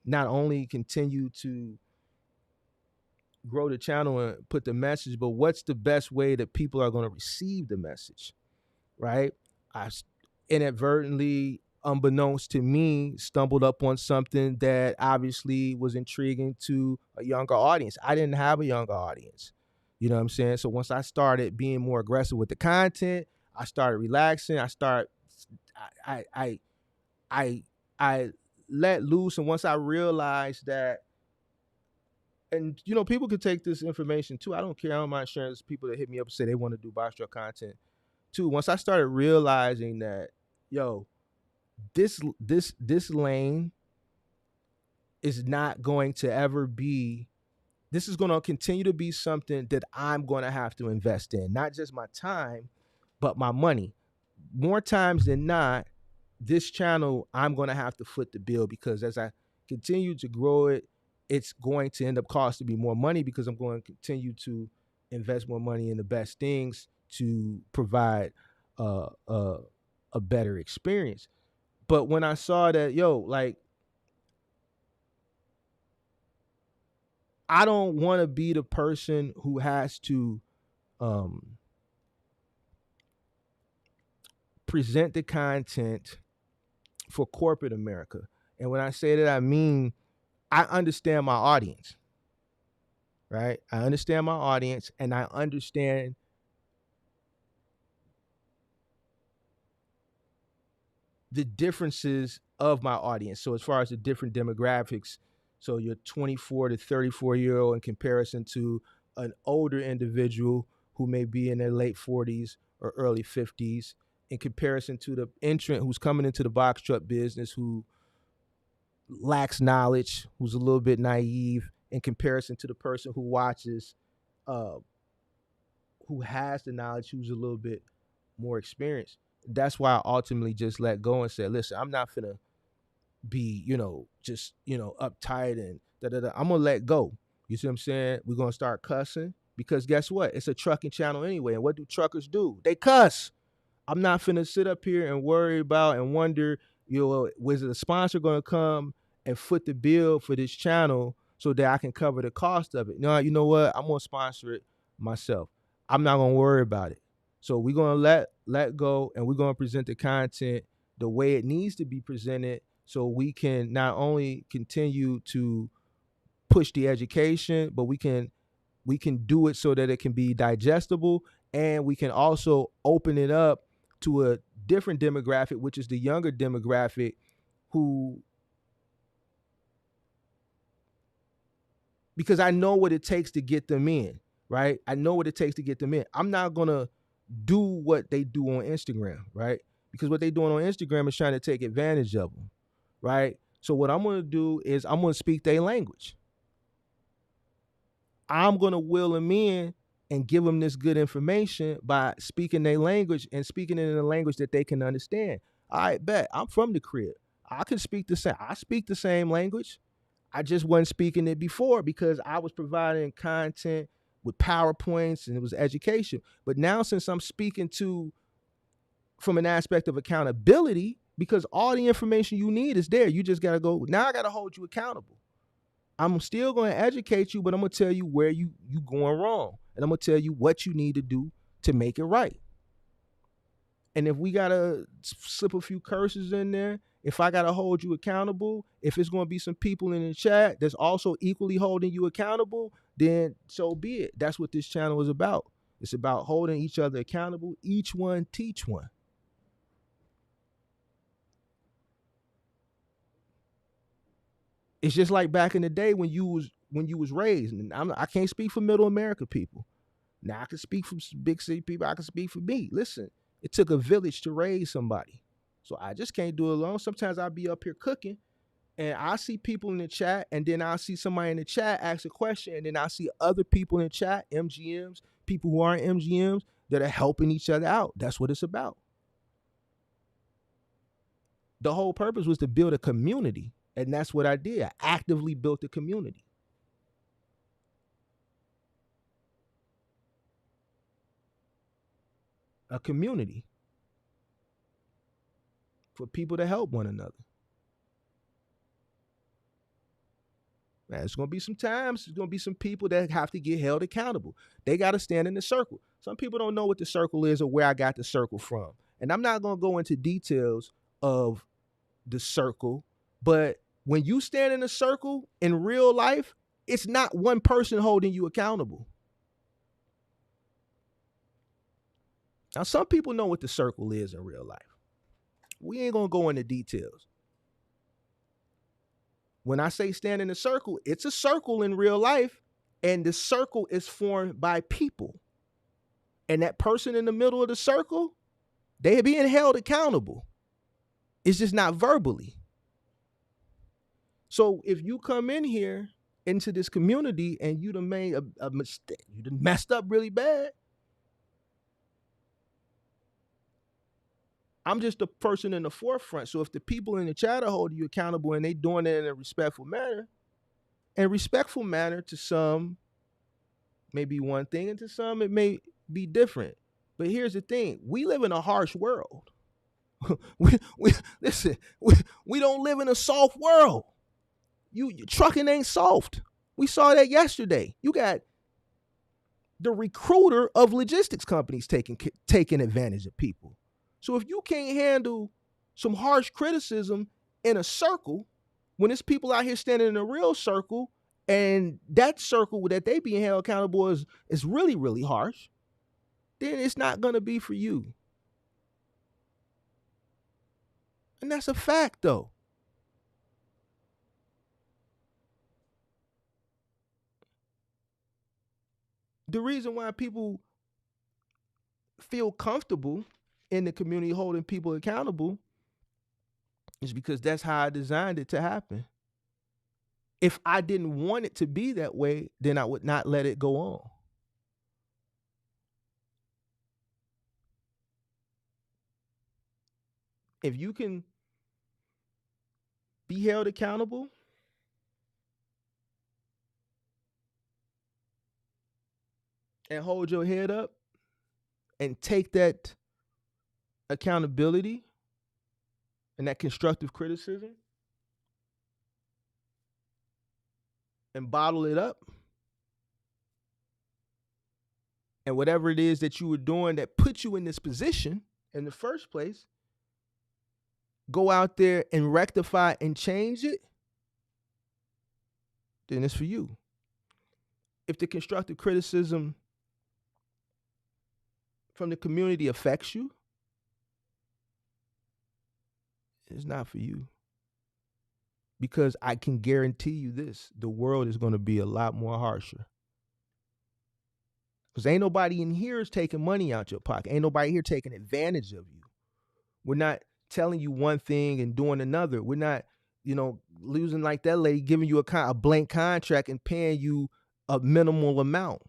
not only continue to grow the channel and put the message, but what's the best way that people are going to receive the message, right? I inadvertently, unbeknownst to me, stumbled up on something that obviously was intriguing to a younger audience. I didn't have a younger audience. You know what I'm saying? So once I started being more aggressive with the content, I started relaxing. I I I let loose, and once I realized that, and people can take this information too. I don't care. I don't mind sharing. There's people that hit me up and say they want to do box truck content too. Once I started realizing that, yo, this lane is not going to ever be. This is going to continue to be something that I'm going to have to invest in, not just my time, but my money. More times than not, this channel I'm going to have to foot the bill because as I continue to grow it, it's going to end up costing me more money because I'm going to continue to invest more money in the best things to provide a better experience. But when I saw that, yo, like, I don't want to be the person who has to um, present the content for corporate America. And when I say that, I mean I understand my audience, right? I understand my audience, and I understand the differences of my audience. So as far as the different demographics, so your 24 to 34-year-old in comparison to an older individual who may be in their late 40s or early 50s, in comparison to the entrant who's coming into the box truck business who lacks knowledge, who's a little bit naive, in comparison to the person who watches, uh, who has the knowledge, who's a little bit more experienced. That's why I ultimately just let go and said, listen, I'm not finna be, just, uptight and da da da. I'm gonna let go. You see what I'm saying? We're gonna start cussing because guess what? It's a trucking channel anyway. And what do truckers do? They cuss. I'm not finna sit up here and worry about and wonder, was the sponsor gonna come and foot the bill for this channel so that I can cover the cost of it? No, you know what? I'm gonna sponsor it myself. I'm not gonna worry about it. So we're gonna let go and we're gonna present the content the way it needs to be presented so we can not only continue to push the education, but we can do it so that it can be digestible, and we can also open it up to a different demographic, which is the younger demographic, who, because I know what it takes to get them in, right? I know what it takes to get them in. I'm not gonna do what they do on Instagram, right? Because what they're doing on Instagram is trying to take advantage of them, right? So what I'm gonna do is I'm gonna speak their language. I'm gonna will them in and give them this good information by speaking their language and speaking it in a language that they can understand. All right, bet. I'm from the crib. I can speak the same. I speak the same language. I just wasn't speaking it before because I was providing content with PowerPoints and it was education. But now, since I'm speaking to from an aspect of accountability, because all the information you need is there, you just gotta go. Now I gotta hold you accountable. I'm still going to educate you, but I'm going to tell you where you going wrong, and I'm going to tell you what you need to do to make it right. And if we got to slip a few curses in there, if I got to hold you accountable, if it's going to be some people in the chat that's also equally holding you accountable, then so be it. That's what this channel is about. It's about holding each other accountable. Each one teach one. It's just like back in the day when you was raised. And I can't speak for middle America people. Now I can speak for big city people. I can speak for me. Listen, it took a village to raise somebody, so I just can't do it alone. Sometimes I'll be up here cooking, and I see people in the chat, and then I'll see somebody in the chat ask a question, and then I see other people in the chat, MGMs, people who aren't MGMs, that are helping each other out. That's what it's about. The whole purpose was to build a community. And that's what I did. I actively built a community. A community for people to help one another. Now, it's going to be some times, there's going to be some people that have to get held accountable. They got to stand in the circle. Some people don't know what the circle is or where I got the circle from. And I'm not going to go into details of the circle, but when you stand in a circle in real life, it's not one person holding you accountable. Now, some people know what the circle is in real life. We ain't going to go into details. When I say stand in a circle, it's a circle in real life, and the circle is formed by people. And that person in the middle of the circle, they are being held accountable. It's just not verbally. So if you come in here into this community and you done made a mistake, you done messed up really bad, I'm just the person in the forefront. So if the people in the chat are holding you accountable and they doing it in a respectful manner, and respectful manner to some may be one thing, and to some it may be different. But here's the thing: we live in a harsh world. Listen, we don't live in a soft world. Trucking ain't soft. We saw that yesterday. You got the recruiter of logistics companies taking advantage of people. So if you can't handle some harsh criticism in a circle, when it's people out here standing in a real circle, and that circle that they being held accountable is really, really harsh, then it's not going to be for you. And that's a fact, though. The reason why people feel comfortable in the community holding people accountable is because that's how I designed it to happen. If I didn't want it to be that way, then I would not let it go on. If you can be held accountable and hold your head up and take that accountability and that constructive criticism and bottle it up, and whatever it is that you were doing that put you in this position in the first place, go out there and rectify and change it, then it's for you. If the constructive criticism from the community affects you, it's not for you. Because I can guarantee you this, the world is going to be a lot more harsher. Because ain't nobody in here is taking money out your pocket. Ain't nobody here taking advantage of you. We're not telling you one thing and doing another. We're not, losing like that lady giving you a blank contract and paying you a minimal amount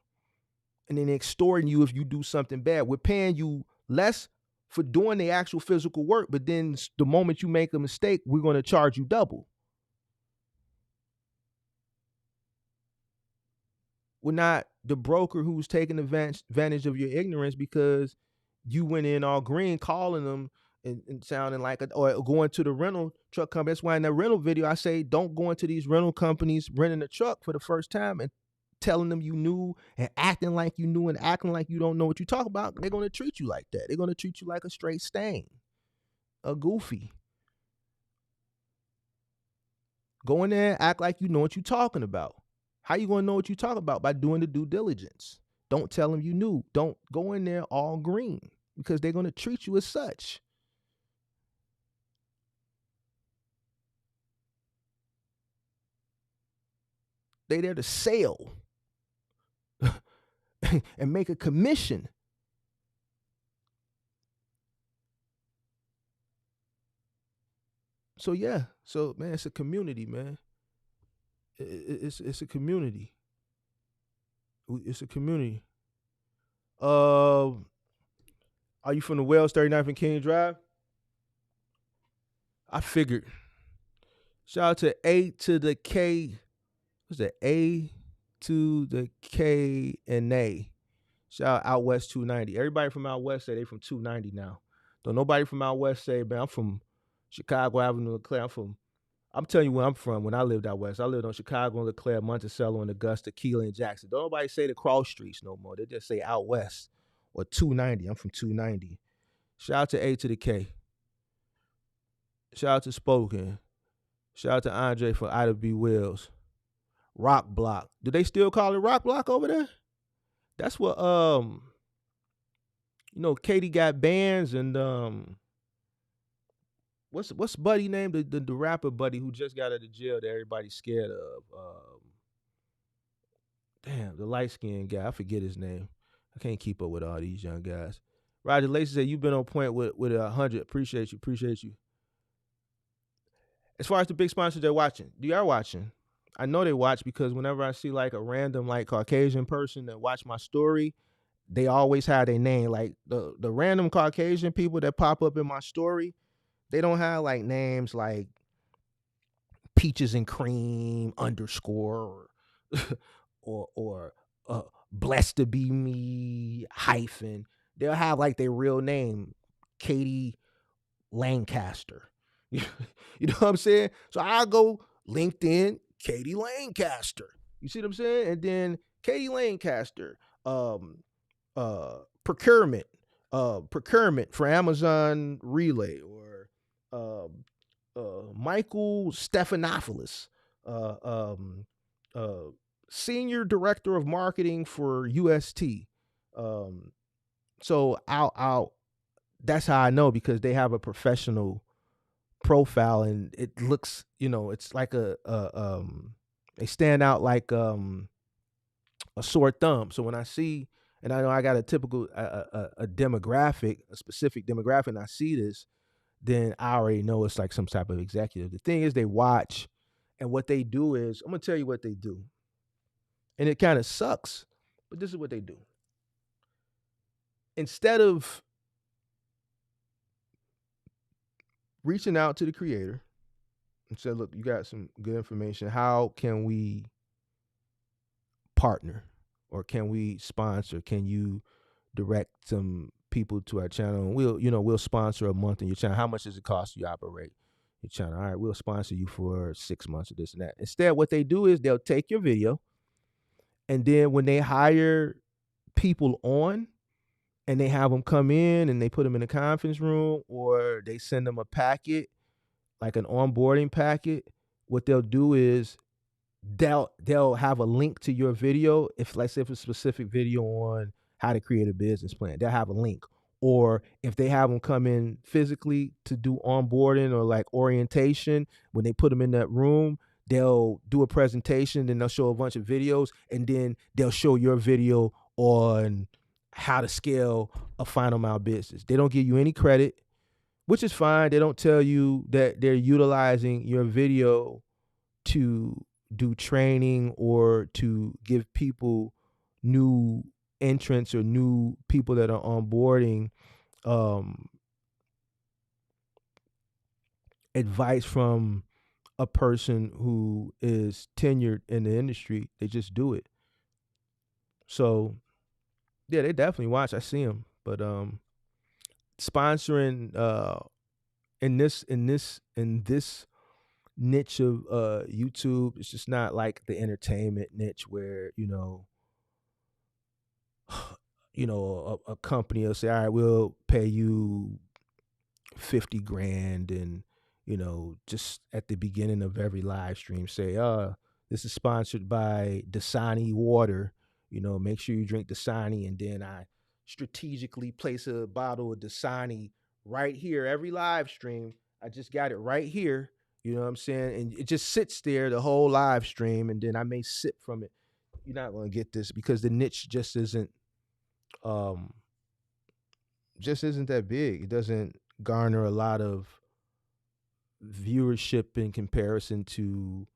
and then extorting you if you do something bad. We're paying you less for doing the actual physical work, but then the moment you make a mistake, we're going to charge you double. We're not the broker who's taking advantage of your ignorance because you went in all green calling them and sounding like or going to the rental truck company. That's why in that rental video I say don't go into these rental companies renting a truck for the first time and telling them you knew and acting like you knew and acting like you don't know what you talk about. They're going to treat you like that. They're going to treat you like a straight stain, a goofy. Go in there and act like you know what you're talking about. How you going to know what you talk about? By doing the due diligence. Don't tell them you knew. Don't go in there all green because they're going to treat you as such. They there to sell and make a commission. So yeah, man, it's a community, man. It's a community. It's a community. Are you from the Wells 39th and King Drive? I figured. Shout out to A to the K. What's that? A to the K and A. Shout out West 290. Everybody from out West say they from 290 now. Don't nobody from out West say, man, I'm from Chicago Avenue, LeClaire. I'm telling you where I'm from when I lived out West. I lived on Chicago and LeClaire, Monticello, and Augusta, Keeler, and Jackson. Don't nobody say the cross streets no more. They just say out West or 290. I'm from 290. Shout out to A to the K. Shout out to Spoken. Shout out to Andre for Ida B. Wills. Rock Block. Do they still call it Rock Block over there? That's what Katie got bands and what's Buddy name? The rapper Buddy who just got out of jail that everybody's scared of. Damn, the light skinned guy. I forget his name. I can't keep up with all these young guys. Roger Lacey said you've been on point with 100. Appreciate you. As far as the big sponsors they're watching, they are watching. I know they watch because whenever I see like a random like Caucasian person that watch my story, they always have their name. Like the random Caucasian people that pop up in my story, they don't have like names like Peaches and Cream _ or Blessed to Be Me hyphen. They'll have like their real name, Katie Lancaster. You know what I'm saying? So I go LinkedIn, Katie Lancaster. You see what I'm saying? And then Katie Lancaster, procurement for Amazon Relay, or Michael Stephanopoulos, senior director of marketing for UST. So I'll that's how I know, because they have a professional profile, and it looks, it's like they stand out like a sore thumb. So when I see, and I know I got a typical a demographic, a specific demographic, and I see this, then I already know it's like some type of executive. The thing is, they watch, and what they do is, I'm gonna tell you what they do, and it kind of sucks, but this is what they do. Instead of reaching out to the creator and said, "Look, you got some good information. How can we partner, or can we sponsor? Can you direct some people to our channel, and we'll sponsor a month in your channel. How much does it cost you to operate your channel? All right, we'll sponsor you for 6 months of this and that." Instead, what they do is they'll take your video, and then when they hire people on, and they have them come in and they put them in a conference room, or they send them a packet, like an onboarding packet, what they'll do is they'll have a link to your video. If, let's say, if it's a specific video on how to create a business plan, they'll have a link. Or if they have them come in physically to do onboarding or like orientation, when they put them in that room, they'll do a presentation, then they'll show a bunch of videos, and then they'll show your video on how to scale a final mile business. They don't give you any credit, which is fine. They don't tell you that they're utilizing your video to do training or to give people, new entrants or new people that are onboarding, advice from a person who is tenured in the industry. They just do it. So yeah, they definitely watch. I see them, but sponsoring in this niche of YouTube, it's just not like the entertainment niche where a company will say, all right, we'll pay you 50 grand, and just at the beginning of every live stream say, this is sponsored by Dasani water, make sure you drink Dasani, and then I strategically place a bottle of Dasani right here every live stream. I just got it right here, you know what I'm saying, and it just sits there the whole live stream, and then I may sip from it. You're not going to get this because the niche um just isn't that big. It doesn't garner a lot of viewership in comparison to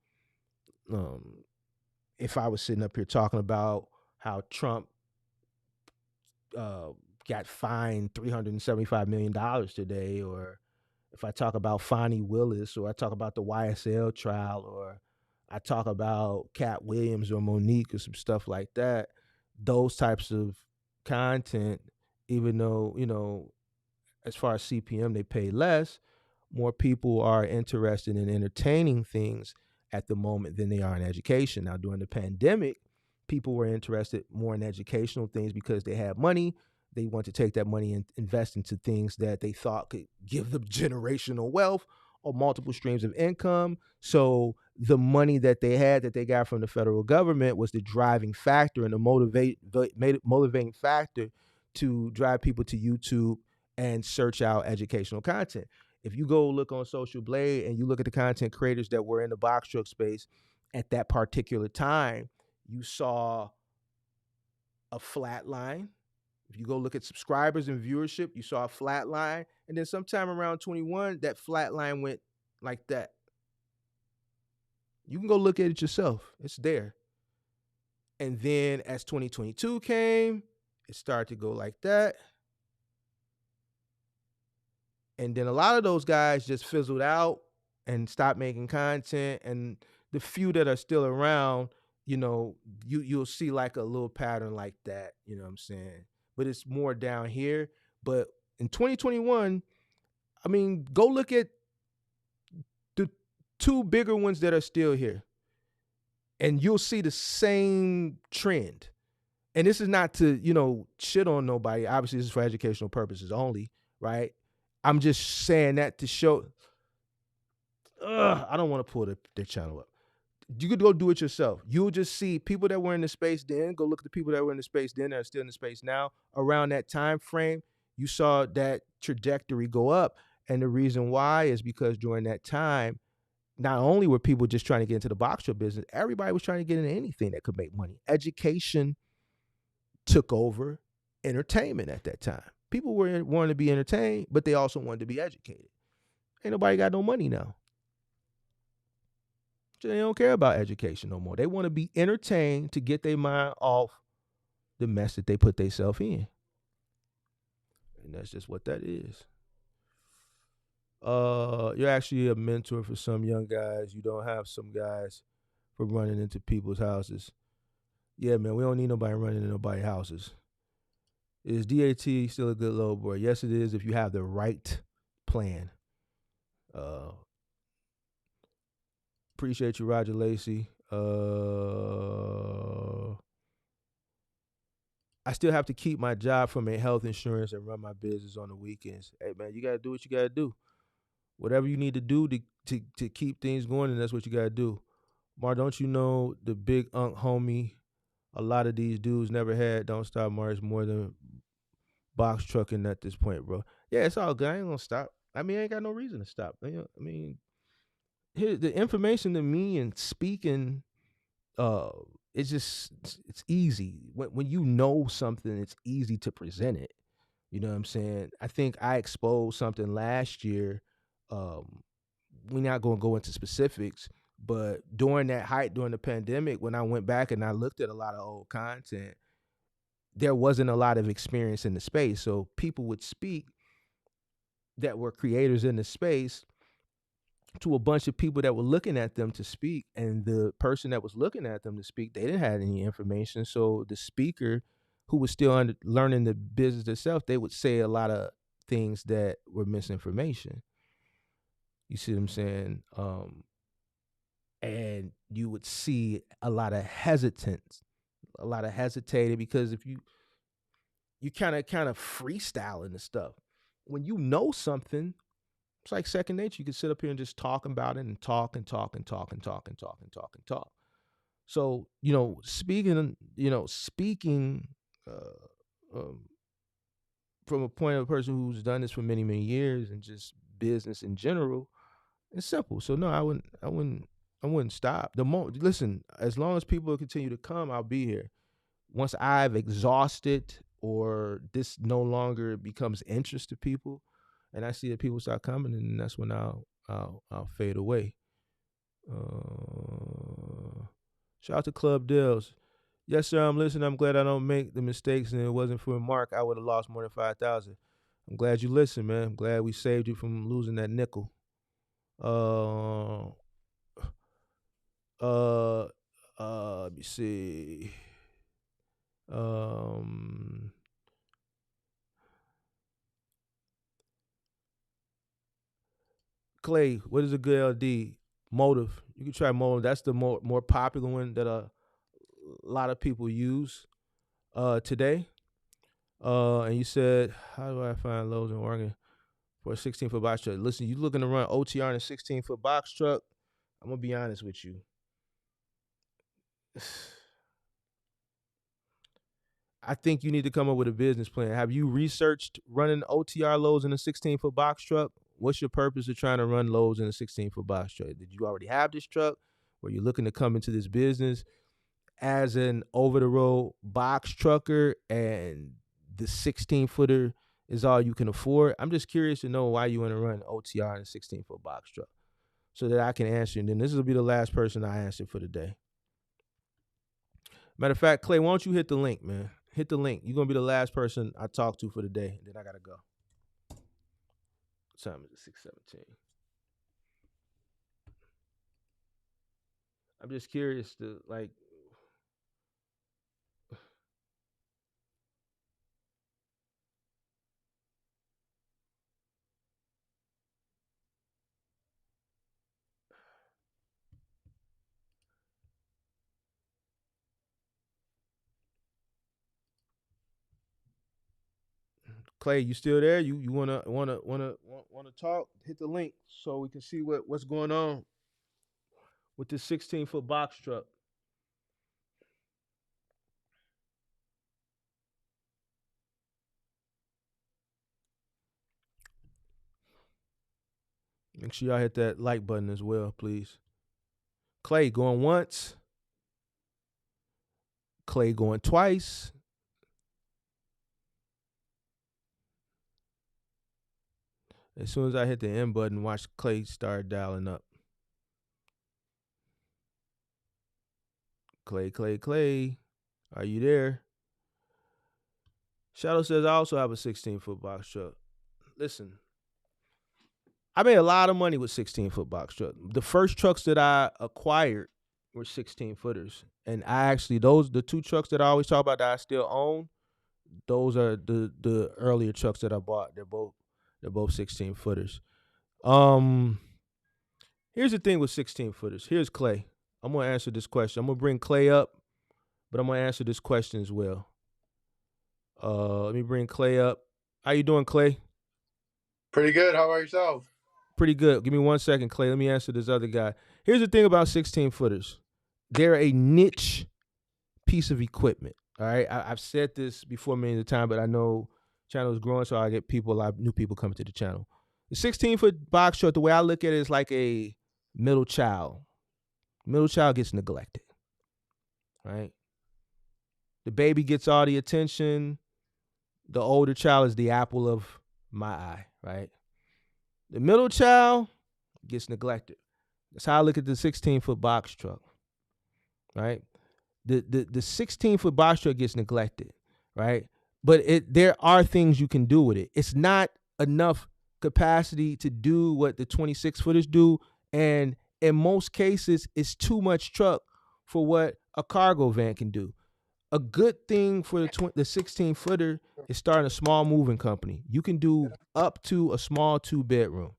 if I was sitting up here talking about how Trump got fined $375 million today, or if I talk about Fonnie Willis, or I talk about the YSL trial, or I talk about Cat Williams or Monique or some stuff like that. Those types of content, even though, as far as CPM, they pay less, more people are interested in entertaining things at the moment than they are in education. Now, during the pandemic, people were interested more in educational things because they had money. They want to take that money and invest into things that they thought could give them generational wealth or multiple streams of income. So the money that they had, that they got from the federal government, was the driving factor and the motivating factor to drive people to YouTube and search out educational content. If you go look on Social Blade and you look at the content creators that were in the box truck space at that particular time, you saw a flat line. If you go look at subscribers and viewership, you saw a flat line. And then sometime around 21, that flat line went like that. You can go look at it yourself. It's there. And then as 2022 came, it started to go like that. And then a lot of those guys just fizzled out and stopped making content. And the few that are still around, you'll see like a little pattern like that, you know what I'm saying? But it's more down here. But in 2021, I mean, go look at the two bigger ones that are still here, and you'll see the same trend. And this is not to, shit on nobody. Obviously, this is for educational purposes only, right? I'm just saying that to show. I don't want to pull their channel up. You could go do it yourself. You'll just see people that were in the space then. Go look at the people that were in the space then that are still in the space now. Around that time frame, you saw that trajectory go up. And the reason why is because during that time, not only were people just trying to get into the box truck business, everybody was trying to get into anything that could make money. Education took over entertainment at that time. People were wanting to be entertained, but they also wanted to be educated. Ain't nobody got no money now. So they don't care about education no more. They want to be entertained to get their mind off the mess that they put themselves in. And that's just what that is. You're actually a mentor for some young guys. You don't have some guys for running into people's houses. Yeah, man, we don't need nobody running into nobody's houses. Is DAT still a good low boy? Yes, it is if you have the right plan. Uh, appreciate you, Roger Lacey. I still have to keep my job from a health insurance and run my business on the weekends. Hey, man, you got to do what you got to do. Whatever you need to do to keep things going, and that's what you got to do. Mar, don't you know the big unk homie? A lot of these dudes never had Don't Stop Mars more than box trucking at this point, bro. Yeah, it's all good. I ain't gonna stop. I mean, I ain't got no reason to stop. I mean, here the information to me and speaking, uh, it's just it's easy. When you know something, it's easy to present it. You know what I'm saying? I think I exposed something last year. Um, we're not gonna go into specifics, but during that height during the pandemic, when I went back and I looked at a lot of old content, there wasn't a lot of experience in the space. So people would speak that were creators in the space to a bunch of people that were looking at them to speak, and the person that was looking at them to speak, they didn't have any information. So the speaker, who was still learning the business itself, they would say a lot of things that were misinformation. You see what I'm saying? And you would see a lot of hesitance, a lot of hesitating, because if you kind of freestyling the stuff. When you know something, it's like second nature. You can sit up here and just talk about it and talk and talk and talk and talk and talk and talk and talk. So speaking um, from a point of a person who's done this for many many years and just business in general, it's simple. So no, I wouldn't stop. Listen, as long as people continue to come, I'll be here. Once I've exhausted or this no longer becomes interest to people, and I see that people start coming, and that's when I'll fade away. Shout out to Club Deals. Yes, sir. I'm listening. I'm glad I don't make the mistakes, and it wasn't for Mark, I would have lost more than 5,000. I'm glad you listened, man. I'm glad we saved you from losing that nickel. Uh, uh, let me see. Um, Clay, what is a good LD? Motive. You can try Motive. That's the more popular one that a lot of people use today. And you said, how do I find loads in Oregon for a 16-foot box truck? Listen, you looking to run OTR in a 16-foot box truck? I'm gonna be honest with you. I think you need to come up with a business plan. Have you researched running OTR loads in a 16-foot box truck? What's your purpose of trying to run loads in a 16-foot box truck? Did you already have this truck? Were you looking to come into this business as an over-the-road box trucker and the 16-footer is all you can afford? I'm just curious to know why you want to run OTR in a 16-foot box truck so that I can answer. And then this will be the last person I answer for the day. Matter of fact, Clay, why don't you hit the link, man? Hit the link. You're going to be the last person I talk to for the day. Then I got to go. What time is it? 6:17. I'm just curious to, like, Clay, you still there? You wanna talk? Hit the link so we can see what's going on with this 16-foot box truck. Make sure y'all hit that like button as well, please. Clay going once. Clay going twice. As soon as I hit the end button, watch Clay start dialing up. Clay. Are you there? Shadow says, I also have a 16-foot box truck. Listen, I made a lot of money with 16-foot box truck. The first trucks that I acquired were 16-footers. And I actually, the two trucks that I always talk about that I still own, those are the earlier trucks that I bought. They're both 16-footers. Here's the thing with 16-footers. Here's Clay. I'm gonna answer this question. I'm gonna bring Clay up, but I'm gonna answer this question as well. Let me bring Clay up. How you doing, Clay? Pretty good. How about yourself? Pretty good. Give me 1 second, Clay. Let me answer this other guy. Here's the thing about 16-footers. They're a niche piece of equipment. All right. I've said this before many of the time, but I know channel is growing, so I get a lot of new people coming to the channel. The 16-foot box truck, the way I look at it, is like a middle child. Middle child gets neglected. Right? The baby gets all the attention. The older child is the apple of my eye, right? The middle child gets neglected. That's how I look at the 16-foot box truck, right? The 16-foot box truck gets neglected, right? But there are things you can do with it. It's not enough capacity to do what the 26-footers do, and in most cases, it's too much truck for what a cargo van can do. A good thing for the 16-footer is starting a small moving company. You can do up to a small 2-bedroom,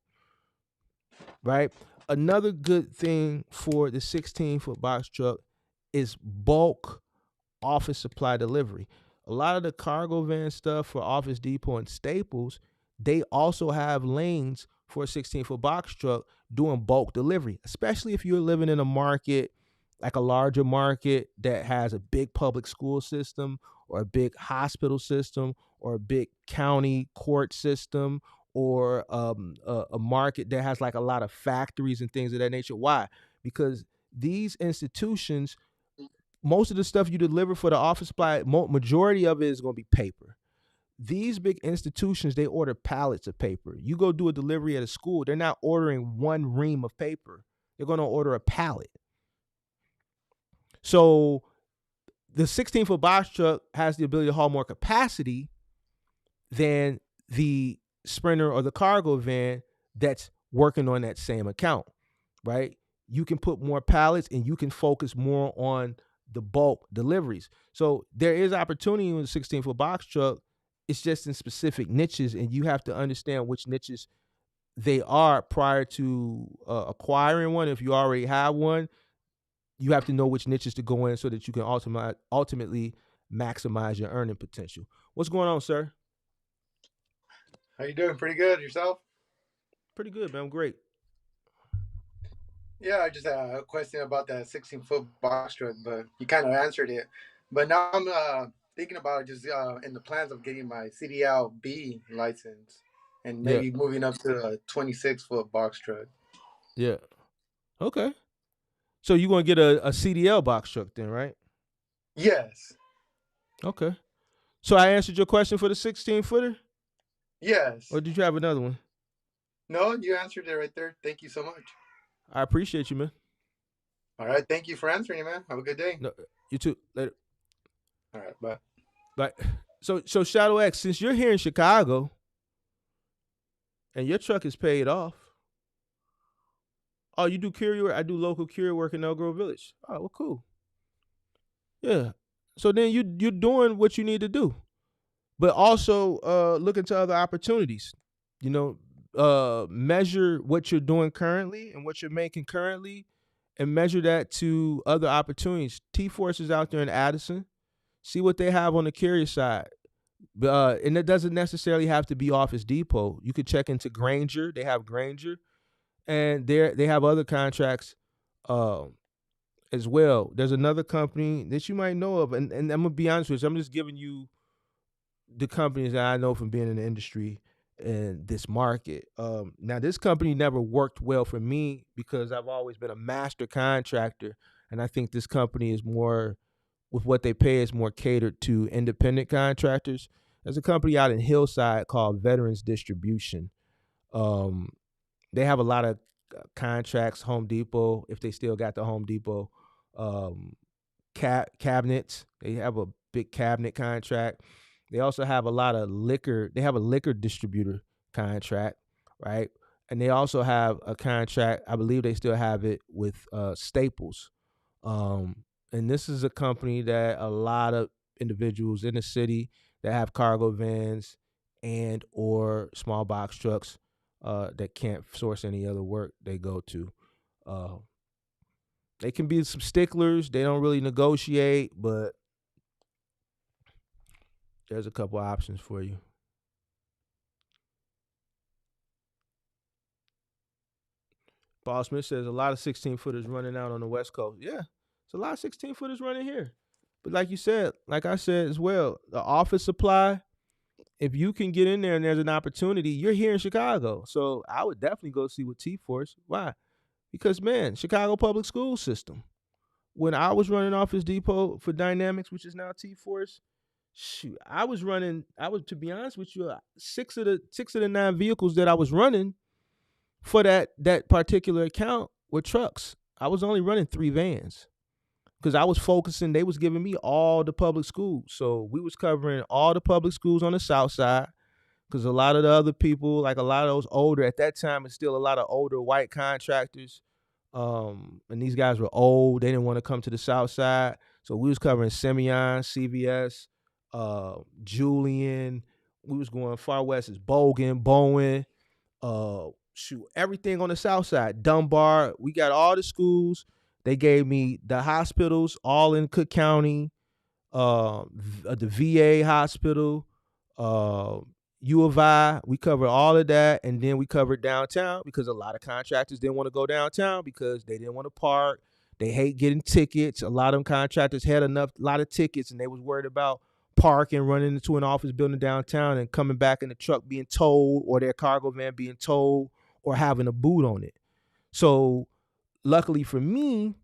right? Another good thing for the 16-foot box truck is bulk office supply delivery. A lot of the cargo van stuff for Office Depot and Staples, they also have lanes for a 16-foot box truck doing bulk delivery, especially if you're living in a market like a larger market that has a big public school system or a big hospital system or a big county court system or a market that has like a lot of factories and things of that nature. Why? Because these institutions, most of the stuff you deliver for the office supply, majority of it is going to be paper. These big institutions, they order pallets of paper. You go do a delivery at a school, they're not ordering one ream of paper. They're going to order a pallet. So the 16-foot box truck has the ability to haul more capacity than the Sprinter or the cargo van that's working on that same account, right? You can put more pallets and you can focus more on the bulk deliveries. So there is opportunity with a 16-foot box truck. It's just in specific niches, and you have to understand which niches they are prior to acquiring one. If you already have one, you have to know which niches to go in so that you can ultimately maximize your earning potential. What's going on, sir? How you doing? Pretty good. Yourself? Pretty good, man. I'm great. Yeah, I just had a question about that 16-foot box truck, but you kind of answered it. But now I'm thinking about just in the plans of getting my CDL B license and Yeah. maybe moving up to a 26-foot box truck. Yeah. Okay. So you want to get a CDL box truck then, right? Yes. Okay. So I answered your question for the 16-footer? Yes. Or did you have another one? No, you answered it right there. Thank you so much. I appreciate you, man. All right. Thank you for answering, man. Have a good day. No, you too. Later. All right. Bye. Like, so Shadow X, since you're here in Chicago and your truck is paid off, oh, you do courier work? I do local courier work in Elk Grove Village. Oh, well, cool. Yeah. So then you're doing what you need to do, but also look into other opportunities. You know, measure what you're doing currently and what you're making currently, and measure that to other opportunities. T-Force is out there in Addison. See what they have on the carrier side. And it doesn't necessarily have to be Office Depot. You could check into Granger. They have Granger. And they have other contracts as well. There's another company that you might know of. And I'm going to be honest with you. I'm just giving you the companies that I know from being in the industry in this market. Now, this company never worked well for me because I've always been a master contractor, and I think this company is more, with what they pay, is more catered to independent contractors. There's a company out in Hillside called Veterans Distribution. Um, they have a lot of contracts. Home Depot, if they still got the Home Depot, um, cabinets. They have a big cabinet contract. They also have a lot of liquor. They have a liquor distributor contract, right? And they also have a contract. I believe they still have it with Staples. And this is a company that a lot of individuals in the city that have cargo vans and or small box trucks that can't source any other work, they go to. Uh, they can be some sticklers. They don't really negotiate, but there's a couple options for you. Paul Smith says a lot of 16-footers running out on the West Coast. Yeah, it's a lot of 16-footers running here. But like you said, like I said as well, the office supply, if you can get in there and there's an opportunity, you're here in Chicago. So I would definitely go see with T-Force. Why? Because, man, Chicago public school system. When I was running Office Depot for Dynamics, which is now T-Force, shoot, to be honest with you, six of the 9 vehicles that I was running for that particular account were trucks. I was only running 3 vans because I was focusing. They was giving me all the public schools, so we was covering all the public schools on the South Side. Because a lot of the other people, like a lot of those older, at that time, it's still a lot of older white contractors. And these guys were old. They didn't want to come to the South Side. So we was covering Simeon, CVS, Julian. We was going far west as Bogan, Bowen, everything on the South Side. Dunbar. We got all the schools. They gave me the hospitals, all in Cook County, the VA hospital, U of I. We covered all of that, and then we covered downtown because a lot of contractors didn't want to go downtown because they didn't want to park. They hate getting tickets. A lot of them contractors had a lot of tickets, and they was worried about parking, running into an office building downtown, and coming back in the truck being towed, or their cargo van being towed, or having a boot on it. So luckily for me,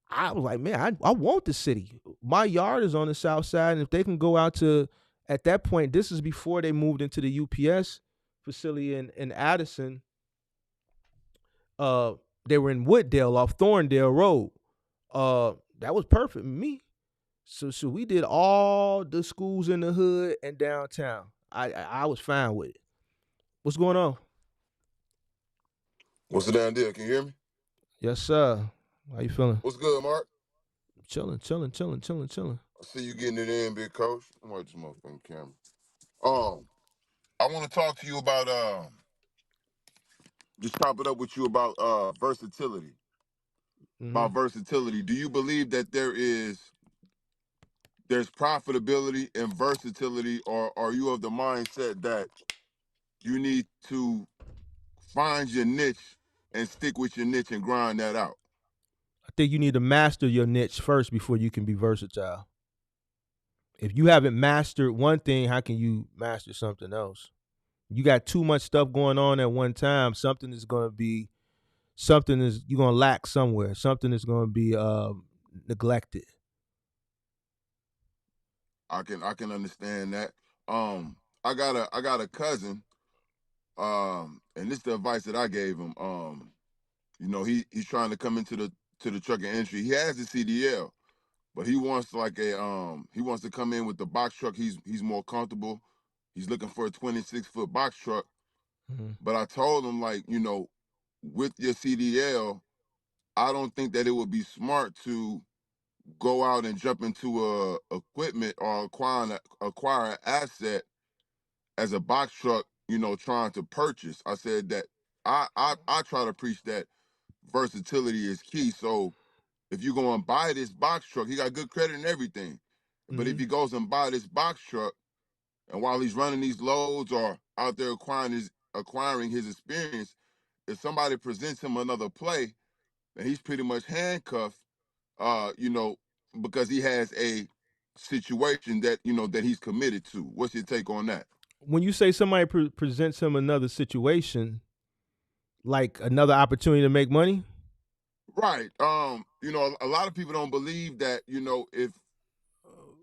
I was like, man, I want the city. My yard is on the South Side, and if they can go out to, at that point, this is before they moved into the UPS facility in Addison. They were in Wooddale off Thorndale Road. That was perfect for me. So we did all the schools in the hood and downtown. I was fine with it. What's going on? What's the damn deal? Can you hear me? Yes, sir. How you feeling? What's good, Mark? Chilling. I see you getting it in, big coach. I'm watching this motherfucking camera. I want to talk to you about just top it up with you about versatility. Mm-hmm. About versatility. Do you believe that there's profitability in versatility, or are you of the mindset that you need to find your niche and stick with your niche and grind that out? I think you need to master your niche first before you can be versatile. If you haven't mastered one thing, how can you master something else? You got too much stuff going on at one time. You're gonna lack somewhere. Something is gonna be neglected. I can understand that. I got a cousin, and this is the advice that I gave him. He's trying to come into the trucking industry. He has the CDL, but he wants he wants to come in with the box truck. He's more comfortable. He's looking for a 26-foot box truck. Mm-hmm. But I told him, with your CDL, I don't think that it would be smart to go out and jump into equipment or acquire an asset as a box truck, trying to purchase. I said that I try to preach that versatility is key. So if you go and buy this box truck, he got good credit and everything. But if he goes and buy this box truck, and while he's running these loads or out there acquiring his experience, if somebody presents him another play, then he's pretty much handcuffed, uh, you know, because he has a situation that that he's committed to. What's your take on that? When you say somebody presents him another situation, like another opportunity to make money, Right. You know, a lot of people don't believe that, you know, if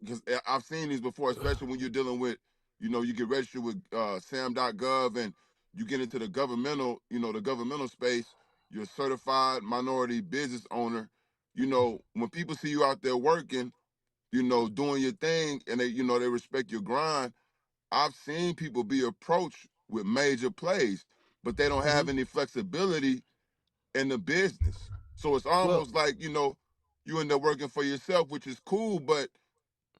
because I've seen these before, especially when you're dealing with, you know, you get registered with sam.gov and you get into the governmental, you know, the governmental space, you're a certified minority business owner. You know, when people see you out there working, you know, doing your thing and they, you know, they respect your grind, I've seen people be approached with major plays, but they don't have any flexibility in the business. So it's well, almost like, you know, you end up working for yourself, which is cool, but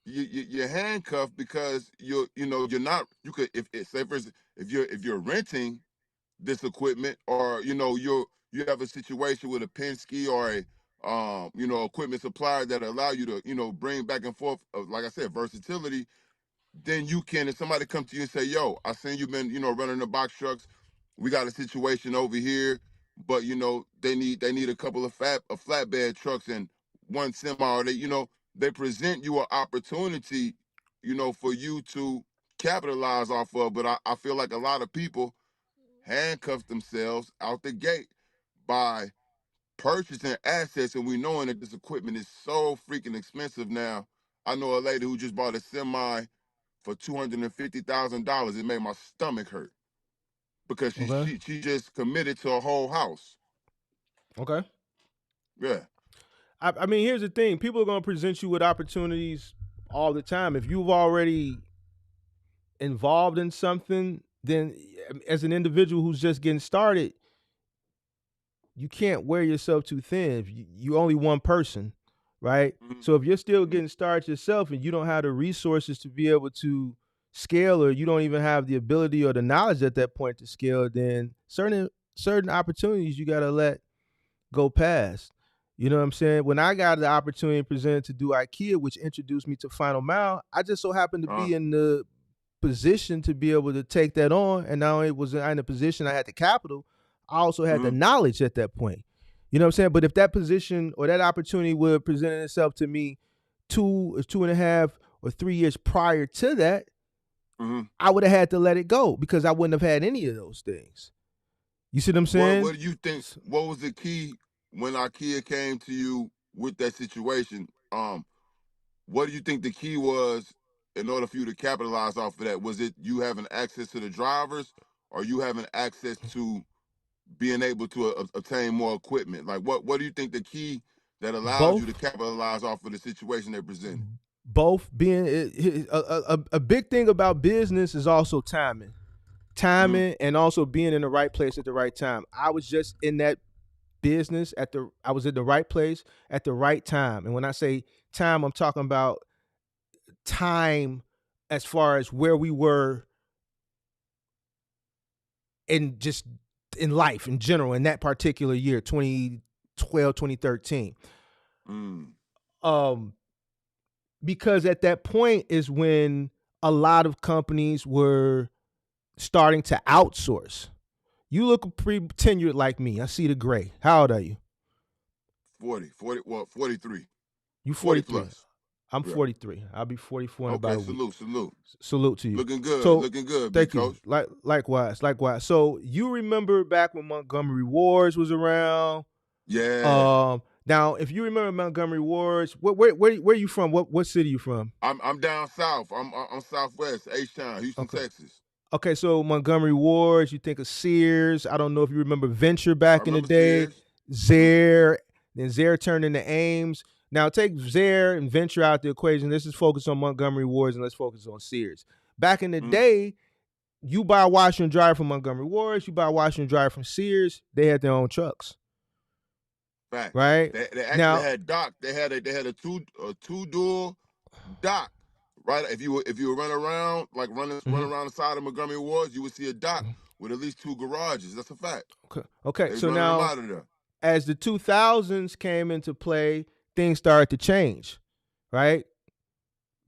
you're handcuffed because you know you're not you could if say for instance if you're renting this equipment or you know you have a situation with a Penske or a you know equipment supplier that allow you to you know bring back and forth like I said versatility, then you can, if somebody come to you and say, yo, I seen you been, you know, running the box trucks. We got a situation over here, but you know, they need a couple of flatbed trucks and one semi, or they, you know, they present you an opportunity, you know, for you to capitalize off of. But I feel like a lot of people handcuff themselves out the gate by purchasing assets and we knowing that this equipment is so freaking expensive now. I know a lady who just bought a semi for $250,000. It made my stomach hurt because she okay, she she just committed to a whole house. okay. Yeah. I mean, here's the thing: people are going to present you with opportunities all the time. If you've already involved in something, then as an individual who's just getting started, you can't wear yourself too thin. If you only one person, right? Mm-hmm. So if you're still Mm-hmm. getting started yourself and you don't have the resources to be able to scale, or you don't even have the ability or the knowledge at that point to scale, then certain opportunities you got to let go past. You know what I'm saying? When I got the opportunity presented to do IKEA, which introduced me to Final Mile, I just so happened to Uh, be in the position to be able to take that on. And not only was I in a position, I had the capital, I also had the mm-hmm. knowledge at that point. You know what I'm saying? But if that position or that opportunity would have presented itself to me 2.5 or 3 years prior to that, Mm-hmm. I would have had to let it go because I wouldn't have had any of those things. You see what I'm saying? What do you think? What was the key when IKEA came to you with that situation? What do you think the key was in order for you to capitalize off of that? Was it you having access to the drivers, or you having access to being able to obtain more equipment? Like, what do you think the key that allows you to Both capitalize off of the situation they presented? both being a big thing about business is also Mm-hmm. timing and also being in the right place at the right time. I was just in that business I was in the right place at the right time. And when I say time, I'm talking about time as far as where we were in just in life in general in that particular year, 2012, 2013. Mm. um because at that point is when a lot of companies were starting to outsource. You look pretty tenured like me. I see the gray. How old are you? 40, well, 43, You 40 43. plus. I'm Yeah. 43. I'll be 44 in about Okay, a week. salute. Salute to you. So Looking good, B thank you. coach. Likewise. So you remember back when Montgomery Wars was around? Yeah. Now if you remember Montgomery Wars, where you from? What city you from? I'm down south. I'm southwest, H-Town, Houston, Okay. Texas. Okay, so Montgomery Wars, you think of Sears. I don't know if you remember Venture I back in the remember day. Sears. Mm-hmm. Zaire, then Zaire turned into Ames. Now take Zaire and Venture out the equation. Let's just focus on Montgomery Wars and let's focus on Sears. Back in the Mm-hmm. day, you buy a washer and dryer from Montgomery Wars, you buy a washer and dryer from Sears. They had their own trucks, Facts. right? They actually Now, had dock. They had a two dual dock. Right. If you were running around like run mhm, around the side of Montgomery Wars, you would see a dock with at least two garages. That's a fact. okay. They was So running them now, out of there. as the 2000s came into play, things started to change, right?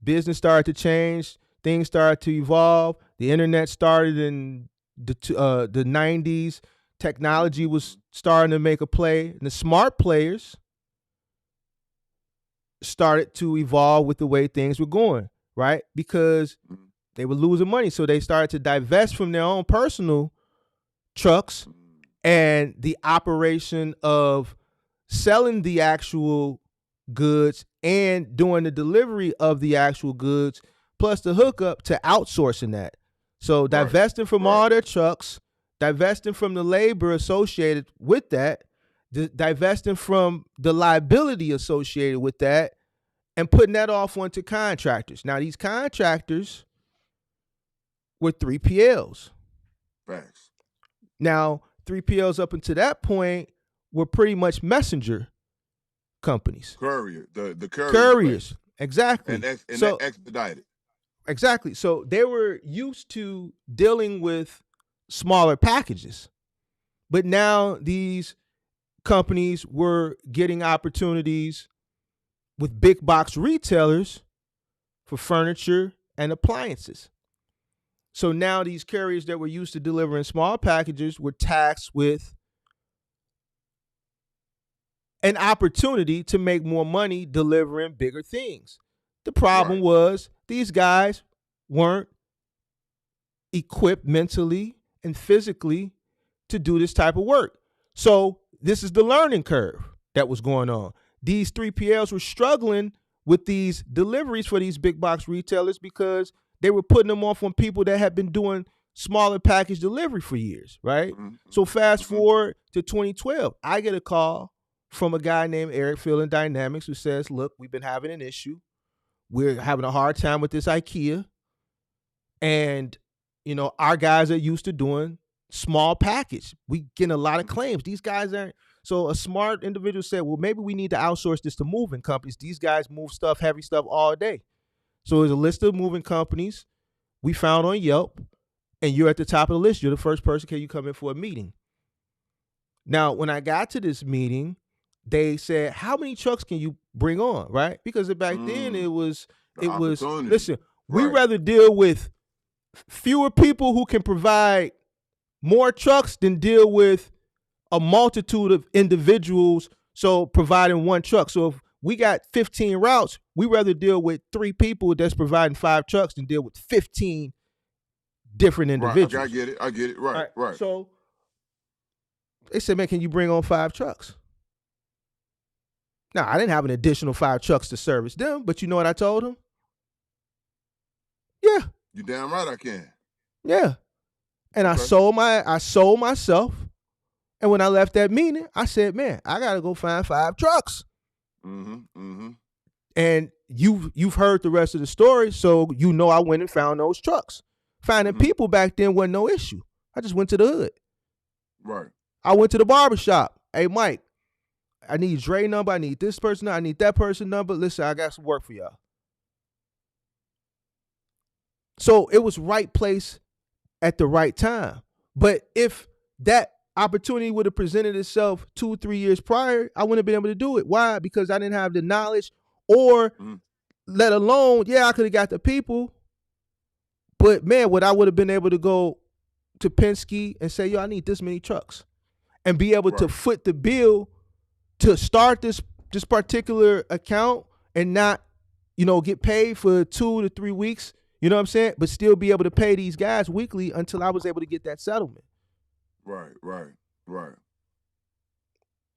Business started to change, things started to evolve. The internet started in the 90s. Technology was starting to make a play, and the smart players started to evolve with the way things were going, right? Because Mm-hmm. They were losing money, so they started to divest from their own personal trucks and the operation of selling the actual goods and doing the delivery of the actual goods, plus the hookup to outsourcing that. So divesting from all their trucks, divesting from the labor associated with that, divesting from the liability associated with that, and putting that off onto contractors. Now, these contractors were 3PLs. Facts. Now, 3PLs up until that point were pretty much messenger companies. Courier, the couriers. Exactly. And expedited. Exactly. So they were used to dealing with smaller packages. But now these companies were getting opportunities with big box retailers for furniture and appliances. So now these carriers that were used to delivering small packages were tasked with an opportunity to make more money delivering bigger things. The problem was these guys weren't equipped mentally and physically to do this type of work. So this is the learning curve that was going on. These 3PLs were struggling with these deliveries for these big box retailers because they were putting them off on people that had been doing smaller package delivery for years, right? Mm-hmm. So fast forward to 2012, I get a call from a guy named Eric Field in Dynamics who says, look, we've been having an issue. We're having a hard time with this IKEA. And, you know, our guys are used to doing small package. We getting a lot of claims. These guys aren't. So a smart individual said, well, maybe we need to outsource this to moving companies. These guys move stuff, heavy stuff all day. So there's a list of moving companies we found on Yelp, and you're at the top of the list. You're the first person. Can you come in for a meeting? Now, when I got to this meeting, they said, how many trucks can you bring on, right? Because back then it was, listen, we rather deal with fewer people who can provide more trucks than deal with a multitude of individuals, so providing one truck. So if we got 15 routes, we rather deal with 3 people that's providing 5 trucks than deal with 15 different individuals. Right. Okay, I get it. Right. So they said, man, can you bring on 5 trucks? Now, I didn't have an additional 5 trucks to service them, but you know what I told them? Yeah. You damn right I can. Yeah. And okay. I sold myself. And when I left that meeting, I said, man, I got to go find 5 trucks. And you've heard the rest of the story, so you know I went and found those trucks. Finding people back then wasn't no issue. I just went to the hood. Right. I went to the barbershop. Hey, Mike, I need Dre number. I need this person. I need that person number. Listen, I got some work for y'all. So it was right place at the right time. But if that opportunity would have presented itself 2 or 3 years prior, I wouldn't have been able to do it. Why? Because I didn't have the knowledge, or let alone, yeah, I could have got the people. But man, what I would have been able to go to Penske and say, yo, I need this many trucks, and be able to foot the bill to start this particular account and not, you know, get paid for 2 to 3 weeks, you know what I'm saying? But still be able to pay these guys weekly until I was able to get that settlement. Right.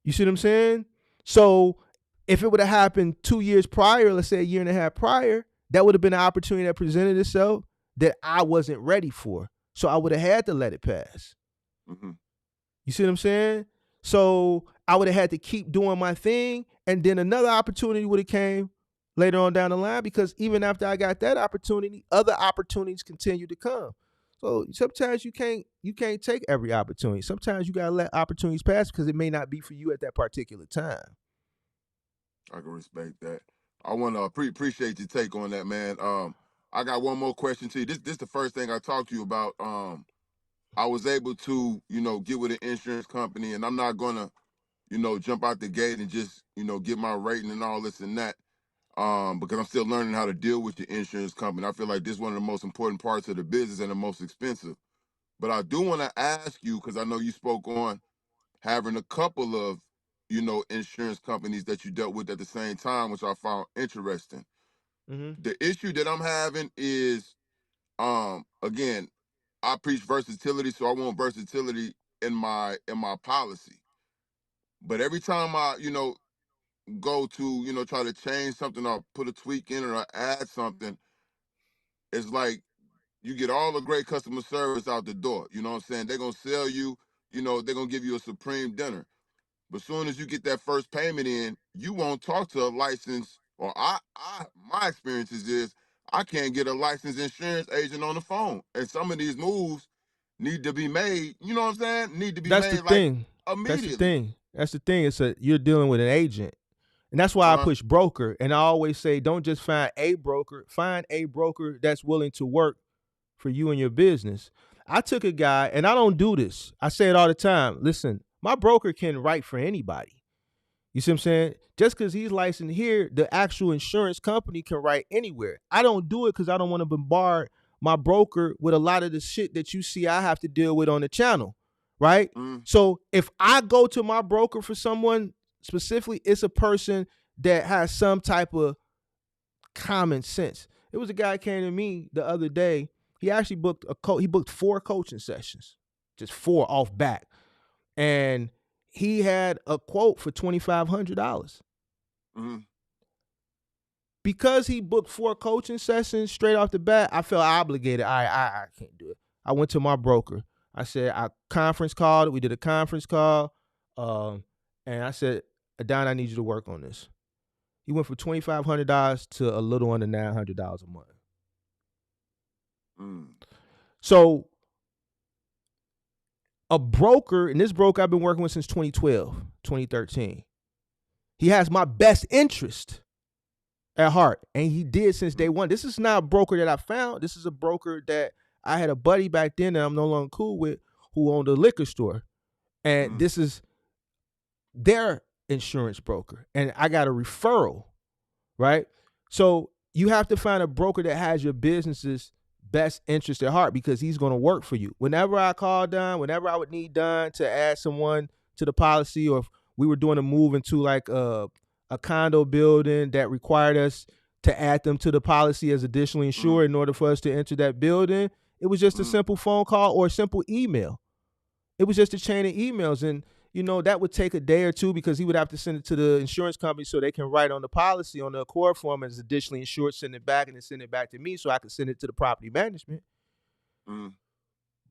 You see what I'm saying? So if it would have happened 2 years prior, let's say a year and a half prior, that would have been an opportunity that presented itself that I wasn't ready for. So I would have had to let it pass. You see what I'm saying? So I would have had to keep doing my thing, and then another opportunity would have came later on down the line, because even after I got that opportunity, other opportunities continue to come. So sometimes you can't take every opportunity. Sometimes you gotta let opportunities pass because it may not be for you at that particular time. I can respect that. I want to appreciate your take on that, man. I got one more question to you. This the first thing I talked to you about. I was able to, you know, get with an insurance company, and I'm not gonna, you know, jump out the gate and just, you know, get my rating and all this and that. Because I'm still learning how to deal with the insurance company. I feel like this is one of the most important parts of the business and the most expensive. But I do want to ask you, because I know you spoke on having a couple of, you know, insurance companies that you dealt with at the same time, which I found interesting. The issue that I'm having is Again, I preach versatility, so I want versatility in my policy. But every time I, go to, try to change something or put a tweak in it or add something, it's like you get all the great customer service out the door. You know what I'm saying? They're gonna sell you, they're gonna give you a supreme dinner. But soon as you get that first payment in, you won't talk to a licensed, or my experiences is I can't get a licensed insurance agent on the phone. And some of these moves need to be made, you know what I'm saying? Need to be That's the made like thing. That's the immediately. thing. That's the thing. You're dealing with an agent. And that's why I Uh-huh. push broker. And I always say, don't just find a broker. Find a broker that's willing to work for you and your business. I took a guy, and I don't do this. I say it all the time. Listen, my broker can write for anybody. You see what I'm saying? Just because he's licensed here, the actual insurance company can write anywhere. I don't do it because I don't want to bombard my broker with a lot of the shit that you see I have to deal with on the channel, right? So if I go to my broker for someone specifically, it's a person that has some type of common sense. It was a guy came to me the other day. He actually booked he booked 4 coaching sessions, just 4 off back, and he had a quote for $2,500. Because he booked 4 coaching sessions straight off the bat, I felt obligated. I can't do it. I went to my broker. I said, I conference called. We did a conference call, and I said, Adon, I need you to work on this. He went from $2,500 to a little under $900 a month. So a broker, and this broker I've been working with since 2012, 2013. He has my best interest at heart, and he did since day one. This is not a broker that I found. This is a broker that I had a buddy back then that I'm no longer cool with who owned a liquor store, and this is their insurance broker, and I got a referral, right? So you have to find a broker that has your business's best interest at heart because he's going to work for you. Whenever I call Don, whenever I would need Don to add someone to the policy, or if we were doing a move into like a condo building that required us to add them to the policy as additionally insured in order for us to enter that building, it was just a simple phone call or a simple email. It was just a chain of emails. And, that would take a day or two because he would have to send it to the insurance company so they can write on the policy on the accord form as additionally insured, send it back, and then send it back to me so I could send it to the property management.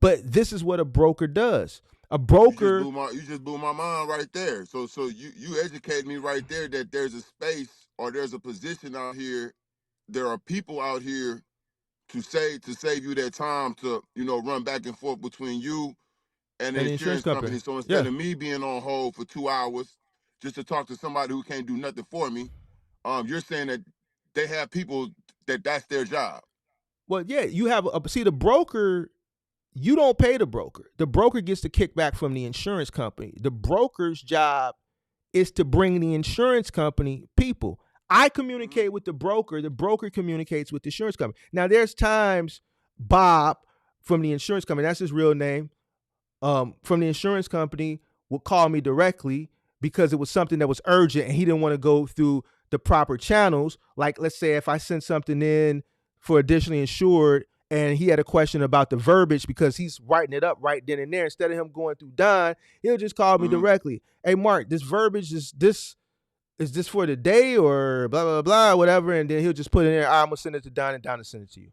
But this is what a broker does. A broker. You just blew my mind right there. So you educated me right there that there's a space or there's a position out here. There are people out here to save you that time to, run back and forth between you and the insurance company. So instead of me being on hold for 2 hours just to talk to somebody who can't do nothing for me, you're saying that they have people that's their job. Well, yeah, you have the broker. You don't pay the broker. The broker gets the kickback from the insurance company. The broker's job is to bring the insurance company people. I communicate with the broker communicates with the insurance company. Now, there's times Bob from the insurance company, that's his real name, from the insurance company would call me directly because it was something that was urgent and he didn't want to go through the proper channels. Like, let's say if I sent something in for additionally insured and he had a question about the verbiage because he's writing it up right then and there. Instead of him going through Don, he'll just call me directly. Hey, Mark, this verbiage is this for the day or blah, blah, blah, whatever. And then he'll just put it in there. I'm going to send it to Don and Don will send it to you.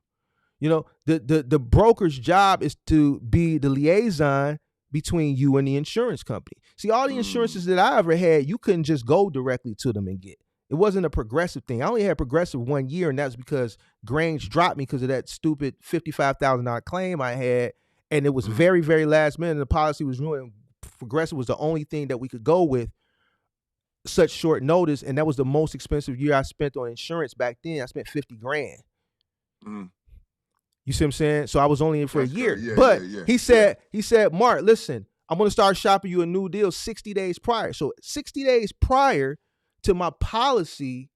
The broker's job is to be the liaison between you and the insurance company. See, all the insurances that I ever had, you couldn't just go directly to them and get. It wasn't a progressive thing. I only had progressive 1 year, and that's because Grange dropped me because of that stupid $55,000 claim I had, and it was very, very last minute, and the policy was ruined. Progressive was the only thing that we could go with such short notice, and that was the most expensive year I spent on insurance back then. I spent $50,000. You see what I'm saying? So I was only in for a year. He said, Mark, listen, I'm going to start shopping you a new deal 60 days prior. So 60 days prior to my policy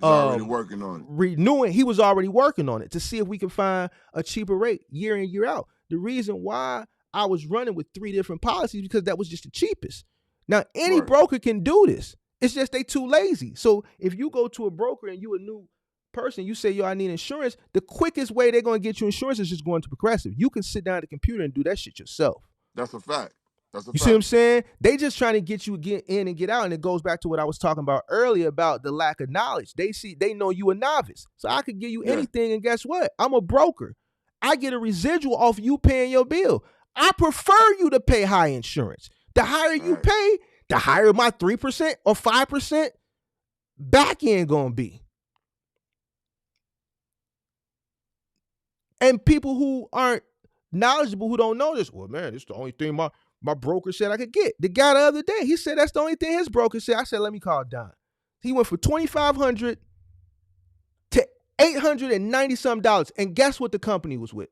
already working on it. Renewing, he was already working on it to see if we could find a cheaper rate year in, year out. The reason why I was running with 3 different policies because that was just the cheapest. Now, any broker can do this. It's just they too lazy. So if you go to a broker and you a new person, you say, yo, I need insurance. The quickest way they're going to get you insurance is just going to Progressive. You can sit down at the computer and do that shit yourself. That's a fact. You see what I'm saying? They just trying to get you get in and get out. And it goes back to what I was talking about earlier about the lack of knowledge. They know you a novice. So I could give you anything, and guess what? I'm a broker. I get a residual off you paying your bill. I prefer you to pay high insurance. The higher you pay, the higher my 3% or 5% back end gonna be. And people who aren't knowledgeable, who don't know this, well, man, this is the only thing my broker said I could get. The guy the other day, he said that's the only thing his broker said. I said, let me call Don. He went from $2,500 to $890 and guess what the company was with?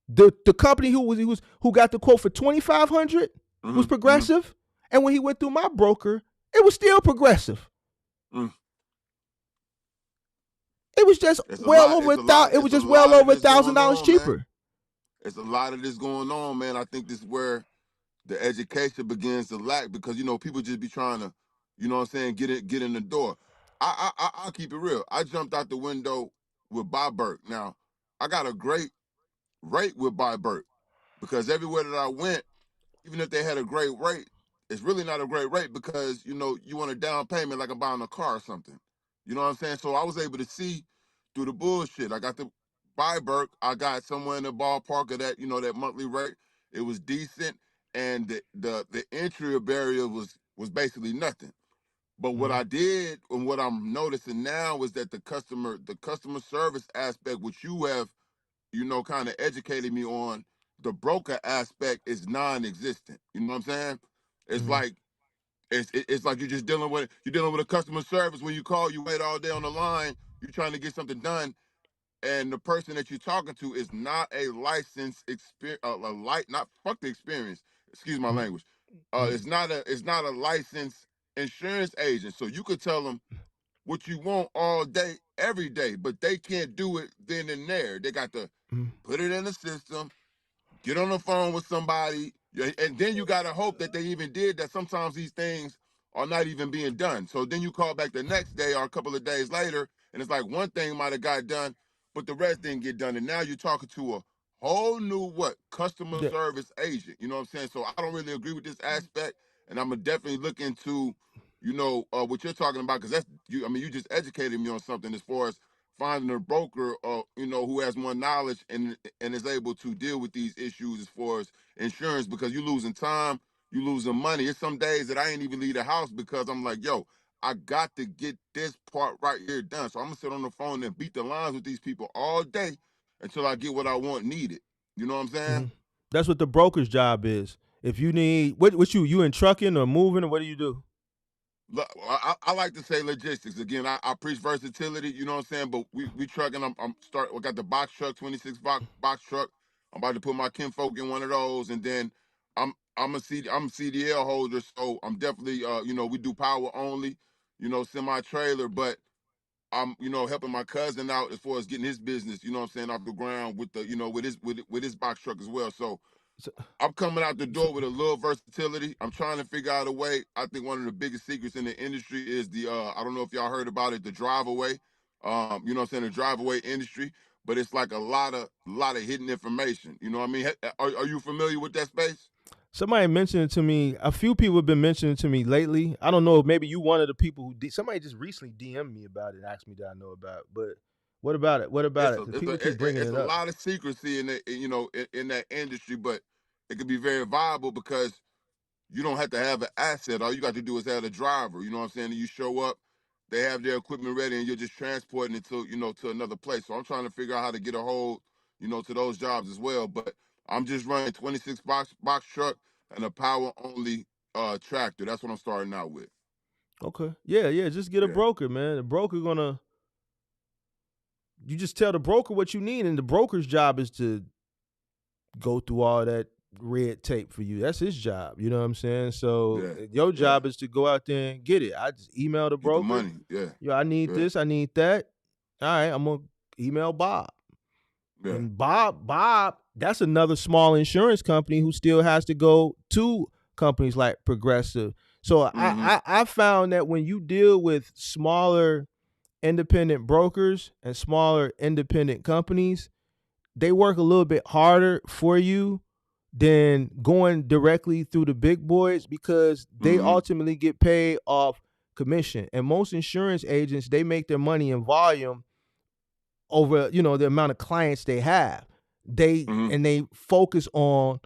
The company who got the quote for $2,500 was Progressive, and when he went through my broker, it was still Progressive. It was just well over $1,000 cheaper. Man. It's a lot of this going on, man. I think this is where the education begins to lack because, people just be trying to, what I'm saying, get in the door. I'll keep it real. I jumped out the window with Bob Burke. Now, I got a great rate with Bob Burke because everywhere that I went, even if they had a great rate, it's really not a great rate because, you want a down payment like I'm buying a car or something. You know what I'm saying? So I was able to see through the bullshit. I got the buy Burke. I got somewhere in the ballpark of that, that monthly rate. It was decent, and the entry barrier was basically nothing. But what I did and what I'm noticing now is that the customer service aspect, which you have, kind of educated me on, the broker aspect is non-existent. You know what I'm saying? It's like it's like you're dealing with a customer service. When you call, you wait all day on the line, you're trying to get something done, and the person that you're talking to is not a licensed not fuck the experience. Excuse my language. It's not a licensed insurance agent. So you could tell them what you want all day, every day, but they can't do it then and there. They got to put it in the system, get on the phone with somebody, and then you got to hope that they even did that. Sometimes these things are not even being done. So then you call back the next day or a couple of days later, and it's like one thing might have got done, but the rest didn't get done. And now you're talking to a whole new customer service agent. You know what I'm saying? So I don't really agree with this aspect, and I'm going to definitely look into, what you're talking about, because you just educated me on something as far as finding a broker, who has more knowledge and is able to deal with these issues as far as insurance, because you're losing time, you losing money. It's some days that I ain't even leave the house because I'm like, yo, I got to get this part right here done. So I'm gonna sit on the phone and beat the lines with these people all day until I get what I want needed. You know what I'm saying? That's what the broker's job is. If you need what you in trucking or moving, or what do you do? I like to say logistics. Again, I preach versatility, you know what I'm saying? But we trucking. I got the box truck, 26 box truck. I'm about to put my kinfolk in one of those, and then I'm a CDL holder, so I'm definitely we do power only, semi trailer, but I'm helping my cousin out as far as getting his business, what I'm saying, off the ground with the with his box truck as well. So I'm coming out the door with a little versatility. I'm trying to figure out a way. I think one of the biggest secrets in the industry is the I don't know if y'all heard about it, the drive away. You know what I'm saying, the drive away industry, but it's like a lot of hidden information. You know what I mean? Are you familiar with that space? Somebody mentioned it to me. A few people have been mentioning it to me lately. I don't know. Maybe you one of the people who somebody just recently DM'd me about it and asked me that I know about it. But what about it? What about it? Because people keep bringing it up. It's a lot of secrecy in that industry, but it could be very viable because you don't have to have an asset. All you got to do is have a driver. You know what I'm saying? And you show up, they have their equipment ready, and you're just transporting it to another place. So I'm trying to figure out how to get a hold, to those jobs as well. But I'm just running 26 box truck and a power only tractor. That's what I'm starting out with. Okay. Yeah. Just get a broker, man. The broker you just tell the broker what you need, and the broker's job is to go through all that red tape for you. That's his job. You know what I'm saying? So your job is to go out there and get it. I just email the broker. Get the money. Yo, I need this. I need that. All right, I'm gonna email Bob. Yeah. And Bob, that's another small insurance company who still has to go to companies like Progressive. So I found that when you deal with smaller independent brokers and smaller independent companies, they work a little bit harder for you than going directly through the big boys because they ultimately get paid off commission. And most insurance agents, they make their money in volume over, the amount of clients they have. They focus on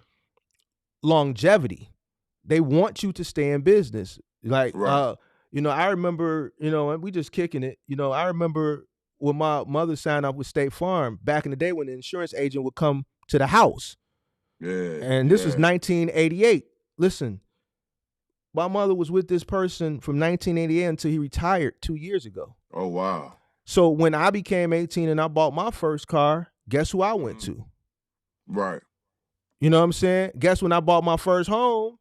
longevity. They want you to stay in business. Like, Right. I remember, and we just kicking it. I remember when my mother signed up with State Farm back in the day when the insurance agent would come to the house. Yeah. And this was 1988. Listen, my mother was with this person from 1988 until he retired 2 years ago. Oh, wow. So when I became 18 and I bought my first car, guess who I went to? Right. You know what I'm saying? Guess when I bought my first home,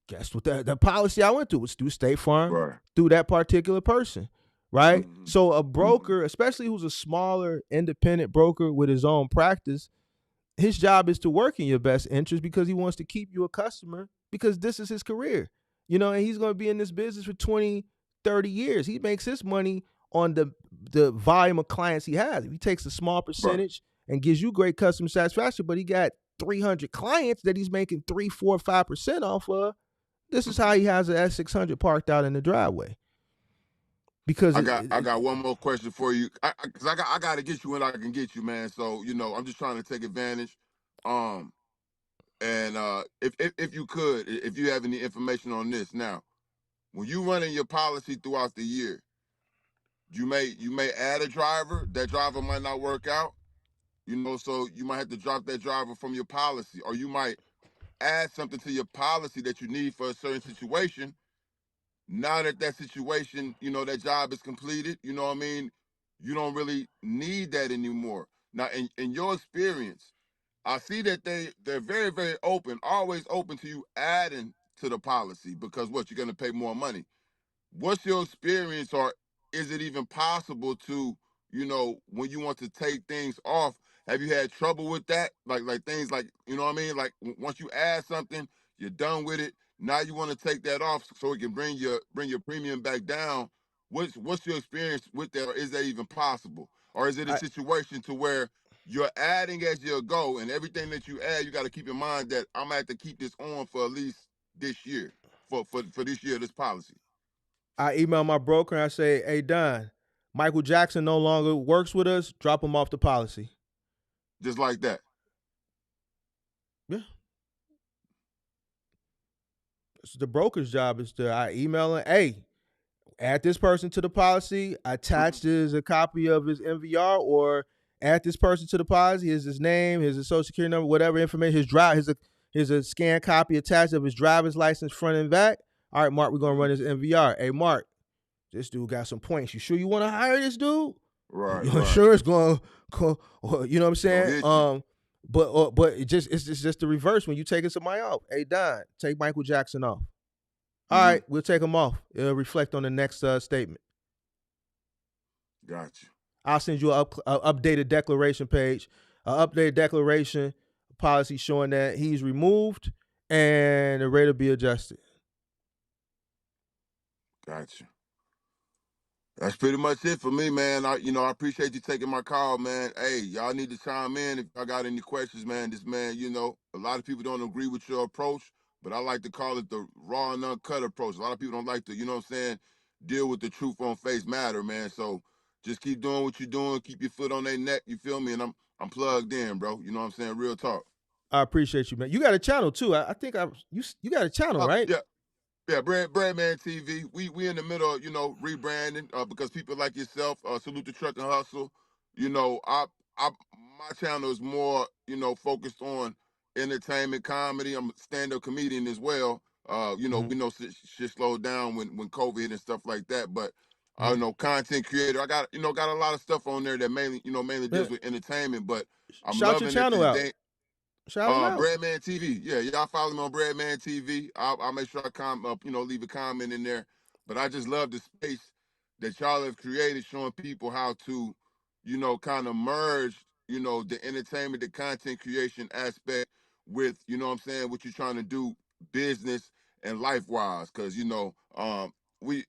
guess what the policy I went to was through State Farm, Right. through that particular person, right? So a broker, especially who's a smaller independent broker with his own practice, his job is to work in your best interest because he wants to keep you a customer because this is his career, and he's going to be in this business for 20, 30 years. He makes his money on the volume of clients he has. If he takes a small percentage and gives you great customer satisfaction, but he got 300 clients that he's making 3, 4, 5% off of, this is how he has an S600 parked out in the driveway. Because I got one more question for you. Cause I got to get you when I can get you, man. So I'm just trying to take advantage. And if you could, if you have any information on this now, when you running your policy throughout the year, you may add a driver. That driver might not work out. So you might have to drop that driver from your policy, or you might add something to your policy that you need for a certain situation. Now that situation, that job is completed, you know what I mean? You don't really need that anymore. Now, in your experience, I see that they're very, very open, always open to you adding to the policy because you're going to pay more money. What's your experience, or is it even possible to, when you want to take things off, have you had trouble with that? Like things like, you know what I mean? Like once you add something, you're done with it. Now you want to take that off so it can bring your premium back down. What's your experience with that, or is that even possible? Or is it a situation to where you're adding as you go, and everything that you add, you got to keep in mind that I'm gonna have to keep this on for at least this year, for this year, this policy. I email my broker and I say, hey, Don, Michael Jackson no longer works with us. Drop him off the policy. Just like that. Yeah. It's the broker's job is to I email him, hey, add this person to the policy. Attached is a copy of his MVR, or add this person to the policy. Here's his name, here's his social security number, whatever information, here's a scanned copy attached of his driver's license front and back. All right, Mark, we're going to run his MVR. Hey, Mark, this dude got some points. You sure you want to hire this dude? Right. Your insurance going, you know what I'm saying? But it's just the reverse when you taking somebody off. Hey, Don, take Michael Jackson off. All right, we'll take him off. It'll reflect on the next statement. Gotcha. I'll send you an updated declaration page, an updated declaration policy showing that he's removed and the rate will be adjusted. Gotcha. That's pretty much it for me, man. I appreciate you taking my call, man. Hey, y'all need to chime in if I got any questions, man. This man, a lot of people don't agree with your approach, but I like to call it the raw and uncut approach. A lot of people don't like to, you know what I'm saying, deal with the truth on face matter, man. So just keep doing what you're doing. Keep your foot on their neck. You feel me? And I'm plugged in, bro. You know what I'm saying? Real talk. I appreciate you, man. You got a channel too. I think you got a channel, right? Yeah. Yeah, Breadman TV. We in the middle of, rebranding because people like yourself, Salute the Truck and Hustle. My channel is more, focused on entertainment, comedy. I'm a stand-up comedian as well. We know shit slowed down when COVID and stuff like that. But I know content creator. I got a lot of stuff on there that mainly deals with entertainment. But I'm shout loving your channel it out. today. Shout him out. Breadman TV. Yeah, y'all follow me on Breadman TV. I'll make sure I leave a comment in there. But I just love the space that y'all have created, showing people how to, kind of merge, the entertainment, the content creation aspect with, what you're trying to do business and life wise. Cause, we,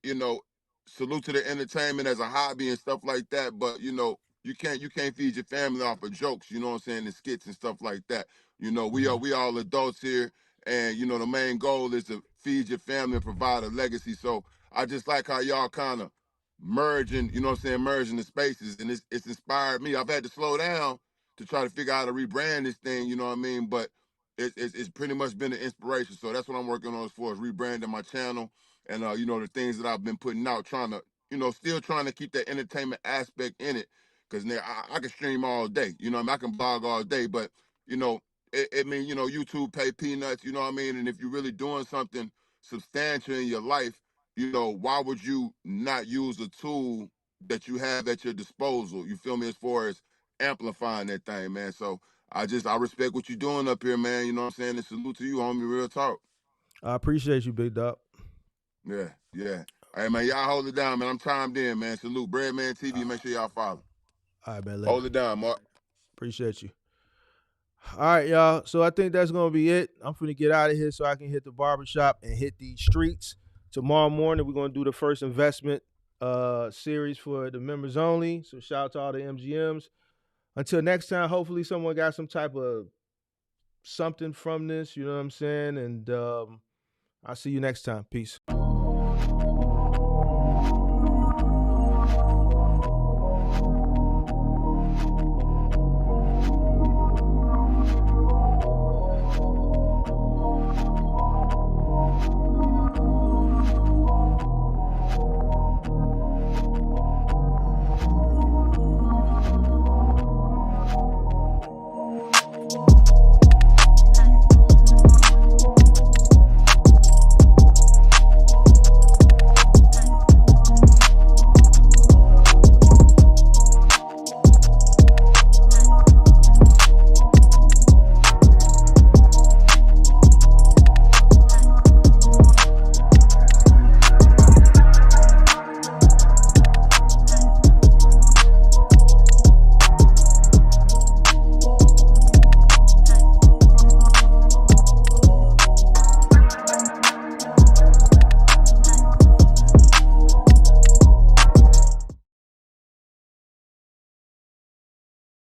salute to the entertainment as a hobby and stuff like that. But you know, you can't feed your family off of jokes. You know what I'm saying? And skits and stuff like that. You know, we all adults here, and you know the main goal is to feed your family and provide a legacy. So I just like how y'all kind of merging. You know what I'm saying? Merging the spaces, and it's inspired me. I've had to slow down to try to figure out how to rebrand this thing. You know what I mean? But it's pretty much been an inspiration. So that's what I'm working on as far as rebranding my channel and you know, the things that I've been putting out, trying to, you know, still trying to keep that entertainment aspect in it. Cause now I can stream all day, you know, I can blog all day, but you know, it mean, you know, YouTube pay peanuts, you know what I mean? And if you're really doing something substantial in your life, you know, why would you not use a tool that you have at your disposal? You feel me? As far as amplifying that thing, man. So I respect what you're doing up here, man. You know what I'm saying? And salute to you, homie. Real talk. I appreciate you, big dog. Yeah, yeah. Hey, man, y'all hold it down, man. I'm timed in, man. Salute. Breadman TV. Make sure y'all follow. All right, man. Later. Hold it down, Mark. Appreciate you. All right, y'all. So I think that's going to be it. I'm finna get out of here so I can hit the barbershop and hit these streets. Tomorrow morning, we're going to do the first investment series for the members only. So shout out to all the MGMs. Until next time, hopefully someone got some type of something from this. You know what I'm saying? And I'll see you next time. Peace.